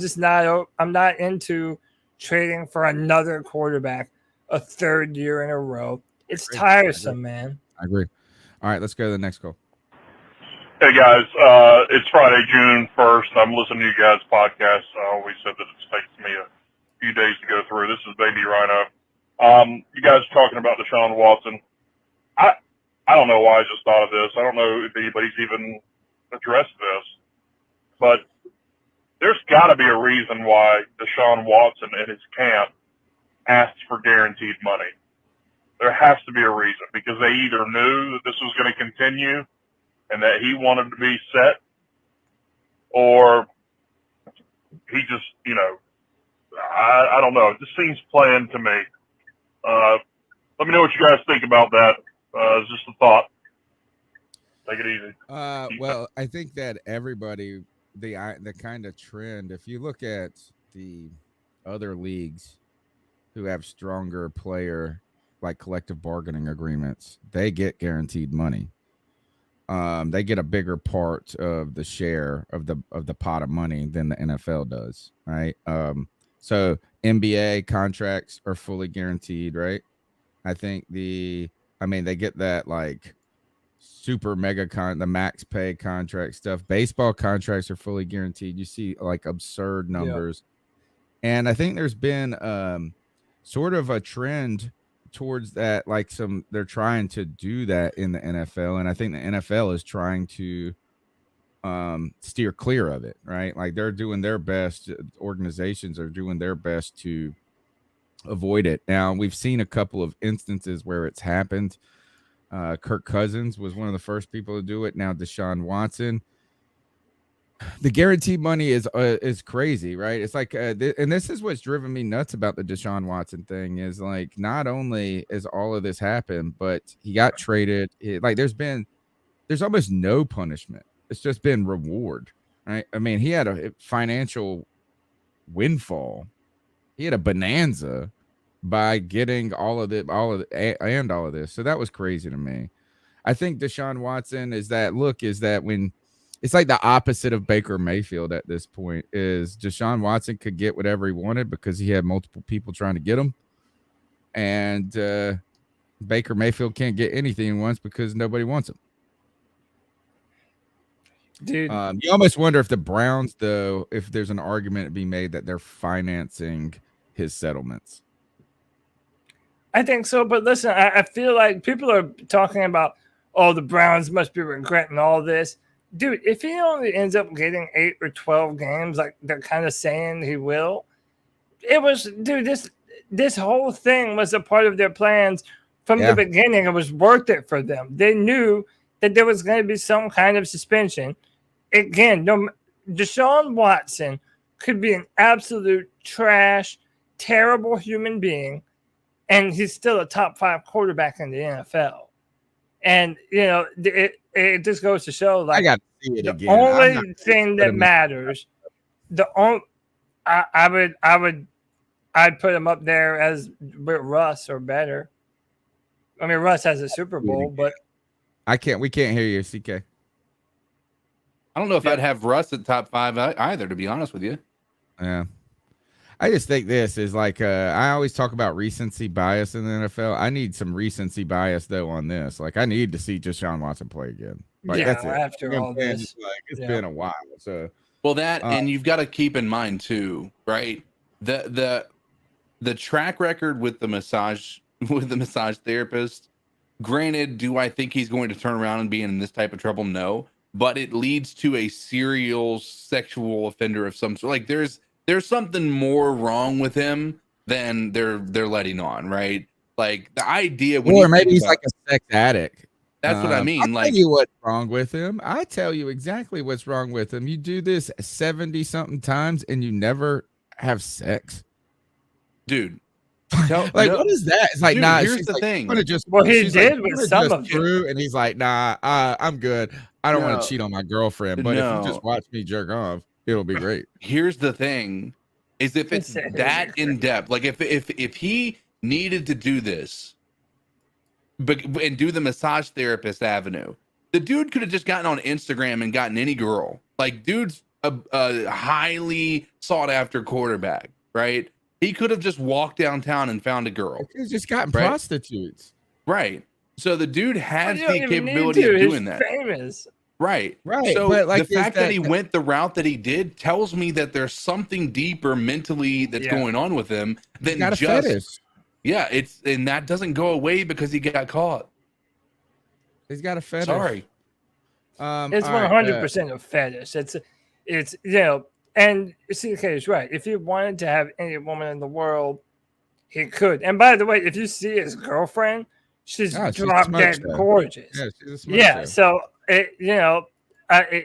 [SPEAKER 3] not into trading for another quarterback a third year in a row. It's tiresome, man.
[SPEAKER 2] I agree. All right, let's go to the next call.
[SPEAKER 10] Hey guys, it's Friday, June 1st. I'm listening to you guys' podcast. I always said that it takes me a few days to go through. This is Baby Rhino. You guys are talking about Deshaun Watson. I don't know why I just thought of this. I don't know if anybody's even addressed this, but there's got to be a reason why Deshaun Watson and his camp asked for guaranteed money. There has to be a reason, because they either knew that this was going to continue and that he wanted to be set, or he just, I don't know. It just seems planned to me. Let me know what you guys think about that. It's just a thought. Take it easy.
[SPEAKER 2] Well, I think that everybody, the kind of trend, if you look at the other leagues who have stronger player, like collective bargaining agreements, they get guaranteed money. They get a bigger part of the share of the pot of money than the NFL does, right? So NBA contracts are fully guaranteed, right? I think they get that like super mega the max pay contract stuff. Baseball contracts are fully guaranteed. You see like absurd numbers. Yeah. And I think there's been sort of a trend towards that, like they're trying to do that in the NFL, and I think the NFL is trying to steer clear of it, right? Like they're doing their best, organizations are doing their best to avoid it. Now, we've seen a couple of instances where it's happened. Kirk Cousins was one of the first people to do it. Now Deshaun Watson. The guaranteed money is crazy, right? It's like, and this is what's driven me nuts about the Deshaun Watson thing is like, not only is all of this happened, but he got traded. There's almost no punishment. It's just been reward, right? I mean, he had a financial windfall. He had a bonanza by getting all of this. So that was crazy to me. I think Deshaun Watson is that when it's like the opposite of Baker Mayfield at this point is Deshaun Watson could get whatever he wanted because he had multiple people trying to get him. And Baker Mayfield can't get anything he wants because nobody wants him.
[SPEAKER 3] Dude,
[SPEAKER 2] you almost wonder if the Browns, though, if there's an argument to be made that they're financing his settlements.
[SPEAKER 3] I think so, but listen, I feel like people are talking about, oh, the Browns must be regretting all this. Dude, if he only ends up getting 8 or 12 games, like they're kind of saying he will, it was, dude, this whole thing was a part of their plans from the beginning. It was worth it for them. They knew that there was going to be some kind of suspension. Again, Deshaun Watson could be an absolute trash, terrible human being, and he's still a top 5 quarterback in the NFL. And, you know, it just goes to show, like,
[SPEAKER 2] I got to see it
[SPEAKER 3] the
[SPEAKER 2] again.
[SPEAKER 3] only thing that matters, I'd put him up there as with Russ or better. I mean, Russ has a Super Bowl, but
[SPEAKER 2] we can't hear you, CK.
[SPEAKER 5] I don't know if I'd have Russ at top 5 either, to be honest with you.
[SPEAKER 2] Yeah. I just think this is like I always talk about recency bias in the NFL. I need some recency bias though on this. Like I need to see Deshaun Watson play again. Like that's it.
[SPEAKER 3] After all this,
[SPEAKER 2] it's been a while. So
[SPEAKER 5] and you've got to keep in mind too, right? The track record with the massage therapist. Granted, do I think he's going to turn around and be in this type of trouble? No, but it leads to a serial sexual offender of some sort. Like there's something more wrong with him than they're letting on, right? Like the idea,
[SPEAKER 2] or maybe he's like a sex addict.
[SPEAKER 5] That's what I mean.
[SPEAKER 2] I'll tell you what's wrong with him. I tell you exactly what's wrong with him. You do this 70 something times and you never have sex,
[SPEAKER 5] dude.
[SPEAKER 2] What is that? It's like, dude, nah.
[SPEAKER 5] Here's the thing.
[SPEAKER 3] He did with some of
[SPEAKER 2] it, and he's like, nah, I'm good. I don't want to cheat on my girlfriend, but if you just watch me jerk off, it'll be great.
[SPEAKER 5] Here's the thing: is if it's that in depth, like if he needed to do this, and do the massage therapist avenue, the dude could have just gotten on Instagram and gotten any girl. Like, dude's a highly sought after quarterback, right? He could have just walked downtown and found a girl.
[SPEAKER 2] He's just gotten prostitutes,
[SPEAKER 5] right? So the dude has the capability of doing that.
[SPEAKER 3] Famous.
[SPEAKER 5] Right.
[SPEAKER 2] So
[SPEAKER 5] but like the fact that he went the route that he did tells me that there's something deeper mentally that's going on with him than just
[SPEAKER 2] fetish.
[SPEAKER 5] Yeah, and that doesn't go away because he got caught.
[SPEAKER 2] He's got a fetish.
[SPEAKER 5] Sorry.
[SPEAKER 3] It's 100% a fetish. It's you know, and CK is right. If he wanted to have any woman in the world, he could. And by the way, if you see his girlfriend, she's drop dead gorgeous.
[SPEAKER 2] Yeah, she's a smart
[SPEAKER 3] so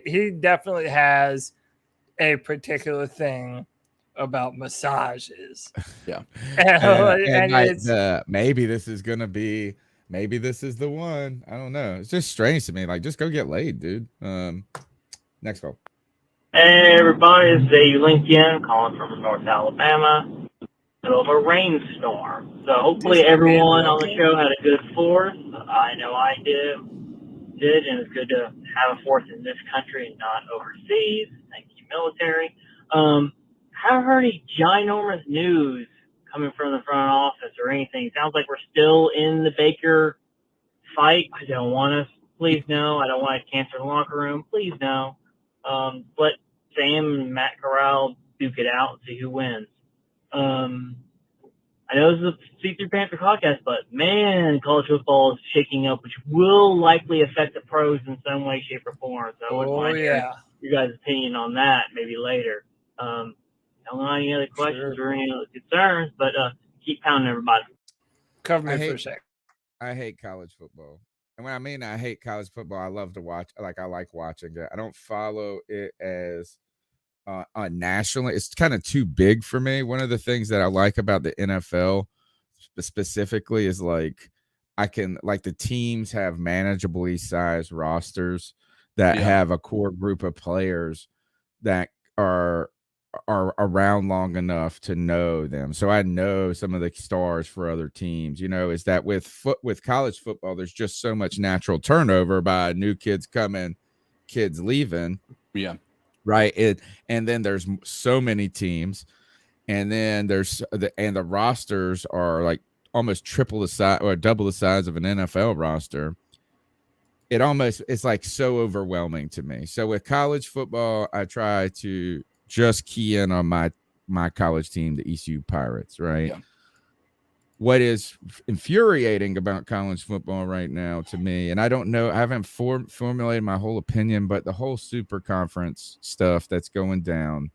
[SPEAKER 3] he definitely has a particular thing about massages.
[SPEAKER 5] Yeah.
[SPEAKER 2] And maybe this is gonna be, maybe this is the one. I don't know. It's just strange to me. Like, just go get laid, dude. Next call.
[SPEAKER 11] Hey everybody, it's Dave Lincoln calling from North Alabama. Middle of a rainstorm. So hopefully everyone on the show had a good 4th. I know I did, and it's good to have a 4th in this country and not overseas. Thank you, military. Haven't heard any ginormous news coming from the front office or anything. Sounds like we're still in the Baker fight. I don't want us. Please no. I don't want to cancel the locker room. Please no. Let Sam and Matt Corral duke it out and see who wins. I know this is a C3 Panther podcast, but man, college football is shaking up, which will likely affect the pros in some way, shape, or form. So I wouldn't mind hearing your guys' opinion on that maybe later. Don't know any other questions or any other concerns, but keep pounding everybody.
[SPEAKER 3] Cover me for a sec.
[SPEAKER 2] I hate college football. And when I mean I hate college football, I love to watch. Like, I like watching it. I don't follow it as nationally. It's kind of too big for me. One of the things that I like about the NFL specifically is like the teams have manageably sized rosters that have a core group of players that are around long enough to know them. So I know some of the stars for other teams. You know, is that with college football, there's just so much natural turnover by new kids coming, kids leaving.
[SPEAKER 5] Yeah.
[SPEAKER 2] Right. And then there's so many teams, and then the rosters are like almost triple the size or double the size of an NFL roster. It's like so overwhelming to me. So with college football, I try to just key in on my college team, the ECU Pirates, right? what is infuriating about college football right now to me, and I don't know, I haven't formulated my whole opinion, but the whole super conference stuff that's going down,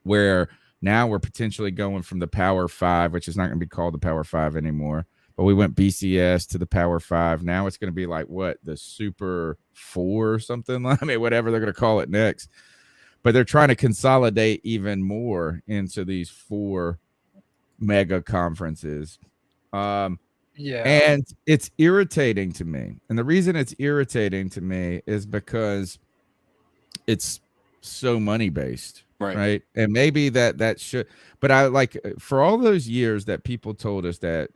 [SPEAKER 2] where now we're potentially going from the Power 5, which is not going to be called the Power 5 anymore, but we went BCS to the Power 5. Now it's going to be like what, the Super 4 or something? I mean, whatever they're going to call it next. But they're trying to consolidate even more into these 4 mega conferences.
[SPEAKER 3] Yeah.
[SPEAKER 2] And it's irritating to me. And the reason it's irritating to me is because it's so money based. Right. And maybe that should, but I like, for all those years that people told us that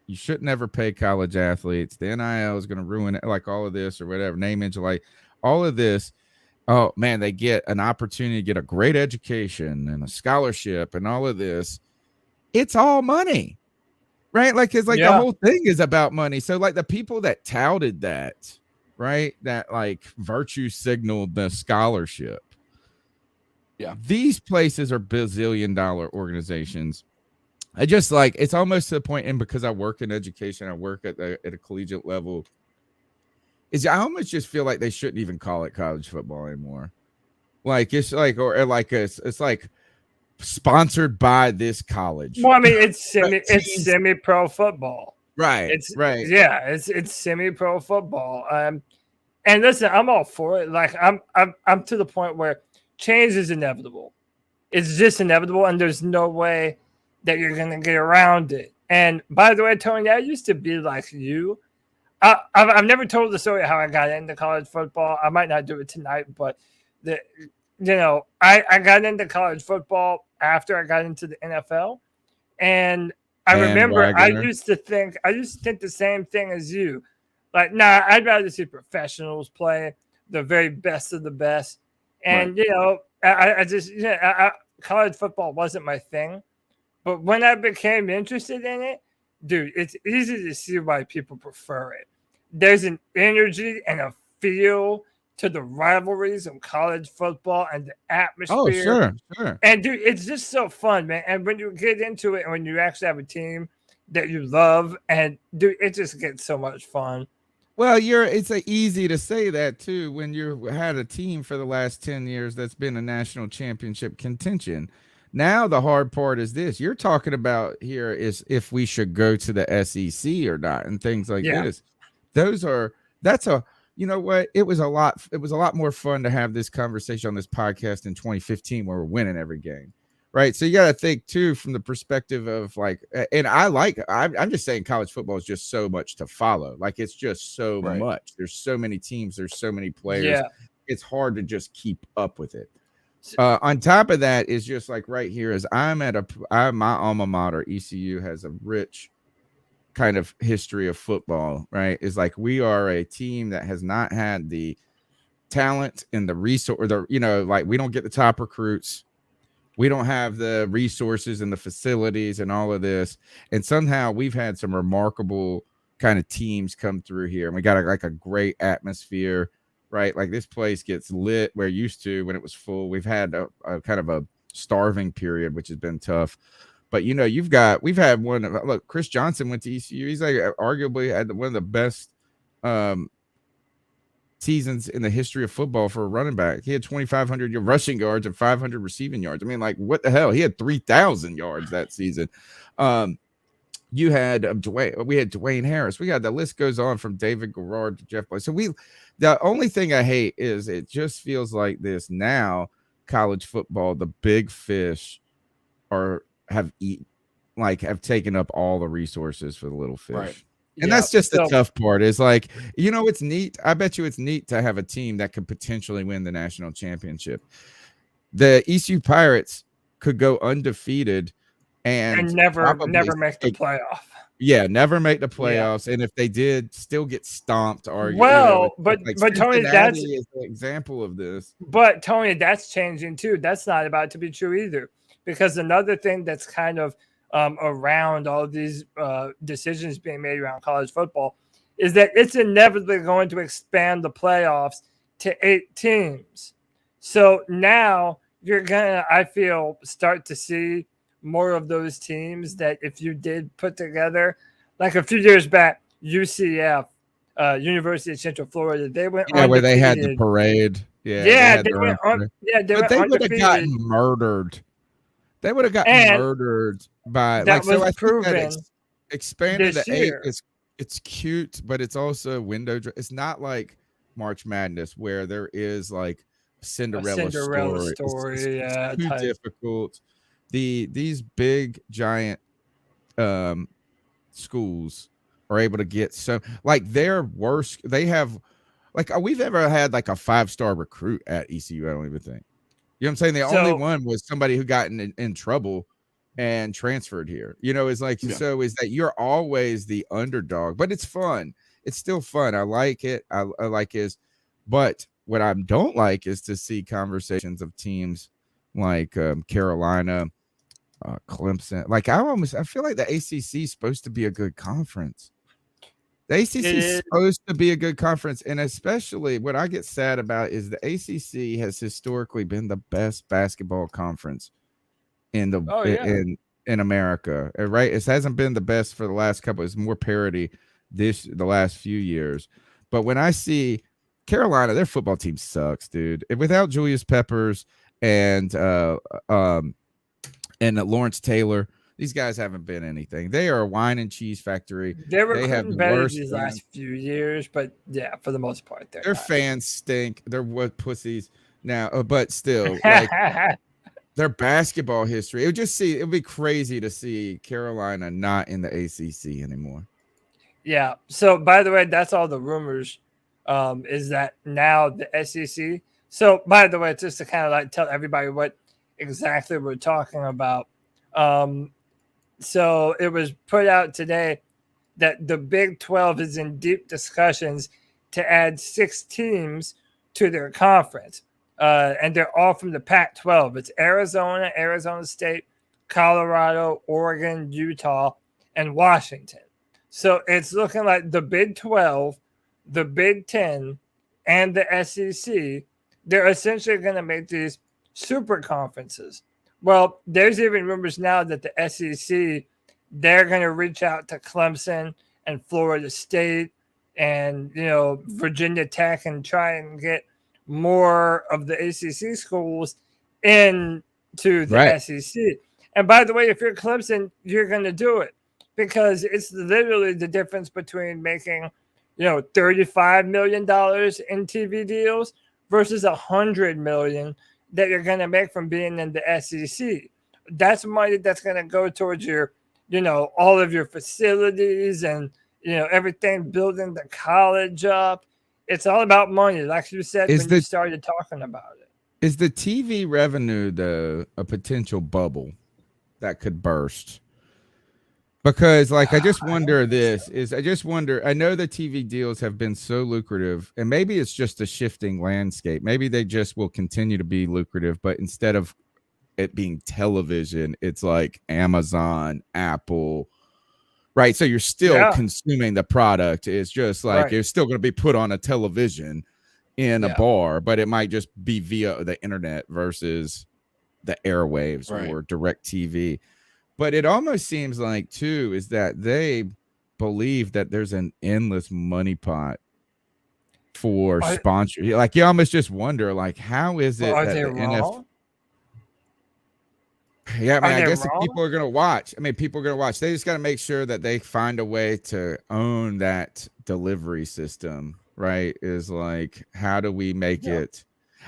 [SPEAKER 2] you should never pay college athletes, the NIL is going to ruin it, like all of this or whatever, name, image, like all of this. Oh man, they get an opportunity to get a great education and a scholarship and all of this. It's all money, right? Like, it's like the whole thing is about money. So like the people that touted that, right, that like virtue signaled the scholarship. Yeah, these places are bazillion-dollar organizations. I just like, it's almost to the point, and because I work in education, I work at a collegiate level, is I almost just feel like they shouldn't even call it college football anymore. Like it's like, or like it's like sponsored by this college.
[SPEAKER 3] Well, I mean, it's semi-pro football,
[SPEAKER 2] right?
[SPEAKER 3] It's
[SPEAKER 2] right.
[SPEAKER 3] Yeah, it's semi-pro football. And listen, I'm all for it. Like I'm to the point where change is inevitable. It's just inevitable, and there's no way that you're gonna get around it. And by the way, Tony, I used to be like you. I've never told the story how I got into college football. I might not do it tonight, but I got into college football after I got into the NFL, and I remember I used to think the same thing as you. Like, nah, I'd rather see professionals play, the very best of the best. And college football wasn't my thing, but when I became interested in it, dude, it's easy to see why people prefer it. There's an energy and a feel to the rivalries of college football and the atmosphere.
[SPEAKER 2] Oh, sure.
[SPEAKER 3] And dude, it's just so fun, man. And when you get into it, and when you actually have a team that you love, and dude, it just gets so much fun.
[SPEAKER 2] Well, it's easy to say that too when you had a team for the last 10 years that's been a national championship contention. Now the hard part is this. You're talking about here is if we should go to the SEC or not, and things like this. You know what? It was a lot more fun to have this conversation on this podcast in 2015 where we're winning every game. Right. So you got to think too, from the perspective of like, and I'm just saying college football is just so much to follow. Like, it's just so much. There's so many teams. There's so many players.
[SPEAKER 3] Yeah.
[SPEAKER 2] It's hard to just keep up with it. On top of that is just like right here is my alma mater, ECU, has a rich kind of history of football, right? Is like, we are a team that has not had the talent and the resource, or like we don't get the top recruits. We don't have the resources and the facilities and all of this. And somehow we've had some remarkable kind of teams come through here. And we got a great atmosphere, right? Like, this place gets lit where used to when it was full. We've had a kind of a starving period, which has been tough. But, we've had one. Look, Chris Johnson went to ECU. He's like arguably had one of the best seasons in the history of football for a running back. He had 2,500 rushing yards and 500 receiving yards. I mean, like, what the hell? He had 3,000 yards that season. You had we had Dwayne Harris. We got, the list goes on from David Garrard to Jeff Blake. So the only thing I hate is it just feels like this now. College football, the big fish have taken up all the resources for the little fish. Right. And that's just the tough part is like, it's neat. I bet you it's neat to have a team that could potentially win the national championship. The ECU Pirates could go undefeated and
[SPEAKER 3] never make the playoff.
[SPEAKER 2] Yeah, never make the playoffs. Yeah. And if they did, still get stomped.
[SPEAKER 3] But Tony, that's
[SPEAKER 2] is an example of this.
[SPEAKER 3] But Tony, that's changing too. That's not about to be true either. Because another thing that's kind of around all these decisions being made around college football is that it's inevitably going to expand the playoffs to 8 teams. So now you're gonna, I feel, start to see more of those teams that if you did put together, like a few years back, UCF, University of Central Florida, they went
[SPEAKER 2] Yeah, where they had the
[SPEAKER 3] undefeated.
[SPEAKER 2] parade. Yeah,
[SPEAKER 3] Yeah,
[SPEAKER 2] had
[SPEAKER 3] they
[SPEAKER 2] their
[SPEAKER 3] went
[SPEAKER 2] own
[SPEAKER 3] on.
[SPEAKER 2] parade.
[SPEAKER 3] Yeah, they
[SPEAKER 2] But
[SPEAKER 3] went
[SPEAKER 2] they would have
[SPEAKER 3] undefeated,
[SPEAKER 2] gotten murdered. They would have gotten
[SPEAKER 3] and
[SPEAKER 2] murdered by
[SPEAKER 3] that
[SPEAKER 2] so
[SPEAKER 3] was
[SPEAKER 2] I think that
[SPEAKER 3] proven
[SPEAKER 2] expanding
[SPEAKER 3] this
[SPEAKER 2] the eight
[SPEAKER 3] year.
[SPEAKER 2] it's cute, but it's also it's not like March Madness where there is like a Cinderella story. It's
[SPEAKER 3] yeah,
[SPEAKER 2] too
[SPEAKER 3] type.
[SPEAKER 2] difficult. These big giant schools are able to get so like their worst. They have like we've ever had like a 5-star recruit at ECU. I don't even think. You know what I'm saying? The only one was somebody who got in trouble and transferred here. You know, it's like so is that you're always the underdog, but it's fun. It's still fun. I like it. I like his, but what I don't like is to see conversations of teams like Carolina, Clemson. Like I feel like the ACC is supposed to be a good conference. The ACC is supposed to be a good conference, and especially what I get sad about is the ACC has historically been the best basketball conference in the in America, right? It hasn't been the best for the last couple. It's more parity the last few years, but when I see Carolina, their football team sucks, dude. Without Julius Peppers and Lawrence Taylor. These guys haven't been anything. They are a wine and cheese factory.
[SPEAKER 3] They have
[SPEAKER 2] the
[SPEAKER 3] better
[SPEAKER 2] worst
[SPEAKER 3] these
[SPEAKER 2] fans.
[SPEAKER 3] last few years, but yeah, for the most part,
[SPEAKER 2] Their
[SPEAKER 3] not.
[SPEAKER 2] fans stink. They're what pussies now, but still, like their basketball history. It would be crazy to see Carolina not in the ACC anymore.
[SPEAKER 3] Yeah. So, by the way, that's all the rumors. Is that now the SEC? So, by the way, just to kind of like tell everybody what exactly we're talking about. So it was put out today that the Big 12 is in deep discussions to add 6 teams to their conference. And they're all from the Pac-12. It's Arizona, Arizona State, Colorado, Oregon, Utah, and Washington. So it's looking like the Big 12, the Big 10, and the SEC, they're essentially going to make these super conferences. Well, there's even rumors now that the SEC, they're going to reach out to Clemson and Florida State and, Virginia Tech and try and get more of the ACC schools into the SEC. And by the way, if you're Clemson, you're going to do it because it's literally the difference between making, $35 million in TV deals versus $100 million that you're going to make from being in the SEC. That's money that's going to go towards your, all of your facilities and, everything, building the college up. It's all about money, like you said when you started talking about it.
[SPEAKER 2] Is the TV revenue a potential bubble that could burst? Because, I just wonder I know the TV deals have been so lucrative, and maybe it's just a shifting landscape. Maybe they just will continue to be lucrative, but instead of it being television, it's like Amazon, Apple, right? So you're still consuming the product. It's just like it's still going to be put on a television in a bar, but it might just be via the internet versus the airwaves or direct TV. But it almost seems like, too, is that they believe that there's an endless money pot for sponsor. Like, you almost just wonder, how is it that the NFL? Yeah, I guess if people are going to watch. People are going to watch. They just got to make sure that they find a way to own that delivery system, right? Is like, how do we make it?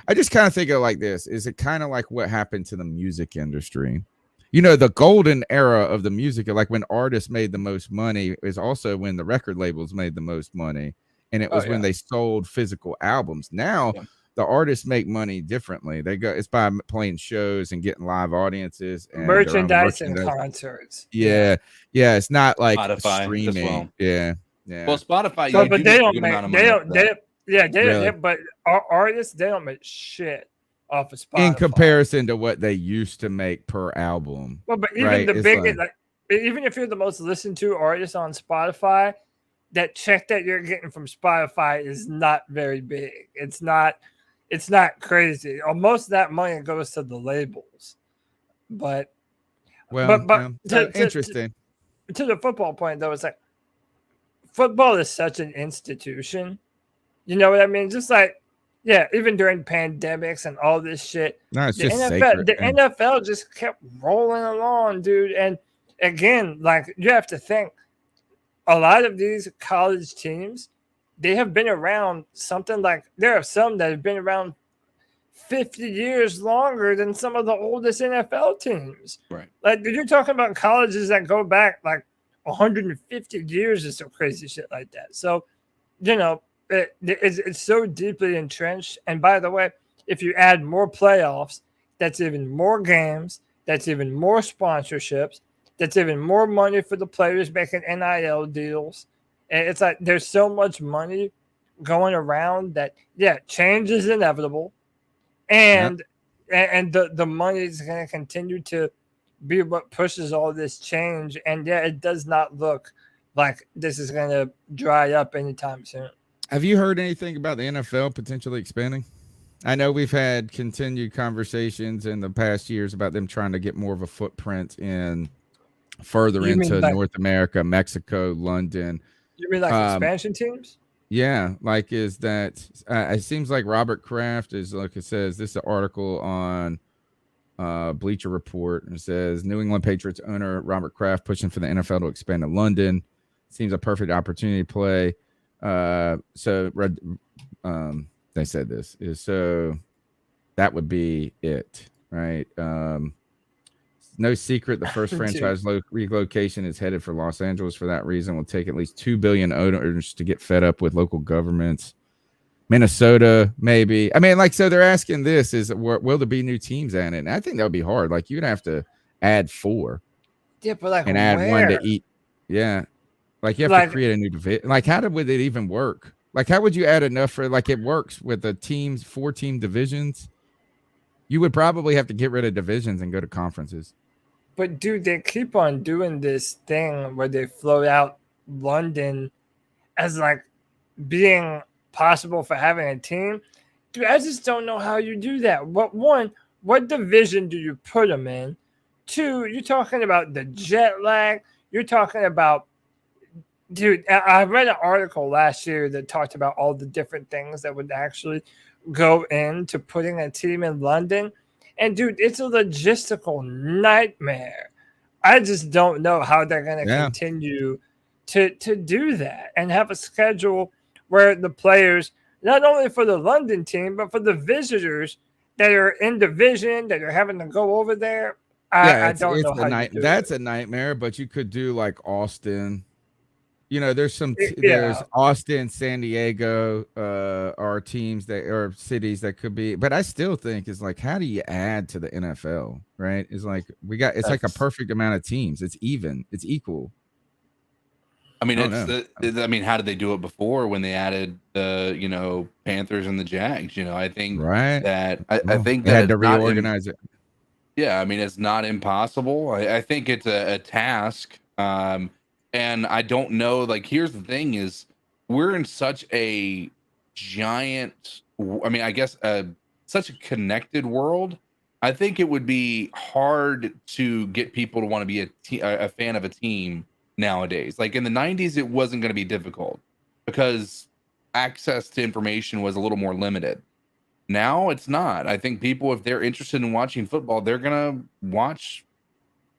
[SPEAKER 2] I just kind of think of it like this. Is it kind of like what happened to the music industry? The golden era of the music, like when artists made the most money, is also when the record labels made the most money. And it was when they sold physical albums. Now the artists make money differently. It's by playing shows and getting live audiences and
[SPEAKER 3] merchandise and concerts.
[SPEAKER 2] Yeah. It's not like
[SPEAKER 5] Spotify
[SPEAKER 2] streaming.
[SPEAKER 5] as well.
[SPEAKER 2] Yeah.
[SPEAKER 5] Well, Spotify,
[SPEAKER 3] but they don't make, but our artists, they don't make shit off of Spotify
[SPEAKER 2] in comparison to what they used to make per album.
[SPEAKER 3] Well, but even the biggest, even if you're the most listened to artist on Spotify, that check that you're getting from Spotify is not very big. It's not crazy. Most of that money goes to the labels. But
[SPEAKER 2] Well,
[SPEAKER 3] but
[SPEAKER 2] interesting.
[SPEAKER 3] To the football point, though, it's like football is such an institution. You know what I mean? Just like, yeah, even during pandemics and all this shit,
[SPEAKER 2] No, it's
[SPEAKER 3] the
[SPEAKER 2] just
[SPEAKER 3] NFL,
[SPEAKER 2] sacred.
[SPEAKER 3] the
[SPEAKER 2] man.
[SPEAKER 3] NFL just kept rolling along, dude. And again, like you have to think, a lot of these college teams, they have been around something like there are some that have been around 50 years longer than some of the oldest NFL teams.
[SPEAKER 5] Right.
[SPEAKER 3] Like you're talking about colleges that go back like 150 years or some crazy shit like that. So, you know, it's so deeply entrenched. And by the way, if you add more playoffs, that's even more games, that's even more sponsorships, that's even more money for the players making NIL deals. And it's like there's so much money going around that, yeah, change is inevitable. And the money is going to continue to be what pushes all this change. And yeah, it does not look like this is going to dry up anytime soon.
[SPEAKER 2] Have you heard anything about the NFL potentially expanding? I know we've had continued conversations in the past years about them trying to get more of a footprint in further into North America, Mexico, London.
[SPEAKER 3] You mean like expansion teams?
[SPEAKER 2] Yeah, like is that it seems like Robert Kraft is, like it says, this is an article on Bleacher Report, and it says New England Patriots owner Robert Kraft pushing for the NFL to expand to London. Seems a perfect opportunity to play. They said this is so that would be it, right? No secret, the first franchise relocation is headed for Los Angeles. For that reason, will take at least 2 billion owners to get fed up with local governments. Minnesota, maybe. I mean, like, so they're asking this is, will there be new teams in it? And I think that would be hard. Like, you'd have to add 4.
[SPEAKER 3] Yeah, but like,
[SPEAKER 2] and add 1 to eat. Yeah. Like, you have to create a new division. Like, how would it even work? Like, how would you add enough for, like, it works with the teams, 4-team divisions? You would probably have to get rid of divisions and go to conferences.
[SPEAKER 3] But dude, they keep on doing this thing where they float out London as like being possible for having a team. Dude, I just don't know how you do that. What division do you put them in? 2, you're talking about the jet lag. You're talking about, dude, I read an article last year that talked about all the different things that would actually go into putting a team in London. And dude, it's a logistical nightmare. I just don't know how they're going to continue to do that and have a schedule where the players, not only for the London team, but for the visitors that are in division, that are having to go over there. I don't know how you do
[SPEAKER 2] that's a nightmare, but you could do like Austin. You know, there's there's Austin, San Diego, are teams that are cities that could be, but I still think it's like, how do you add to the NFL? Right? It's like it's like a perfect amount of teams. It's even, it's equal.
[SPEAKER 5] I mean, how did they do it before when they added the Panthers and the Jags? I think that I think
[SPEAKER 2] they had to reorganize it.
[SPEAKER 5] Yeah, I mean, it's not impossible. I think it's a task. And I don't know, like, here's the thing is we're in such a giant, such a connected world. I think it would be hard to get people to want to be a fan of a team nowadays. Like in the 90s, it wasn't going to be difficult because access to information was a little more limited. Now it's not. I think people, if they're interested in watching football, they're going to watch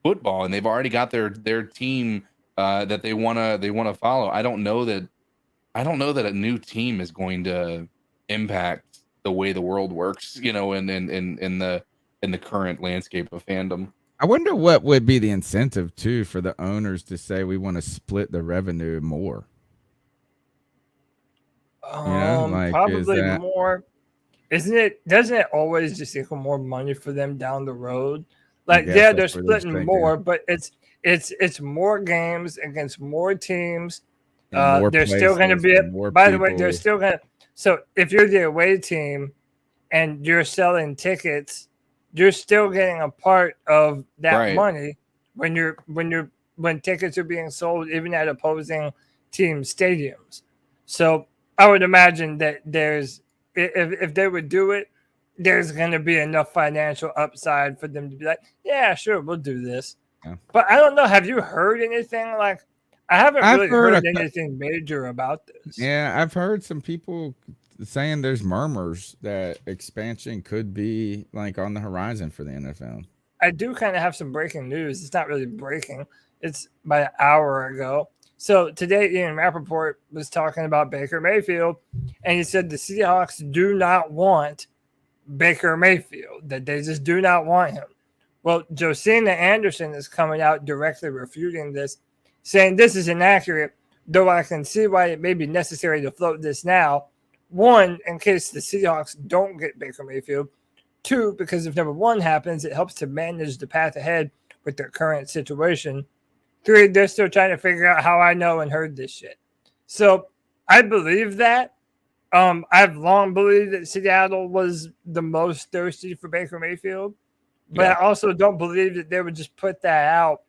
[SPEAKER 5] football, and they've already got their team that they want to follow. I don't know that a new team is going to impact the way the world works, in the current landscape of fandom.
[SPEAKER 2] I wonder what would be the incentive too for the owners to say we want to split the revenue more.
[SPEAKER 3] Probably more. Isn't it? Doesn't it always just equal more money for them down the road? Like, yeah, they're splitting more, but it's more games against more teams. They're still going to be. By the way, they're still going to. So if you're the away team and you're selling tickets, you're still getting a part of that money when tickets are being sold, even at opposing team stadiums. So I would imagine that if they would do it, there's going to be enough financial upside for them to be like, yeah, sure, we'll do this.
[SPEAKER 2] Yeah.
[SPEAKER 3] But I don't know. Have you heard anything like? I haven't
[SPEAKER 2] I've
[SPEAKER 3] really
[SPEAKER 2] heard
[SPEAKER 3] heard anything major about this.
[SPEAKER 2] Yeah, I've heard some people saying there's murmurs that expansion could be like on the horizon for the NFL.
[SPEAKER 3] I do kind of have some breaking news. It's not really breaking. It's about an hour ago. So today, Ian Rappaport was talking about Baker Mayfield, and he said the Seahawks do not want Baker Mayfield, that they just do not want him. Well, Josina Anderson is coming out directly refuting this, saying this is inaccurate, though I can see why it may be necessary to float this now. One, in case the Seahawks don't get Baker Mayfield. Two, because if number one happens, it helps to manage the path ahead with their current situation. Three, they're still trying to figure out how I know and heard this shit. So I believe that. I've long believed that Seattle was the most thirsty for Baker Mayfield, but I also don't believe that they would just put that out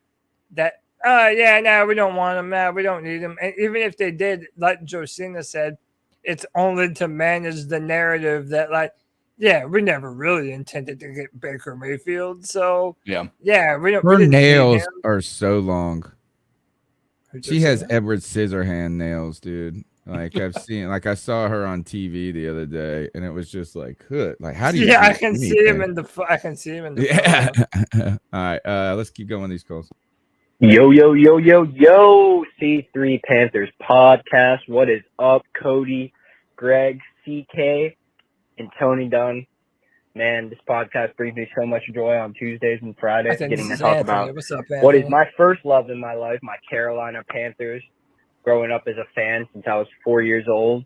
[SPEAKER 3] that, we don't want him, we don't need him. And even if they did, like Josina said, it's only to manage the narrative that, like, we never really intended to get Baker Mayfield. So, we don't.
[SPEAKER 2] Her
[SPEAKER 3] we didn't need
[SPEAKER 2] nails
[SPEAKER 3] him.
[SPEAKER 2] are so long.
[SPEAKER 3] Who
[SPEAKER 2] She has
[SPEAKER 3] Josina?
[SPEAKER 2] Edward Scissorhand nails, dude. Like I've seen, like I saw her on TV the other day, and it was just like, hood. Like, how do you?
[SPEAKER 3] Yeah,
[SPEAKER 2] do
[SPEAKER 3] I can see him
[SPEAKER 2] anything?
[SPEAKER 3] in the. I can see him in the.
[SPEAKER 2] Yeah.
[SPEAKER 3] photo.
[SPEAKER 2] All right. Let's keep going these calls.
[SPEAKER 6] Yo, C3 Panthers podcast. What is up, Cody, Greg, CK, and Tony Dunn? Man, this podcast brings me so much joy on Tuesdays and Fridays,
[SPEAKER 3] I think
[SPEAKER 6] getting
[SPEAKER 3] this
[SPEAKER 6] to
[SPEAKER 3] is
[SPEAKER 6] talk
[SPEAKER 3] Anthony.
[SPEAKER 6] about
[SPEAKER 3] What's up,
[SPEAKER 6] what is
[SPEAKER 3] Anthony?
[SPEAKER 6] my first love in my life, my Carolina Panthers. Growing up as a fan since I was 4 years old.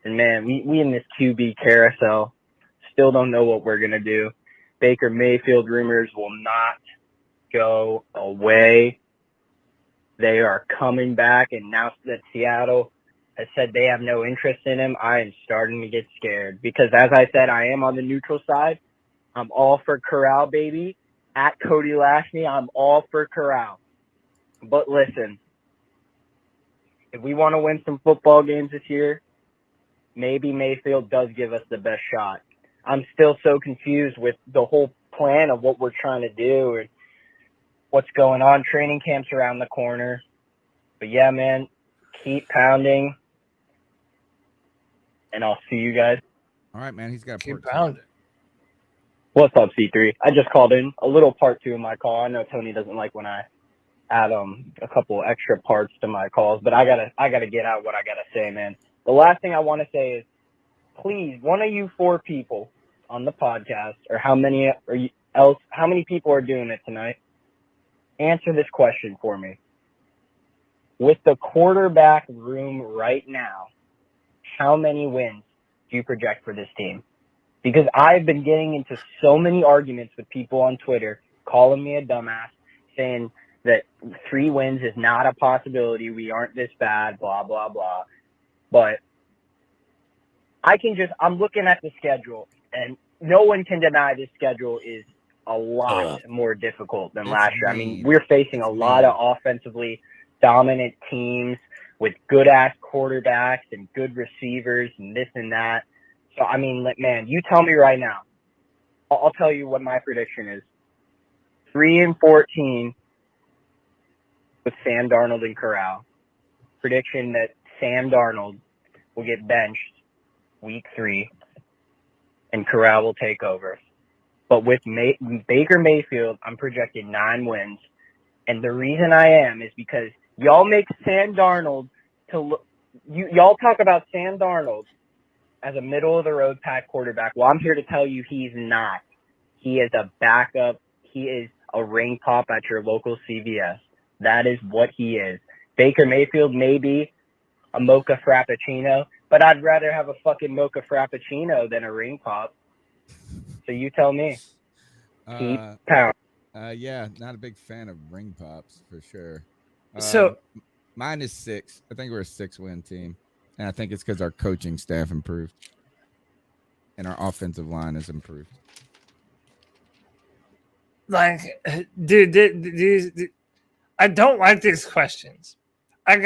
[SPEAKER 6] And, man, we in this QB carousel still don't know what we're going to do. Baker Mayfield rumors will not go away. They are coming back, and now that Seattle has said they have no interest in him, I am starting to get scared. Because, as I said, I am on the neutral side. I'm all for Corral, baby. At Cody Lashney, I'm all for Corral. But listen, if we want to win some football games this year, maybe Mayfield does give us the best shot. I'm still so confused with the whole plan of what we're trying to do and what's going on. Training camp's around the corner. But yeah, man, keep pounding. And I'll see you guys.
[SPEAKER 2] All right, man. He's got a
[SPEAKER 3] Keep
[SPEAKER 2] part two.
[SPEAKER 3] pounding.
[SPEAKER 6] What's up, C3? I just called in a little part two of my call. I know Tony doesn't like when I add a couple extra parts to my calls, but I gotta get out what I gotta say, man. The last thing I want to say is, please, one of you four people on the podcast, or how many people are doing it tonight, answer this question for me. With the quarterback room right now, how many wins do you project for this team? Because I've been getting into so many arguments with people on Twitter, calling me a dumbass, saying that 3 wins is not a possibility. We aren't this bad, blah, blah, blah. But I'm looking at the schedule, and no one can deny this schedule is a lot more difficult than last year. I mean, we're facing a lot of offensively dominant teams with good-ass quarterbacks and good receivers and this and that. So, I mean, man, you tell me right now. I'll tell you what my prediction is. 3-14 with Sam Darnold and Corral. Prediction that Sam Darnold will get benched week 3 and Corral will take over. But with Baker Mayfield, I'm projecting 9 wins. And the reason I am is because y'all make Sam Darnold to look. Y'all talk about Sam Darnold as a middle-of-the-road pack quarterback. Well, I'm here to tell you he's not. He is a backup. He is a ring pop at your local CVS. That is what he is. Baker Mayfield may be a mocha frappuccino, but I'd rather have a fucking mocha frappuccino than a ring pop. So you tell me. Keep pound.
[SPEAKER 2] Yeah, not a big fan of ring pops for sure.
[SPEAKER 3] So
[SPEAKER 2] mine is 6. I think we're a 6-win team, and I think it's because our coaching staff improved and our offensive line has improved.
[SPEAKER 3] Like, dude, I don't like these questions. I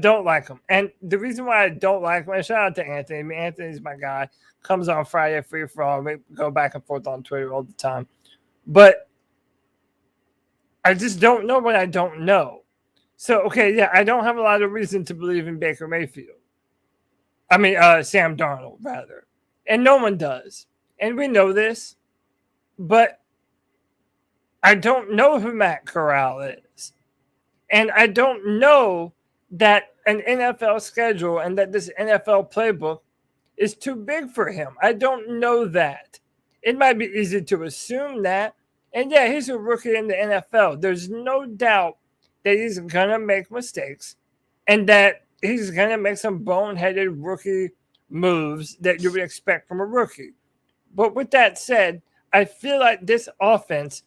[SPEAKER 3] don't like them. And the reason why I don't like them, and shout out to Anthony. Anthony's my guy. Comes on Friday, free for all. We go back and forth on Twitter all the time. But I just don't know what I don't know. So, okay, yeah, I don't have a lot of reason to believe in Baker Mayfield. I mean, Sam Darnold, rather. And no one does. And we know this. But I don't know who Matt Corral is. And I don't know that an NFL schedule and that this NFL playbook is too big for him. I don't know that. It might be easy to assume that. And yeah, he's a rookie in the NFL. There's no doubt that he's going to make mistakes and that he's going to make some boneheaded rookie moves that you would expect from a rookie. But with that said, I feel like this offense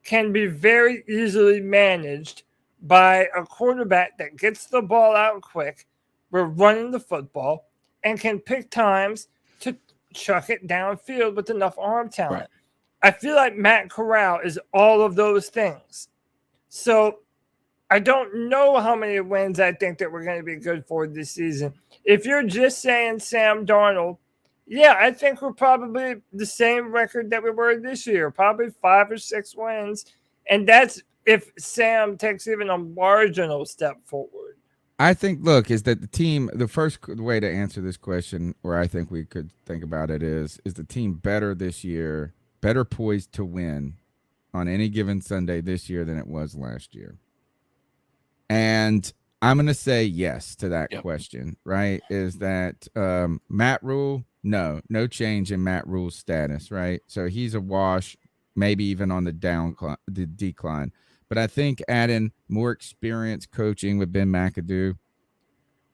[SPEAKER 3] can be very easily managed by a quarterback that gets the ball out quick, we're running the football, and can pick times to chuck it downfield with enough arm talent.
[SPEAKER 5] Right.
[SPEAKER 3] I feel like Matt Corral is all of those things. So I don't know how many wins I think that we're going to be good for this season. If you're just saying Sam Darnold, yeah, I think we're probably the same record that we were this year, probably 5 or 6 wins. And that's if Sam takes even a marginal step forward.
[SPEAKER 2] I think, look, is that the team, the first way to answer this question, or I think we could think about it is the team better this year, better poised to win on any given Sunday this year than it was last year? And I'm going to say yes to that question, right? Is that Matt Rule? No change in Matt Rule's status, right? So he's a wash, maybe even on the decline. But I think adding more experience coaching with Ben McAdoo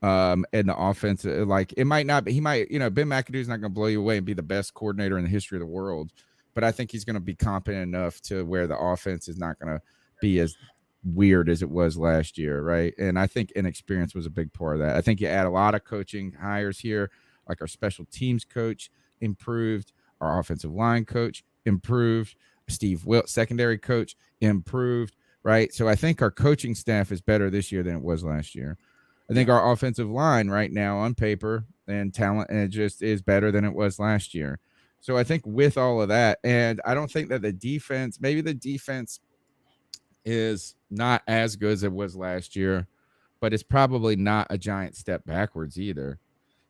[SPEAKER 2] and the offense, like it might not be, he might, Ben McAdoo's not going to blow you away and be the best coordinator in the history of the world. But I think he's going to be competent enough to where the offense is not going to be as weird as it was last year, right? And I think inexperience was a big part of that. I think you add a lot of coaching hires here, like our special teams coach improved, our offensive line coach improved, Steve Wilt, secondary coach improved, right? So I think our coaching staff is better this year than it was last year. I think our offensive line right now on paper and talent, and it just is better than it was last year. So I think with all of that, and I don't think that the defense is not as good as it was last year, but it's probably not a giant step backwards either.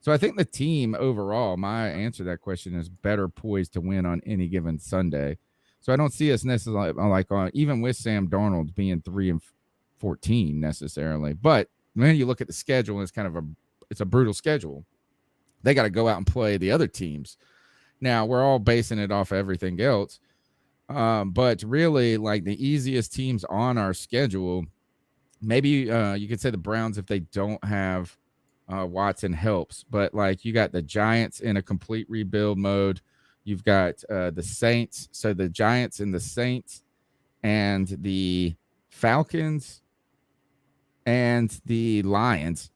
[SPEAKER 2] So I think the team overall, my answer to that question is better poised to win on any given Sunday. So I don't see us necessarily like on, even with Sam Darnold being 3-14 necessarily. But when you look at the schedule, it's kind of it's a brutal schedule. They got to go out and play the other teams. Now we're all basing it off everything else. But really, like the easiest teams on our schedule, maybe you could say the Browns if they don't have Watson helps. But like you got the Giants in a complete rebuild mode. You've got the Saints. So the Giants and the Saints and the Falcons and the Lions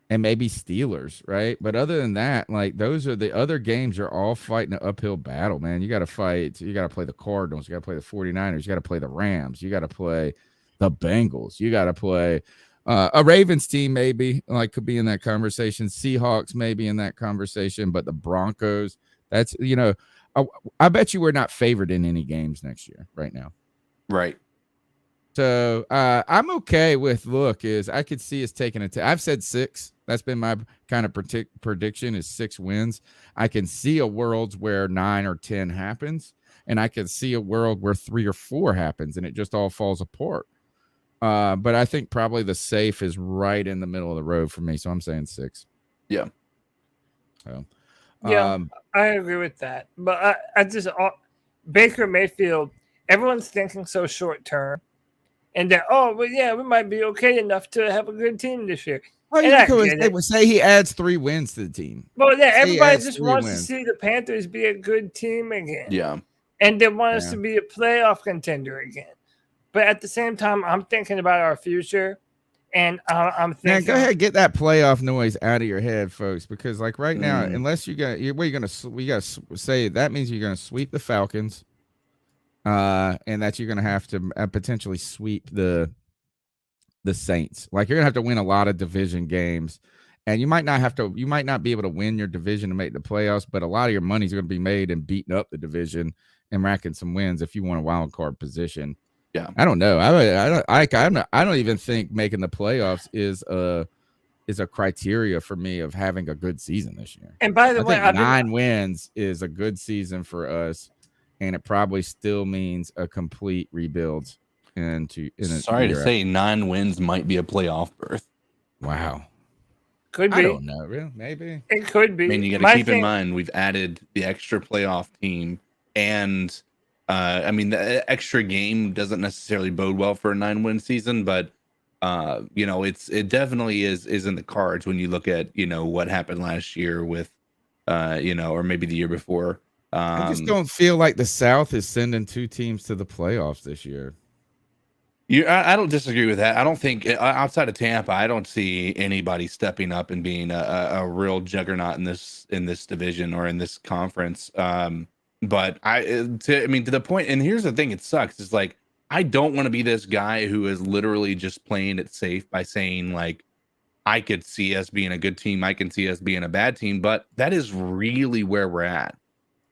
[SPEAKER 2] and maybe Steelers, right? But other than that, like those are the other games are all fighting an uphill battle, man. You got to fight. You got to play the Cardinals. You got to play the 49ers. You got to play the Rams. You got to play the Bengals. You got to play a Ravens team maybe like could be in that conversation. Seahawks maybe in that conversation, but the Broncos, that's, I bet you we're not favored in any games next year right now.
[SPEAKER 5] Right.
[SPEAKER 2] So I'm okay with is I could see us taking it. I've said 6. That's been my kind of prediction is 6 wins. I can see a world where 9 or 10 happens, and I can see a world where 3 or 4 happens, and it just all falls apart. But I think probably the safe is right in the middle of the road for me. So I'm saying 6.
[SPEAKER 5] Yeah.
[SPEAKER 2] So,
[SPEAKER 3] I agree with that. But I just Baker Mayfield, everyone's thinking so short term. And that, we might be okay enough to have a good team this year.
[SPEAKER 2] Oh, they would say he adds 3 wins to the team.
[SPEAKER 3] Well, yeah, everybody just wants to see the Panthers be a good team again.
[SPEAKER 5] Yeah.
[SPEAKER 3] And they want us to be a playoff contender again. But at the same time, I'm thinking about our future. And I'm thinking.
[SPEAKER 2] Man, go ahead, get that playoff noise out of your head, folks. Because, like, right now, unless we got to say that means you're going to sweep the Falcons. And that you're going to have to potentially sweep the Saints. Like you're going to have to win a lot of division games, and you might not be able to win your division to make the playoffs, but a lot of your money's going to be made in beating up the division and racking some wins if you want a wild card position.
[SPEAKER 5] Yeah.
[SPEAKER 2] I don't know. I don't even think making the playoffs is a criteria for me of having a good season this year.
[SPEAKER 3] And by the
[SPEAKER 2] I
[SPEAKER 3] way,
[SPEAKER 2] think 9 wins is a good season for us, and it probably still means a complete rebuild.
[SPEAKER 5] Sorry to say, 9 wins might be a playoff berth.
[SPEAKER 2] Wow.
[SPEAKER 3] Could be.
[SPEAKER 2] I don't know. Really? Maybe.
[SPEAKER 3] It could be.
[SPEAKER 5] I mean, you got to keep in mind we've added the extra playoff team, and I mean the extra game doesn't necessarily bode well for a 9-win season, but it definitely is in the cards when you look at what happened last year with or maybe the year before.
[SPEAKER 2] I just don't feel like the South is sending 2 teams to the playoffs this year.
[SPEAKER 5] I don't disagree with that. I don't think outside of Tampa, I don't see anybody stepping up and being a real juggernaut in this division or in this conference. But to the point, and here's the thing, it sucks. It's like, I don't want to be this guy who is literally just playing it safe by saying, like, I could see us being a good team, I can see us being a bad team, but that is really where we're at.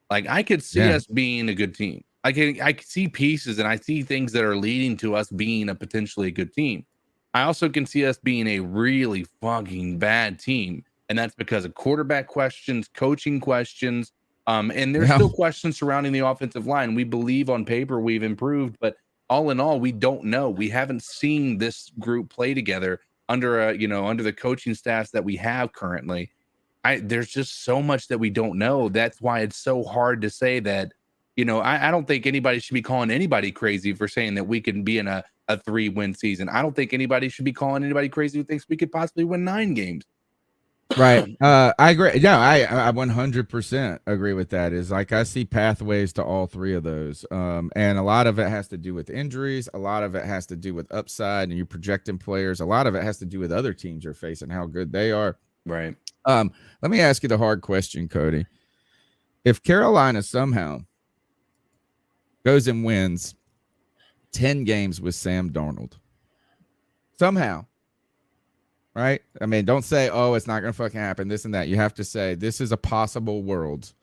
[SPEAKER 5] Like, I could see us being a good team. I can see pieces and I see things that are leading to us being a potentially good team. I also can see us being a really fucking bad team, and that's because of quarterback questions, coaching questions, and there's still questions surrounding the offensive line. We believe on paper we've improved, but all in all, we don't know. We haven't seen this group play together under the coaching staffs that we have currently. There's just so much that we don't know. That's why it's so hard to say that. I don't think anybody should be calling anybody crazy for saying that we can be in a 3-win season. I don't think anybody should be calling anybody crazy who thinks we could possibly win 9 games.
[SPEAKER 2] Right. I agree. Yeah, I 100% agree with that. Is like, I see pathways to all 3 of those. And a lot of it has to do with injuries. A lot of it has to do with upside and you projecting players. A lot of it has to do with other teams you're facing, how good they are.
[SPEAKER 5] Right.
[SPEAKER 2] Let me ask you the hard question, Cody. If Carolina somehow goes and wins 10 games with Sam Darnold, somehow, right? I mean, don't say, oh, it's not going to fucking happen, this and that. You have to say, this is a possible world.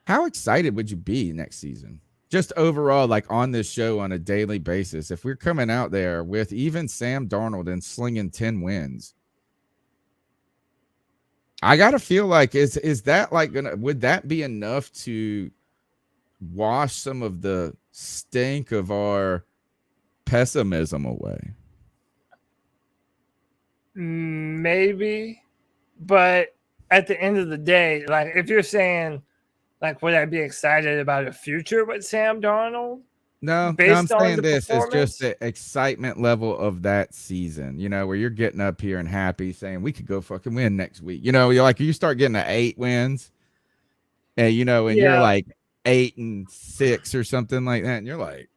[SPEAKER 2] How excited would you be next season? Just overall, like on this show on a daily basis, if we're coming out there with even Sam Darnold and slinging 10 wins, I got to feel like, is that like would that be enough to wash some of the stink of our pessimism away?
[SPEAKER 3] Maybe, but at the end of the day, like, if you're saying, like, would I be excited about a future with Sam Darnold?
[SPEAKER 2] No, I'm saying this is just the excitement level of that season, where you're getting up here and happy saying we could go fucking win next week. You're like, you start getting to 8 wins and, you're like 8-6 or something like that. And you're like,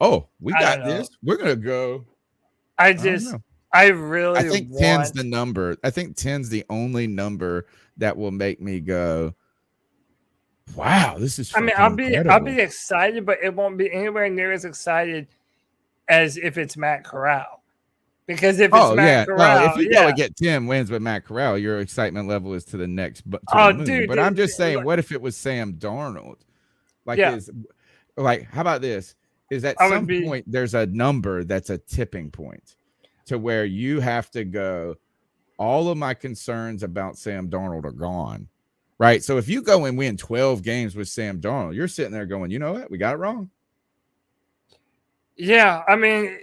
[SPEAKER 2] oh, we got this. We're going to go.
[SPEAKER 3] I think
[SPEAKER 2] 10's the number. I think 10's the only number that will make me go, wow, this is.
[SPEAKER 3] I mean, I'll be excited, but it won't be anywhere near as excited as if it's Matt Corral. Because if it's Matt Corral,
[SPEAKER 2] if you go and get 10 wins with Matt Corral, your excitement level is to the next. But I'm just saying, what if it was Sam Darnold? Like, how about this? Is at some point there's a number that's a tipping point to where you have to go, all of my concerns about Sam Darnold are gone. Right. So if you go and win 12 games with Sam Darnold, you're sitting there going, you know what? We got it wrong.
[SPEAKER 3] Yeah. I mean,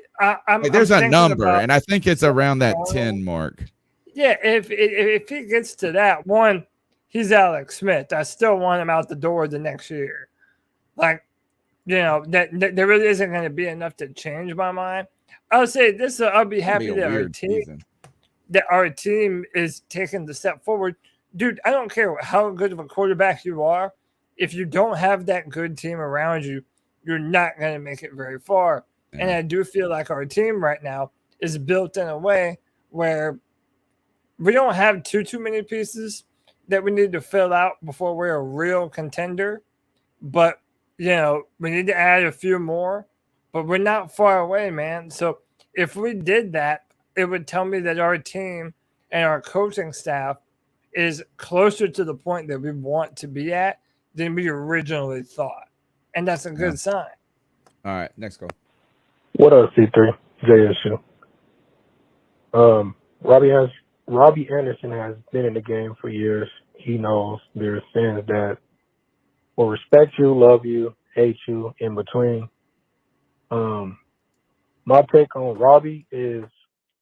[SPEAKER 2] there's a number, and I think it's around that 10 mark.
[SPEAKER 3] Yeah. If he gets to that one, he's Alex Smith. I still want him out the door the next year. Like, that there really isn't going to be enough to change my mind. I'll say this. I'll be happy that our team is taking the step forward. Dude, I don't care how good of a quarterback you are. If you don't have that good team around you, you're not going to make it very far. Yeah. And I do feel like our team right now is built in a way where we don't have too many pieces that we need to fill out before we're a real contender. But, we need to add a few more. But we're not far away, man. So if we did that, it would tell me that our team and our coaching staff is closer to the point that we want to be at than we originally thought. and that's a good sign.
[SPEAKER 2] All right, next call.
[SPEAKER 12] What up, C3? JSU. Robbie Anderson has been in the game for years. He knows there's fans that will respect you, love you, hate you, in between. My take on Robbie is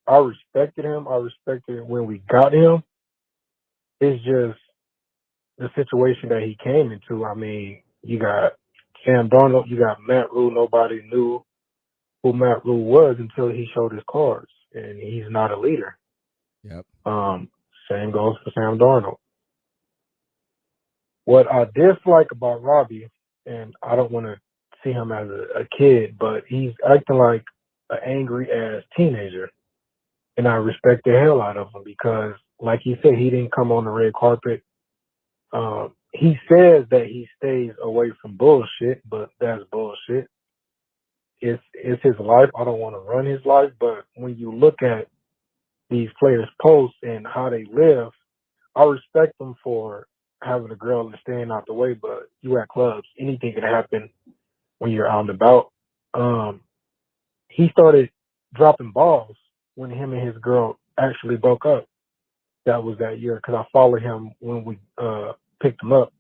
[SPEAKER 12] I respected him. I respected him when we got him. It's just the situation that he came into. I mean, you got Sam Darnold, you got Matt Rule. Nobody knew who Matt Rule was until he showed his cards, and he's not a leader.
[SPEAKER 2] Yep.
[SPEAKER 12] Same goes for Sam Darnold. What I dislike about Robbie, and I don't want to see him as a kid, but he's acting like an angry ass teenager, and I respect the hell out of him because, like he said, he didn't come on the red carpet. He says that he stays away from bullshit, but that's bullshit. It's his life. I don't want to run his life, but when you look at these players' posts and how they live, I respect them for having a girl and staying out the way, but you at clubs, anything can happen when you're out and about. He started dropping balls when him and his girl actually broke up. That was that year because I followed him when we picked him up.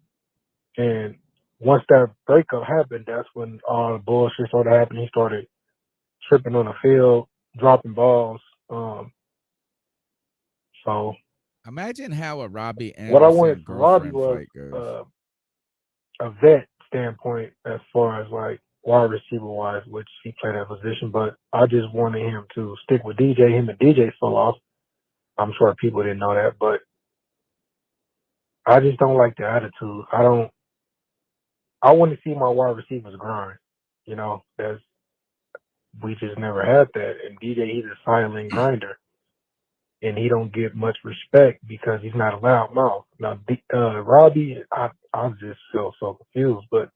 [SPEAKER 12] And once that breakup happened, that's when all the bullshit started happening. He started tripping on the field, dropping balls. So
[SPEAKER 2] imagine how a Robbie Anderson
[SPEAKER 12] what I wanted from Robbie
[SPEAKER 2] girlfriend
[SPEAKER 12] was
[SPEAKER 2] fight goes.
[SPEAKER 12] a vet standpoint as far as like wide receiver wise, which he played that position, but I just wanted him to stick with DJ. Him and DJ fell off. I'm sure people didn't know that, but I just don't like the attitude. I want to see my wide receivers grind. You know, we just never had that. And DJ, he's a silent grinder, and he don't get much respect because he's not a loud mouth. Now, Robbie, I just feel so confused. But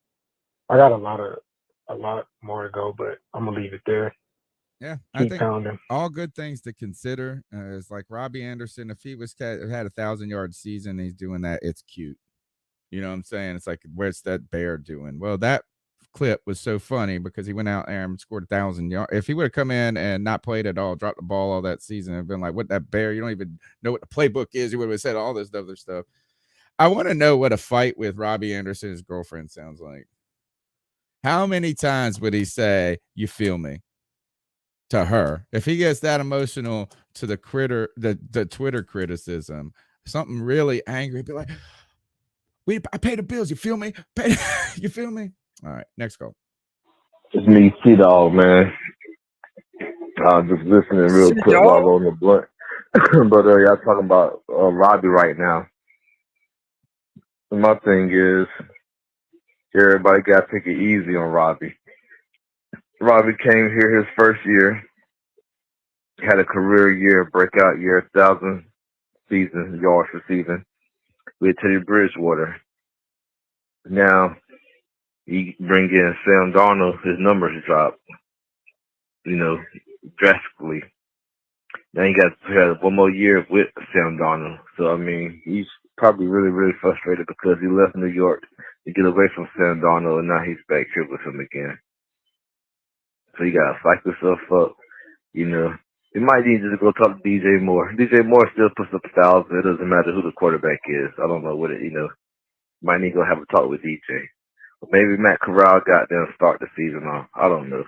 [SPEAKER 12] I got a lot more to go. But I'm gonna leave it there.
[SPEAKER 2] Yeah, I
[SPEAKER 12] Keep
[SPEAKER 2] think
[SPEAKER 12] pounding.
[SPEAKER 2] all good things to consider. Is like Robbie Anderson. If he had 1,000-yard season, he's doing that. It's cute. You know what I'm saying? It's like, where's that bear doing? Well, that clip was so funny because he went out there and scored 1,000 yards. If he would have come in and not played at all, dropped the ball all that season, and been like, what that bear? You don't even know what the playbook is. He would have said all this other stuff. I want to know what a fight with Robbie Anderson's girlfriend sounds like. How many times would he say, you feel me? To her, if he gets that emotional to the Twitter criticism, something really angry, be like, I pay the bills. You feel me? You feel me? All right, next call.
[SPEAKER 13] It's me, T-Dog, man. Just listening real quick while I'm on the blunt. But y'all talking about Robbie right now. And my thing is, everybody got to take it easy on Robbie. Robbie came here his first year, had a career year, breakout year, 1,000 season yards receiving with Teddy Bridgewater. Now, he bring in Sam Darnold, his numbers drop, drastically. Now he had one more year with Sam Darnold. So, I mean, he's probably really, really frustrated because he left New York to get away from Sam Darnold, and now he's back here with him again. So you got to psych yourself up, You might need to go talk to DJ Moore. DJ Moore still puts up 1,000. It doesn't matter who the quarterback is. I don't know what it, Might need to go have a talk with DJ. But maybe Matt Corral got them start the season off. I don't know,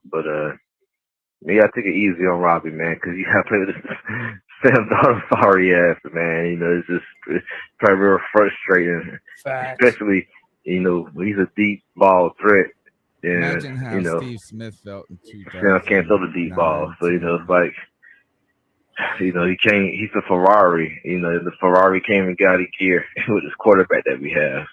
[SPEAKER 13] But you got to take it easy on Robbie, man, because you got to play with this Sam Darnold sorry ass, man. It's probably real frustrating.
[SPEAKER 3] Facts.
[SPEAKER 13] Especially, when he's a deep ball threat. And,
[SPEAKER 2] imagine how Steve Smith felt in 2000.
[SPEAKER 13] Sam can't throw the deep ball. So, it's like, he came, he's a Ferrari. The Ferrari came and got a gear with this quarterback that we have.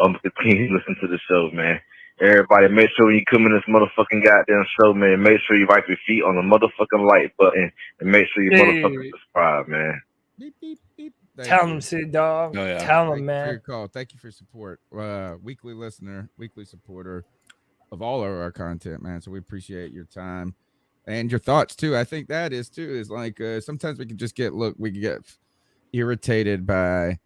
[SPEAKER 13] I'm going to continue to listen to the show, man. Everybody, make sure when you come in this motherfucking goddamn show, man, make sure you wipe your feet on the motherfucking like button and make sure you motherfucking subscribe, man.
[SPEAKER 2] Beep, beep, beep.
[SPEAKER 3] Tell them, Dog.
[SPEAKER 5] Oh, yeah.
[SPEAKER 3] Tell them,
[SPEAKER 2] Thank you
[SPEAKER 3] man.
[SPEAKER 2] for your call. Thank you for support. Weekly listener, weekly supporter of all of our content, man. So we appreciate your time and your thoughts too. I think that is like sometimes we can just get irritated by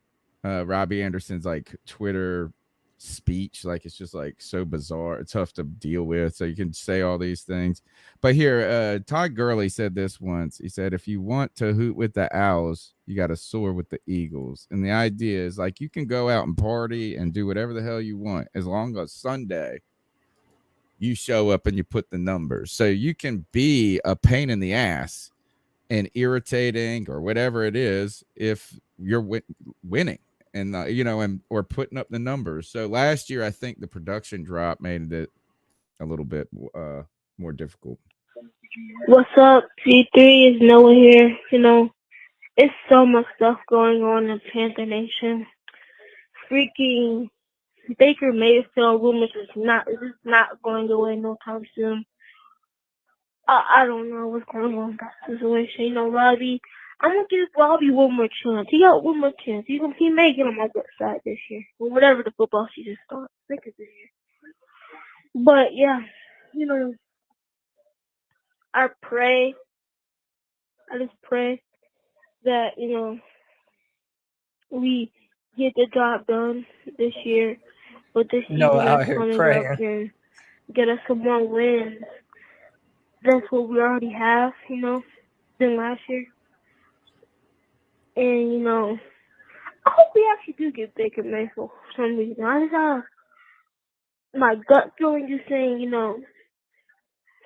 [SPEAKER 2] Robbie Anderson's like Twitter speech. Like it's just like so bizarre. It's tough to deal with. So you can say all these things. But here, Todd Gurley said this once. He said, if you want to hoot with the Owls, you got to soar with the Eagles. And the idea is like you can go out and party and do whatever the hell you want as long as Sunday you show up and you put the numbers. So you can be a pain in the ass and irritating or whatever it is if you're winning and and or putting up the numbers. So last year I think the production drop made it a little bit more difficult.
[SPEAKER 14] What's up? C3 is Noah here. It's so much stuff going on in Panther Nation. Freaking Baker Mayfield rumors is not going away no time soon. I don't know what's going on in that situation. Robbie, I'm gonna give Robbie one more chance. He got one more chance. He may get on my good side this year, or whatever the football season starts. I think it's this year. But yeah, I just pray that we get the job done this year with this season
[SPEAKER 3] out
[SPEAKER 14] that's
[SPEAKER 3] here
[SPEAKER 14] coming
[SPEAKER 3] praying.
[SPEAKER 14] up and get us some more wins. That's what we already have, than last year. And I hope we actually do get Baker Mayfield for some reason. I just have my gut feeling just saying,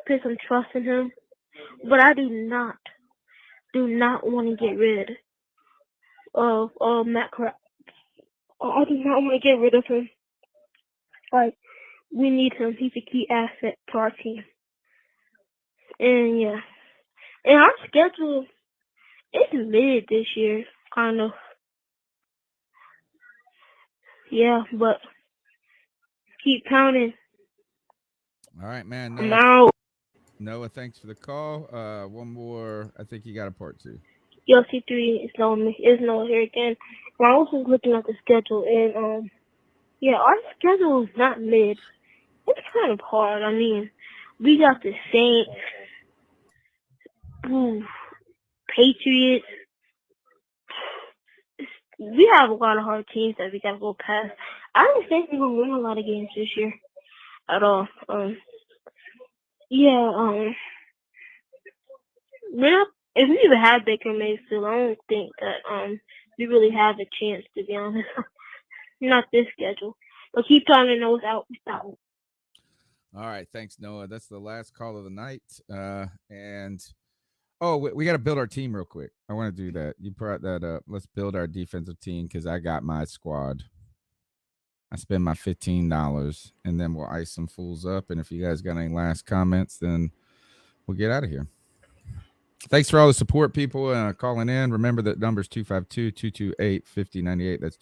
[SPEAKER 14] put some trust in him. But I do not want to get rid of Matt Crab. I do not want to get rid of him. Like, we need him. He's a key asset to our team. And yeah. And our schedule is mid this year, kind of. Yeah, but keep pounding.
[SPEAKER 2] All right, man.
[SPEAKER 14] I'm out.
[SPEAKER 2] Noah, thanks for the call. One more. I think you got a part 2.
[SPEAKER 14] Yo, C3 is Noah here again. I was just looking at the schedule, and yeah, our schedule is not mid. It's kind of hard. I mean, we got the Saints, Patriots. We have a lot of hard teams that we gotta go past. I don't think we're gonna win a lot of games this year at all. If we even have Baker Mayfield, I don't think that we really have a chance, to be honest. Not this schedule. But keep telling me Noah's out.
[SPEAKER 2] All right, thanks, Noah. That's the last call of the night. We got to build our team real quick. I want to do that. You brought that up. Let's build our defensive team because I got my squad. I spend my $15, and then we'll ice some fools up. And if you guys got any last comments, then we'll get out of here. Thanks for all the support, people, calling in. Remember that number's 252-228-5098. That's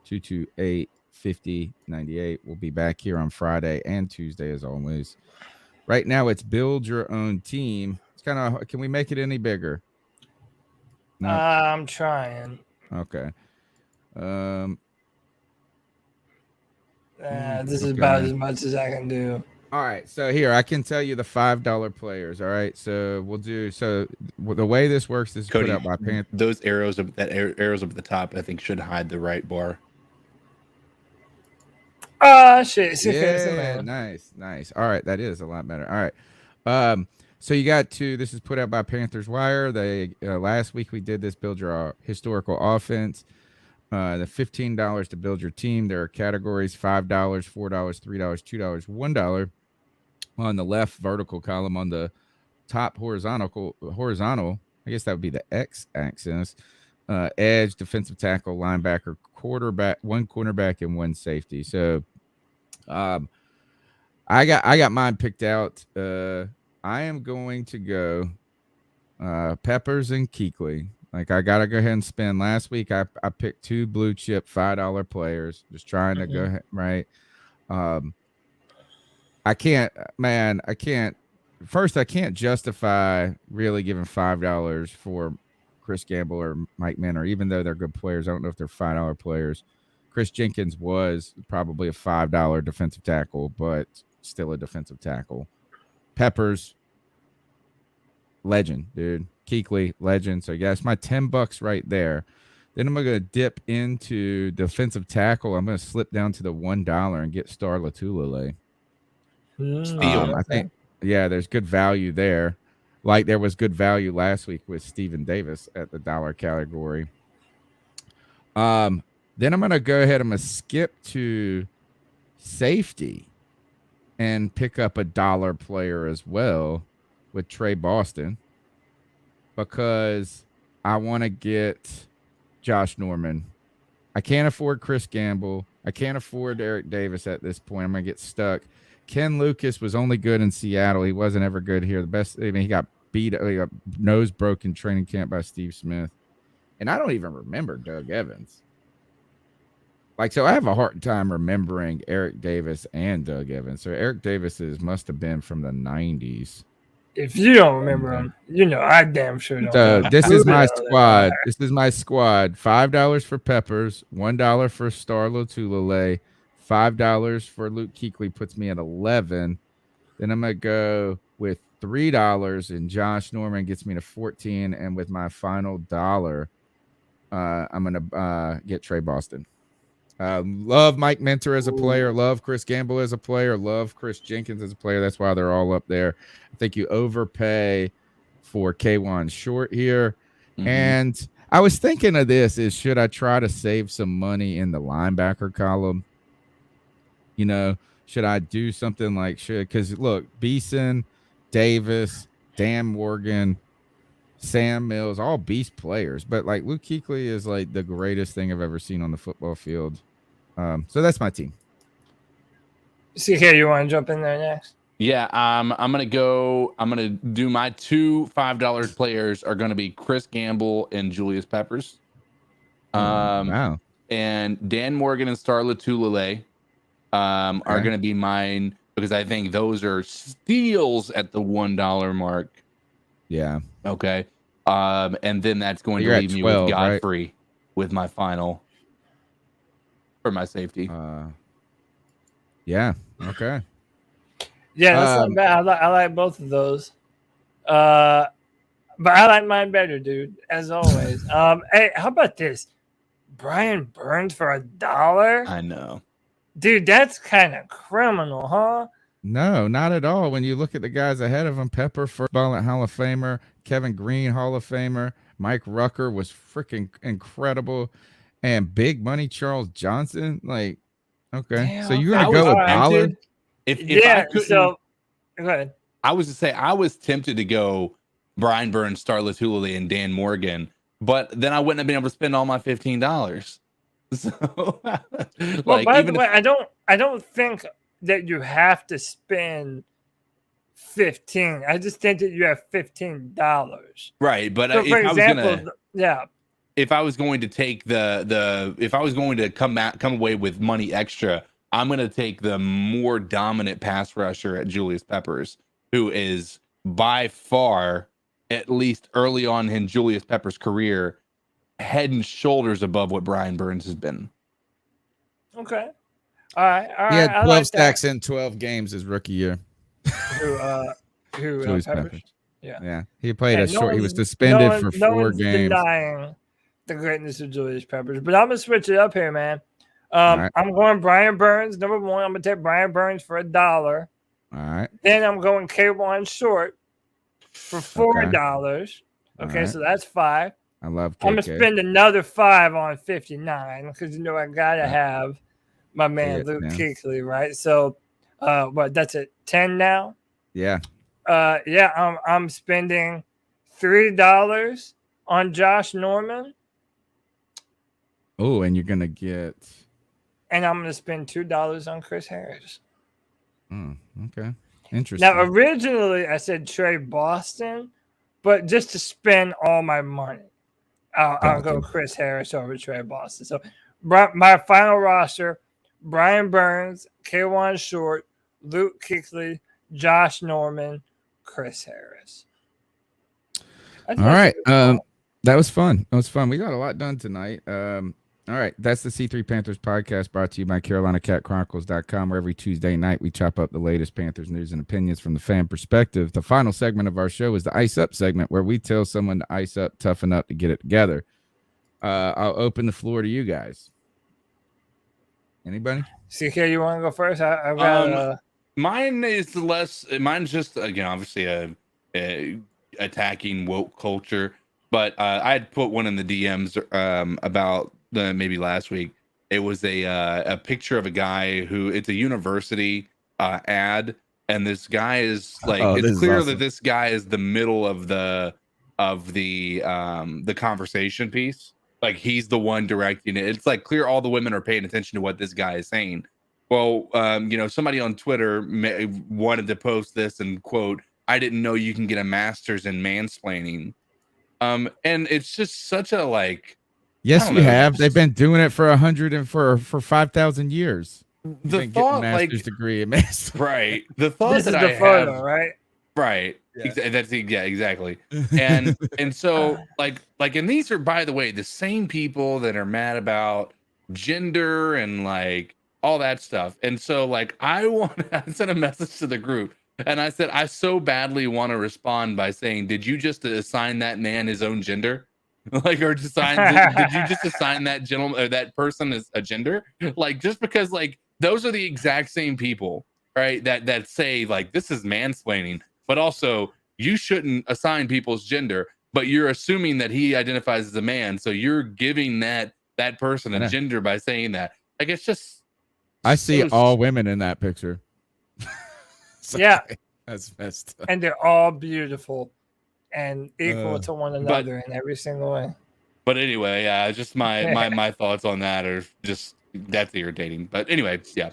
[SPEAKER 2] 252-228-5098. We'll be back here on Friday and Tuesday, as always. Right now, it's build your own team. It's kind of, can we make it any bigger? No?
[SPEAKER 3] I'm trying.
[SPEAKER 2] Okay.
[SPEAKER 3] This is about as much as I can do.
[SPEAKER 2] All right, so here I can tell you the $5 players. All right, so we'll do the way this works is
[SPEAKER 5] Cody,
[SPEAKER 2] put out by Panther.
[SPEAKER 5] Those arrows up at the top, I think, should hide the right bar.
[SPEAKER 3] Shit.
[SPEAKER 2] Yeah, nice. All right, that is a lot better. All right, so you got this is put out by Panthers Wire. They last week we did this build your historical offense. The $15 to build your team. There are categories: $5, $4, $3, $2, $1. On the left vertical column, on the top horizontal, I guess that would be the x-axis. Edge, defensive tackle, linebacker, quarterback, one cornerback, and one safety. So, I got mine picked out. I am going to go Peppers and Kuechly. Like, I got to go ahead and spend. Last week, I picked 2 blue chip $5 players. Just trying to go ahead, right? I can't justify really giving $5 for Chris Gamble or Mike Minner, even though they're good players. I don't know if they're $5 players. Chris Jenkins was probably a $5 defensive tackle, but still a defensive tackle. Peppers, legend, dude. Kuechly, legend. So, yeah, it's my $10 right there. Then I'm going to dip into defensive tackle. I'm going to slip down to the $1 and get Star Latulele. I think, yeah, there's good value there. Like there was good value last week with Steven Davis at the dollar category. Then I'm going to go ahead. I'm going to skip to safety and pick up a dollar player as well with Trey Boston because I want to get Josh Norman. I can't afford Chris Gamble. I can't afford Eric Davis at this point. I'm going to get stuck. Ken Lucas was only good in Seattle. He wasn't ever good here. He got beat, he got nose broken training camp by Steve Smith. And I don't even remember Doug Evans. Like, so I have a hard time remembering Eric Davis and Doug Evans. So Eric Davis must have been from the 90s.
[SPEAKER 3] If you don't remember him, I damn sure don't.
[SPEAKER 2] So this is my squad. This is my squad. $5 for Peppers, $1 for Star Lotulelei, $5 for Luke Kuechly puts me at 11. Then I'm gonna go with $3, and Josh Norman gets me to 14. And with my final dollar, I'm gonna get Trey Boston. Love Mike Mentor as a player. Love Chris Gamble as a player. Love Chris Jenkins as a player. That's why they're all up there. I think you overpay for K1 Short here. Mm-hmm. And I was thinking of this is should I try to save some money in the linebacker column? Should I do something like because look, Beeson, Davis, Dan Morgan, Sam Mills, all beast players. But like Luke Kuechly is like the greatest thing I've ever seen on the football field. So that's my team.
[SPEAKER 3] CK, you want to jump in there next?
[SPEAKER 5] Yeah, I'm gonna do my two $5 players are gonna be Chris Gamble and Julius Peppers.
[SPEAKER 2] Wow.
[SPEAKER 5] And Dan Morgan and Star Lotulelei are gonna be mine because I think those are steals at the $1 mark.
[SPEAKER 2] Yeah.
[SPEAKER 5] Okay. And then that's going to leave me 12, with Godfrey right? With my final for my safety.
[SPEAKER 2] Yeah. Okay.
[SPEAKER 3] Yeah, that's not bad. I like both of those. But I like mine better, dude, as always. Hey, how about this? Brian Burns for $1?
[SPEAKER 5] I know.
[SPEAKER 3] Dude, that's kind of criminal, huh?
[SPEAKER 2] No, not at all. When you look at the guys ahead of him, Pepper, first ballot Hall of Famer, Kevin Green, Hall of Famer, Mike Rucker was freaking incredible, and big money Charles Johnson. Like, okay,
[SPEAKER 3] damn,
[SPEAKER 2] so you're gonna go with dollar?
[SPEAKER 5] If
[SPEAKER 3] yeah,
[SPEAKER 5] I couldn't,
[SPEAKER 3] so go ahead.
[SPEAKER 5] I was to say I was tempted to go Brian Burns, Star Lotulelei, and Dan Morgan, but then I wouldn't have been able to spend all my $15. So,
[SPEAKER 3] well, by the way, I don't think that you have to spend 15. I just think that you have $15.
[SPEAKER 5] Right, but
[SPEAKER 3] so
[SPEAKER 5] if
[SPEAKER 3] for
[SPEAKER 5] I
[SPEAKER 3] example,
[SPEAKER 5] was gonna, if I was going to take if I was going to come away with money extra, I'm going to take the more dominant pass rusher at Julius Peppers, who is by far, at least early on in Julius Peppers' career, head and shoulders above what Brian Burns has been.
[SPEAKER 3] Okay. All right.
[SPEAKER 2] He had 12
[SPEAKER 3] like
[SPEAKER 2] stacks in 12 games his rookie year.
[SPEAKER 3] Who
[SPEAKER 2] Julius
[SPEAKER 3] Peppers?
[SPEAKER 2] Yeah. He played he was suspended for 4 games.
[SPEAKER 3] Denying the greatness of Julius Peppers, but I'm gonna switch it up here, man.
[SPEAKER 2] Right.
[SPEAKER 3] I'm going Brian Burns. Number one, I'm gonna take Brian Burns for $1.
[SPEAKER 2] All right.
[SPEAKER 3] Then I'm going K1 Short for $4. Okay,
[SPEAKER 2] right.
[SPEAKER 3] so that's 5.
[SPEAKER 2] I love KK.
[SPEAKER 3] I'm gonna spend another 5 on 59 because I gotta have my man Luke Kuechly, right? So, that's at 10 now.
[SPEAKER 2] Yeah.
[SPEAKER 3] I'm spending $3 on Josh Norman.
[SPEAKER 2] Oh, and you're gonna get.
[SPEAKER 3] And I'm gonna spend $2 on Chris Harris.
[SPEAKER 2] Okay. Interesting.
[SPEAKER 3] Now, originally I said Trey Boston, but just to spend all my money, I'll go Chris Harris over Trey Boston. So my final roster: Brian Burns, K1 Short, Luke Kuechly, Josh Norman, Chris Harris.
[SPEAKER 2] All right. That was fun. We got a lot done tonight. All right. That's the C3 Panthers podcast brought to you by CarolinaCatChronicles.com, where every Tuesday night we chop up the latest Panthers news and opinions from the fan perspective. The final segment of our show is the Ice Up segment, where we tell someone to ice up, toughen up to get it together. I'll open the floor to you guys. Anybody?
[SPEAKER 3] CK, you want to go first? I've got
[SPEAKER 5] mine is less. Mine's just again, obviously a attacking woke culture. But I had put one in the DMs about maybe last week. It was a picture of a guy who it's a university ad, and this guy is like it's clear that this guy is the middle of the conversation piece. Like he's the one directing it. It's like clear all the women are paying attention to what this guy is saying. Well, somebody on Twitter wanted to post this and quote, "I didn't know you can get a master's in mansplaining." And it's just such a like.
[SPEAKER 2] Yes, we have. They've been doing it for 100 and for 5,000 years.
[SPEAKER 5] The thought,
[SPEAKER 2] master's degree in math.
[SPEAKER 5] Right. The thought
[SPEAKER 3] this
[SPEAKER 5] that
[SPEAKER 3] is the
[SPEAKER 5] I
[SPEAKER 3] photo,
[SPEAKER 5] have,
[SPEAKER 3] right?
[SPEAKER 5] Right.
[SPEAKER 3] Yeah.
[SPEAKER 5] That's exactly. And so like, and these are, by the way, the same people that are mad about gender and like all that stuff. And so like, I sent a message to the group and I said, I so badly want to respond by saying, did you just assign that man his own gender? Like, or did you just assign that gentleman or that person as a gender? Like, just because like those are the exact same people, right? That say like this is mansplaining, but also you shouldn't assign people's gender, but you're assuming that he identifies as a man, so you're giving that person a gender by saying that. Like, it's just.
[SPEAKER 2] I see all women in that picture.
[SPEAKER 3] Yeah,
[SPEAKER 2] that's messed up.
[SPEAKER 3] And they're all beautiful and equal to one another in every single way.
[SPEAKER 5] But anyway, yeah, just my thoughts on that are just that's irritating. But anyway, yeah.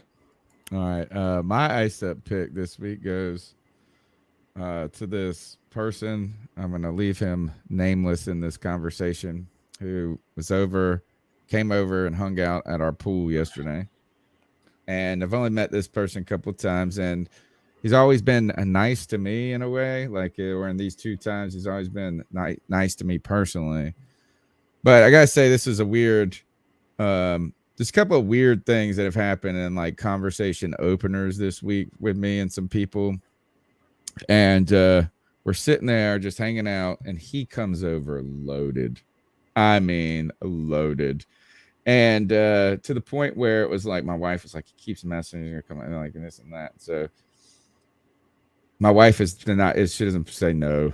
[SPEAKER 2] All right, my ice up pick this week goes to this person. I'm gonna leave him nameless in this conversation. Who came over and hung out at our pool yesterday, and I've only met this person a couple of times, and he's always been nice to me in a way, like, or in these 2 times, he's always been nice to me personally. But I gotta say, this is a weird, there's a couple of weird things that have happened in like conversation openers this week with me and some people. And we're sitting there just hanging out, and he comes over loaded. I mean, loaded. And to the point where it was like, my wife was like, he keeps messaging her, coming like this and that. So my wife she doesn't say no,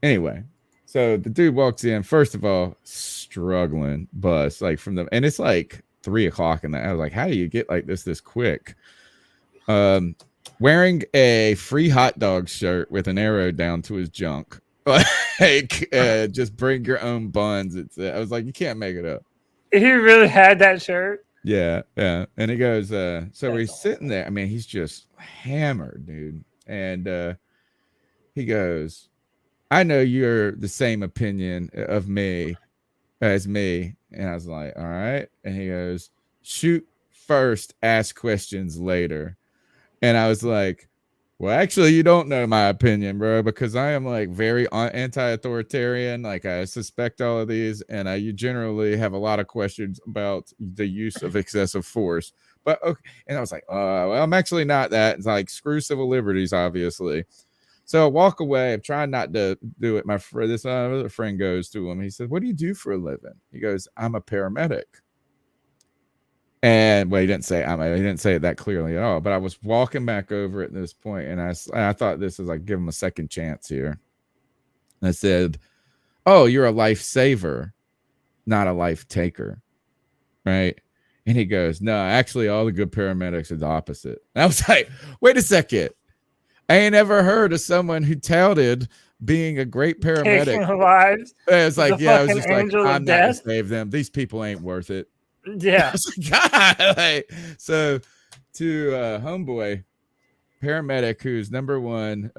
[SPEAKER 2] Anyway, so the dude walks in. First of all, struggling bus, like and it's like 3:00 in the. I was like, how do you get like this quick? Wearing a free hot dog shirt with an arrow down to his junk. Like, just bring your own buns. I was like, you can't make it up.
[SPEAKER 3] He really had that shirt.
[SPEAKER 2] Yeah. And he goes, so he's sitting there. I mean, he's just hammered, dude. And he goes, I know you're the same opinion of me as me. And I was like, all right. And he goes, shoot first, ask questions later. And I was like, well, actually, you don't know my opinion, bro, because I am like very anti-authoritarian. Like, I suspect all of these, and you generally have a lot of questions about the use of excessive force. But okay, and I was like, well, I'm actually not that. It's like, screw civil liberties, obviously. So I walk away. I'm trying not to do it. This other friend goes to him. He says, "What do you do for a living?" He goes, "I'm a paramedic." And well, he didn't say it that clearly at all. But I was walking back over at this point, and I thought this was like, give him a second chance here. And I said, "Oh, you're a lifesaver, not a life taker, right?" And he goes, "No, actually, all the good paramedics are the opposite." And I was like, "Wait a second! I ain't ever heard of someone who touted being a great paramedic."
[SPEAKER 3] Taking lives.
[SPEAKER 2] It's like, yeah, I was just like,
[SPEAKER 3] angel
[SPEAKER 2] I'm
[SPEAKER 3] of
[SPEAKER 2] not
[SPEAKER 3] death.
[SPEAKER 2] gonna save them. These people ain't worth it.
[SPEAKER 3] Yeah.
[SPEAKER 2] God, like, so to homeboy paramedic, who's number one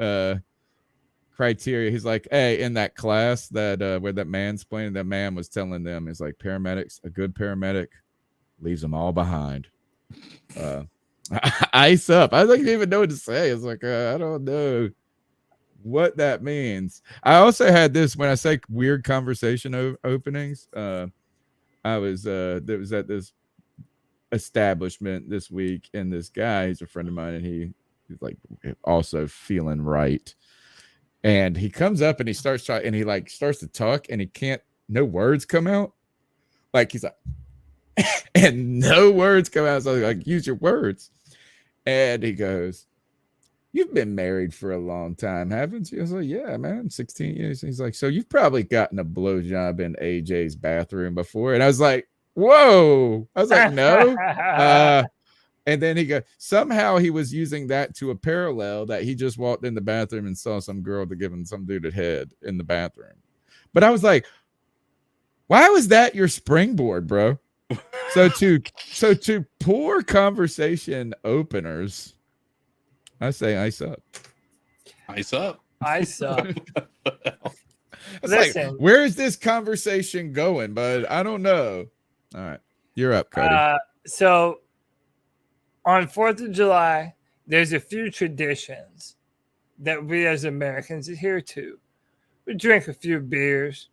[SPEAKER 2] criteria, he's like, hey, in that class that where that mansplaining, that man was telling them, is like, paramedics, a good paramedic leaves them all behind. Ice up. I didn't even know what to say. It's like, I don't know what that means. I also had this, when I say weird conversation openings, I was at this establishment this week, and this guy, he's a friend of mine, and he's like also feeling right. And he comes up and he starts to talk, and no words come out. Like he's like, and no words come out. So I was like, use your words. And he goes, "You've been married for a long time, haven't you?" I was like, "Yeah, man, 16 years." He's like, "So you've probably gotten a blowjob in AJ's bathroom before." And I was like, "Whoa." I was like, "No." And then he goes, somehow he was using that to a parallel that he just walked in the bathroom and saw some girl to giving some dude a head in the bathroom. But I was like, why was that your springboard, bro? So to poor conversation openers, I say ice up.
[SPEAKER 5] Ice up.
[SPEAKER 3] Ice up.
[SPEAKER 2] It's like, where is this conversation going? But I don't know. All right, you're up, Cody.
[SPEAKER 3] So on 4th of July, there's a few traditions that we as Americans adhere to. We drink a few beers.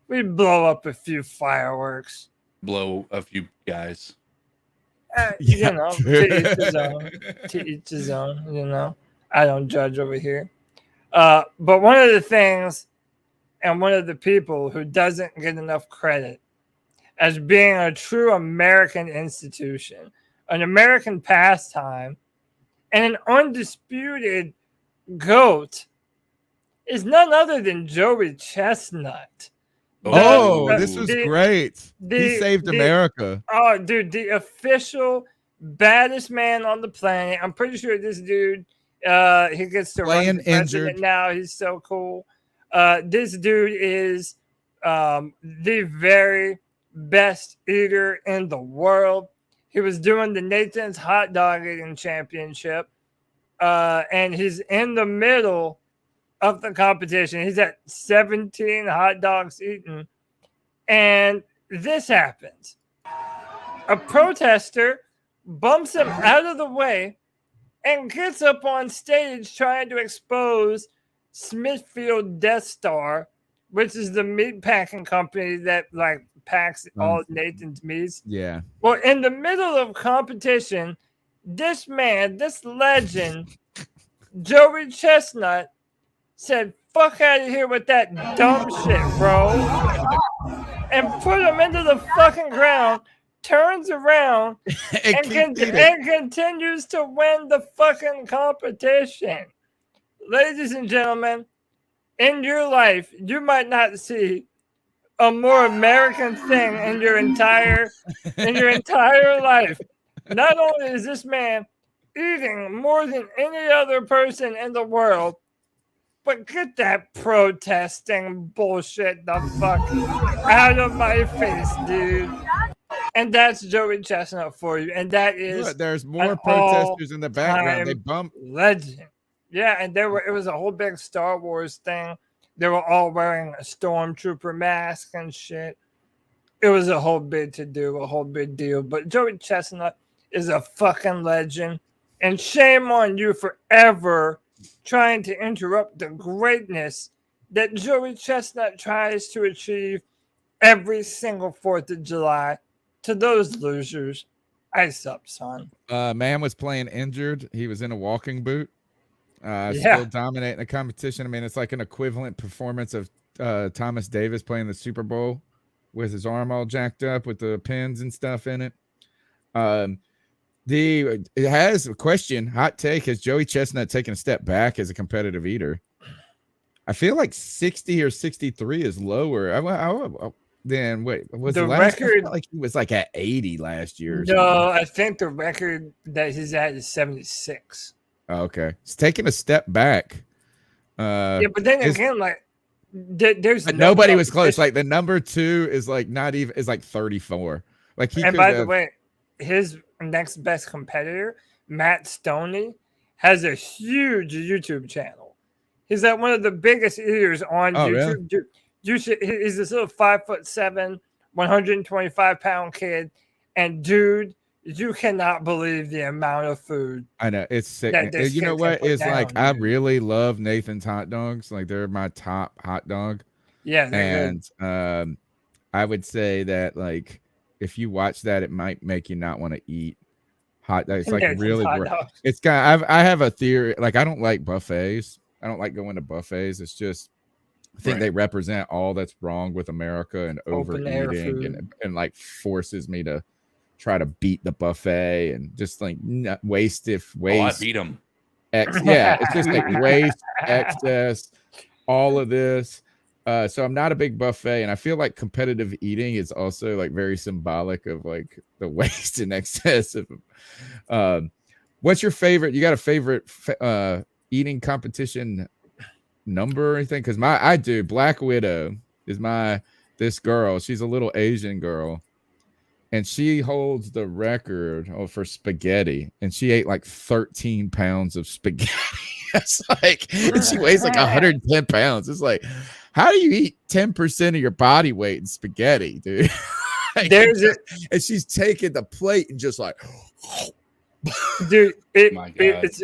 [SPEAKER 3] We blow up a few fireworks.
[SPEAKER 5] Blow a few guys.
[SPEAKER 3] You know, to each his own. To each his own, you know. I don't judge over here. But one of the things and one of the people who doesn't get enough credit as being a true American institution, an American pastime, and an undisputed GOAT is none other than Joey Chestnut.
[SPEAKER 2] This was great. He saved America.
[SPEAKER 3] Oh, dude, the official baddest man on the planet. I'm pretty sure this dude, he gets to run the president now. He's so cool. This dude is the very best eater in the world. He was doing the Nathan's hot dog eating championship, and he's in the middle of the competition. He's at 17 hot dogs eaten, and this happens. A protester bumps him out of the way and gets up on stage trying to expose Smithfield Death Star, which is the meat packing company that like packs all Nathan's meats.
[SPEAKER 2] Yeah.
[SPEAKER 3] Well, in the middle of competition, this man, this legend, Joey Chestnut, said, "Fuck out of here with that dumb shit, bro," and put him into the fucking ground, turns around, and continues to win the fucking competition. Ladies and gentlemen, in your life, you might not see a more American thing in your entire life. Not only is this man eating more than any other person in the world, but get that protesting bullshit the fuck out of my face, dude. And that's Joey Chestnut for you. And that is
[SPEAKER 2] there's more protesters in the background. They bump
[SPEAKER 3] legend. Yeah, and it was a whole big Star Wars thing. They were all wearing a stormtrooper mask and shit. It was a whole big to do, a whole big deal. But Joey Chestnut is a fucking legend. And shame on you for ever trying to interrupt the greatness that Joey Chestnut tries to achieve every single 4th of July. To those losers, ice up, son.
[SPEAKER 2] Man was playing injured. He was in a walking boot. Still dominating the competition. I mean, it's like an equivalent performance of Thomas Davis playing the Super Bowl with his arm all jacked up with the pins and stuff in it. It has a question, hot take: has Joey Chestnut taken a step back as a competitive eater? I feel like 60 or 63 is lower. Then wait, was the record like he was like at 80 last year?
[SPEAKER 3] No, I think the record that he's at is 76.
[SPEAKER 2] Okay, it's taking a step back.
[SPEAKER 3] Yeah, but then again, like there's
[SPEAKER 2] nobody was close. Like the number 2 is like not even is like 34. Like he.
[SPEAKER 3] And by the way, his next best competitor, Matt Stoney, has a huge YouTube channel. He's like one of the biggest eaters on YouTube. Really? He's this little 5'7", 125-pound kid, and dude, you cannot believe the amount of food.
[SPEAKER 2] I know, it's sick. You know what? It's like dude. I really love Nathan's hot dogs. Like they're my top hot dog.
[SPEAKER 3] Yeah,
[SPEAKER 2] and I would say that like if you watch that, it might make you not want to eat hot dogs. It's like really great. It's I have a theory. Like I don't like buffets. I don't like going to buffets. It's just I think
[SPEAKER 5] Right.
[SPEAKER 2] they represent all that's wrong with America and
[SPEAKER 3] Open air
[SPEAKER 2] overeating
[SPEAKER 3] food.
[SPEAKER 2] and like forces me to try to beat the buffet and just like waste
[SPEAKER 5] Oh, I beat him.
[SPEAKER 2] yeah, it's just like waste, excess, all of this. So I'm not a big buffet, and I feel like competitive eating is also like very symbolic of like the waste and excess of. What's your favorite? You got a favorite eating competition number or anything? Because I do. Black Widow is this girl. She's a little Asian girl. And she holds the record for spaghetti, and she ate like 13 pounds of spaghetti. It's like, and she weighs like 110 pounds. It's like, how do you eat 10% of your body weight in spaghetti, dude? Like, and she's taking the plate and just like,
[SPEAKER 3] dude,
[SPEAKER 5] My God.
[SPEAKER 3] it's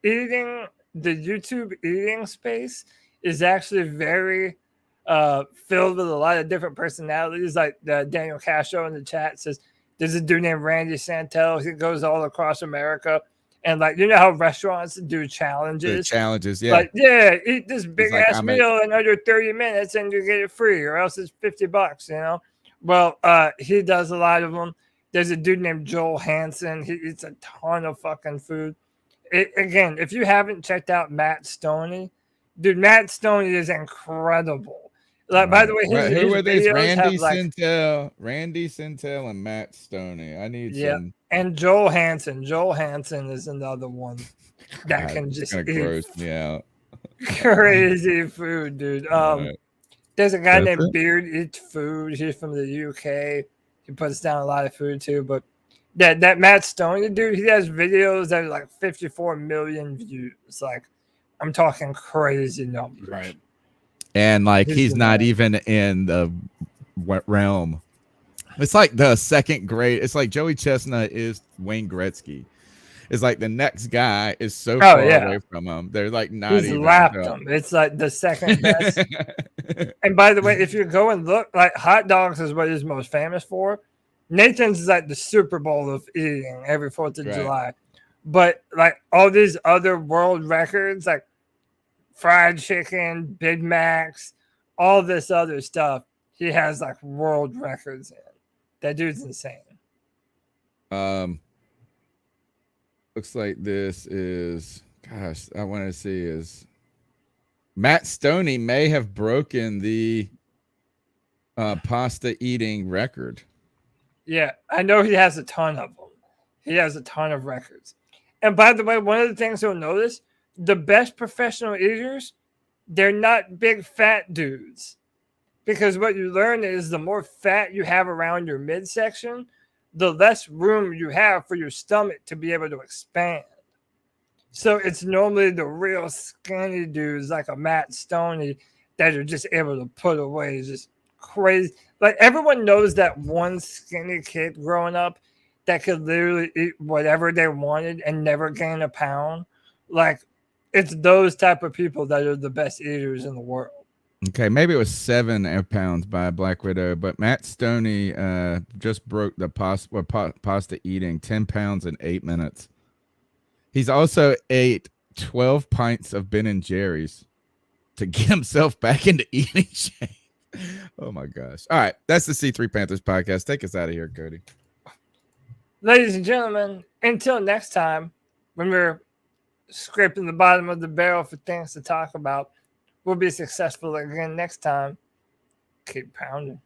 [SPEAKER 3] eating the YouTube eating space is actually very filled with a lot of different personalities. Like Daniel Castro in the chat says there's a dude named Randy Santel. He goes all across America, and like you know how restaurants do challenges.
[SPEAKER 2] Yeah.
[SPEAKER 3] Like eat this big
[SPEAKER 2] like,
[SPEAKER 3] ass meal in under 30 minutes and you get it free, or else it's $50. You know. Well, he does a lot of them. There's a dude named Joel Hansen. He eats a ton of fucking food. Again, if you haven't checked out Matt Stoney, dude, Matt Stoney is incredible. Like, by the way,
[SPEAKER 2] who are these? Randy
[SPEAKER 3] Santel,
[SPEAKER 2] and Matt Stoney. I need some.
[SPEAKER 3] And Joel Hansen. Joel Hansen is another one that can
[SPEAKER 2] it's
[SPEAKER 3] just
[SPEAKER 2] gonna
[SPEAKER 3] eat
[SPEAKER 2] gross me out.
[SPEAKER 3] crazy food, dude.
[SPEAKER 2] Right.
[SPEAKER 3] There's a guy
[SPEAKER 2] That's
[SPEAKER 3] named
[SPEAKER 2] it?
[SPEAKER 3] Beard Eats Food. He's from the UK. He puts down a lot of food too. But that Matt Stoney dude, he has videos that are like 54 million views. Like, I'm talking crazy numbers.
[SPEAKER 5] Right.
[SPEAKER 2] And like
[SPEAKER 3] He's
[SPEAKER 2] he's
[SPEAKER 3] the
[SPEAKER 2] not
[SPEAKER 3] man.
[SPEAKER 2] even in the realm. It's like the second grade. It's like Joey Chestnut is Wayne Gretzky. It's like the next guy is so far away from him. They're like not
[SPEAKER 3] He's
[SPEAKER 2] even.
[SPEAKER 3] lapped him. It's like the second best. And by the way, if you go and look, like hot dogs is what he's most famous for. Nathan's is like the Super Bowl of eating every 4th of July. But like all these other world records, like fried chicken, Big Macs, all this other stuff, he has like world records in. That dude's insane.
[SPEAKER 2] Looks like this is, gosh, I want to see is Matt Stoney may have broken the pasta eating record.
[SPEAKER 3] Yeah, I know he has a ton of them. He has a ton of records. And by the way, one of the things you'll notice, the best professional eaters, they're not big fat dudes. Because what you learn is the more fat you have around your midsection, the less room you have for your stomach to be able to expand. So it's normally the real skinny dudes like a Matt Stoney that are just able to put away just crazy. Like everyone knows that one skinny kid growing up that could literally eat whatever they wanted and never gain a pound. Like it's those type of people that are the best eaters in the world.
[SPEAKER 2] Okay, maybe it was 7 pounds by Black Widow, but Matt Stoney just broke the pasta eating 10 pounds in 8 minutes. He's also ate 12 pints of Ben and Jerry's to get himself back into eating shape. Oh my gosh. All right, that's the C3 Panthers podcast. Take us out of here, Cody.
[SPEAKER 3] Ladies and gentlemen, until next time, when we're scraping the bottom of the barrel for things to talk about, we'll be successful again next time. Keep pounding.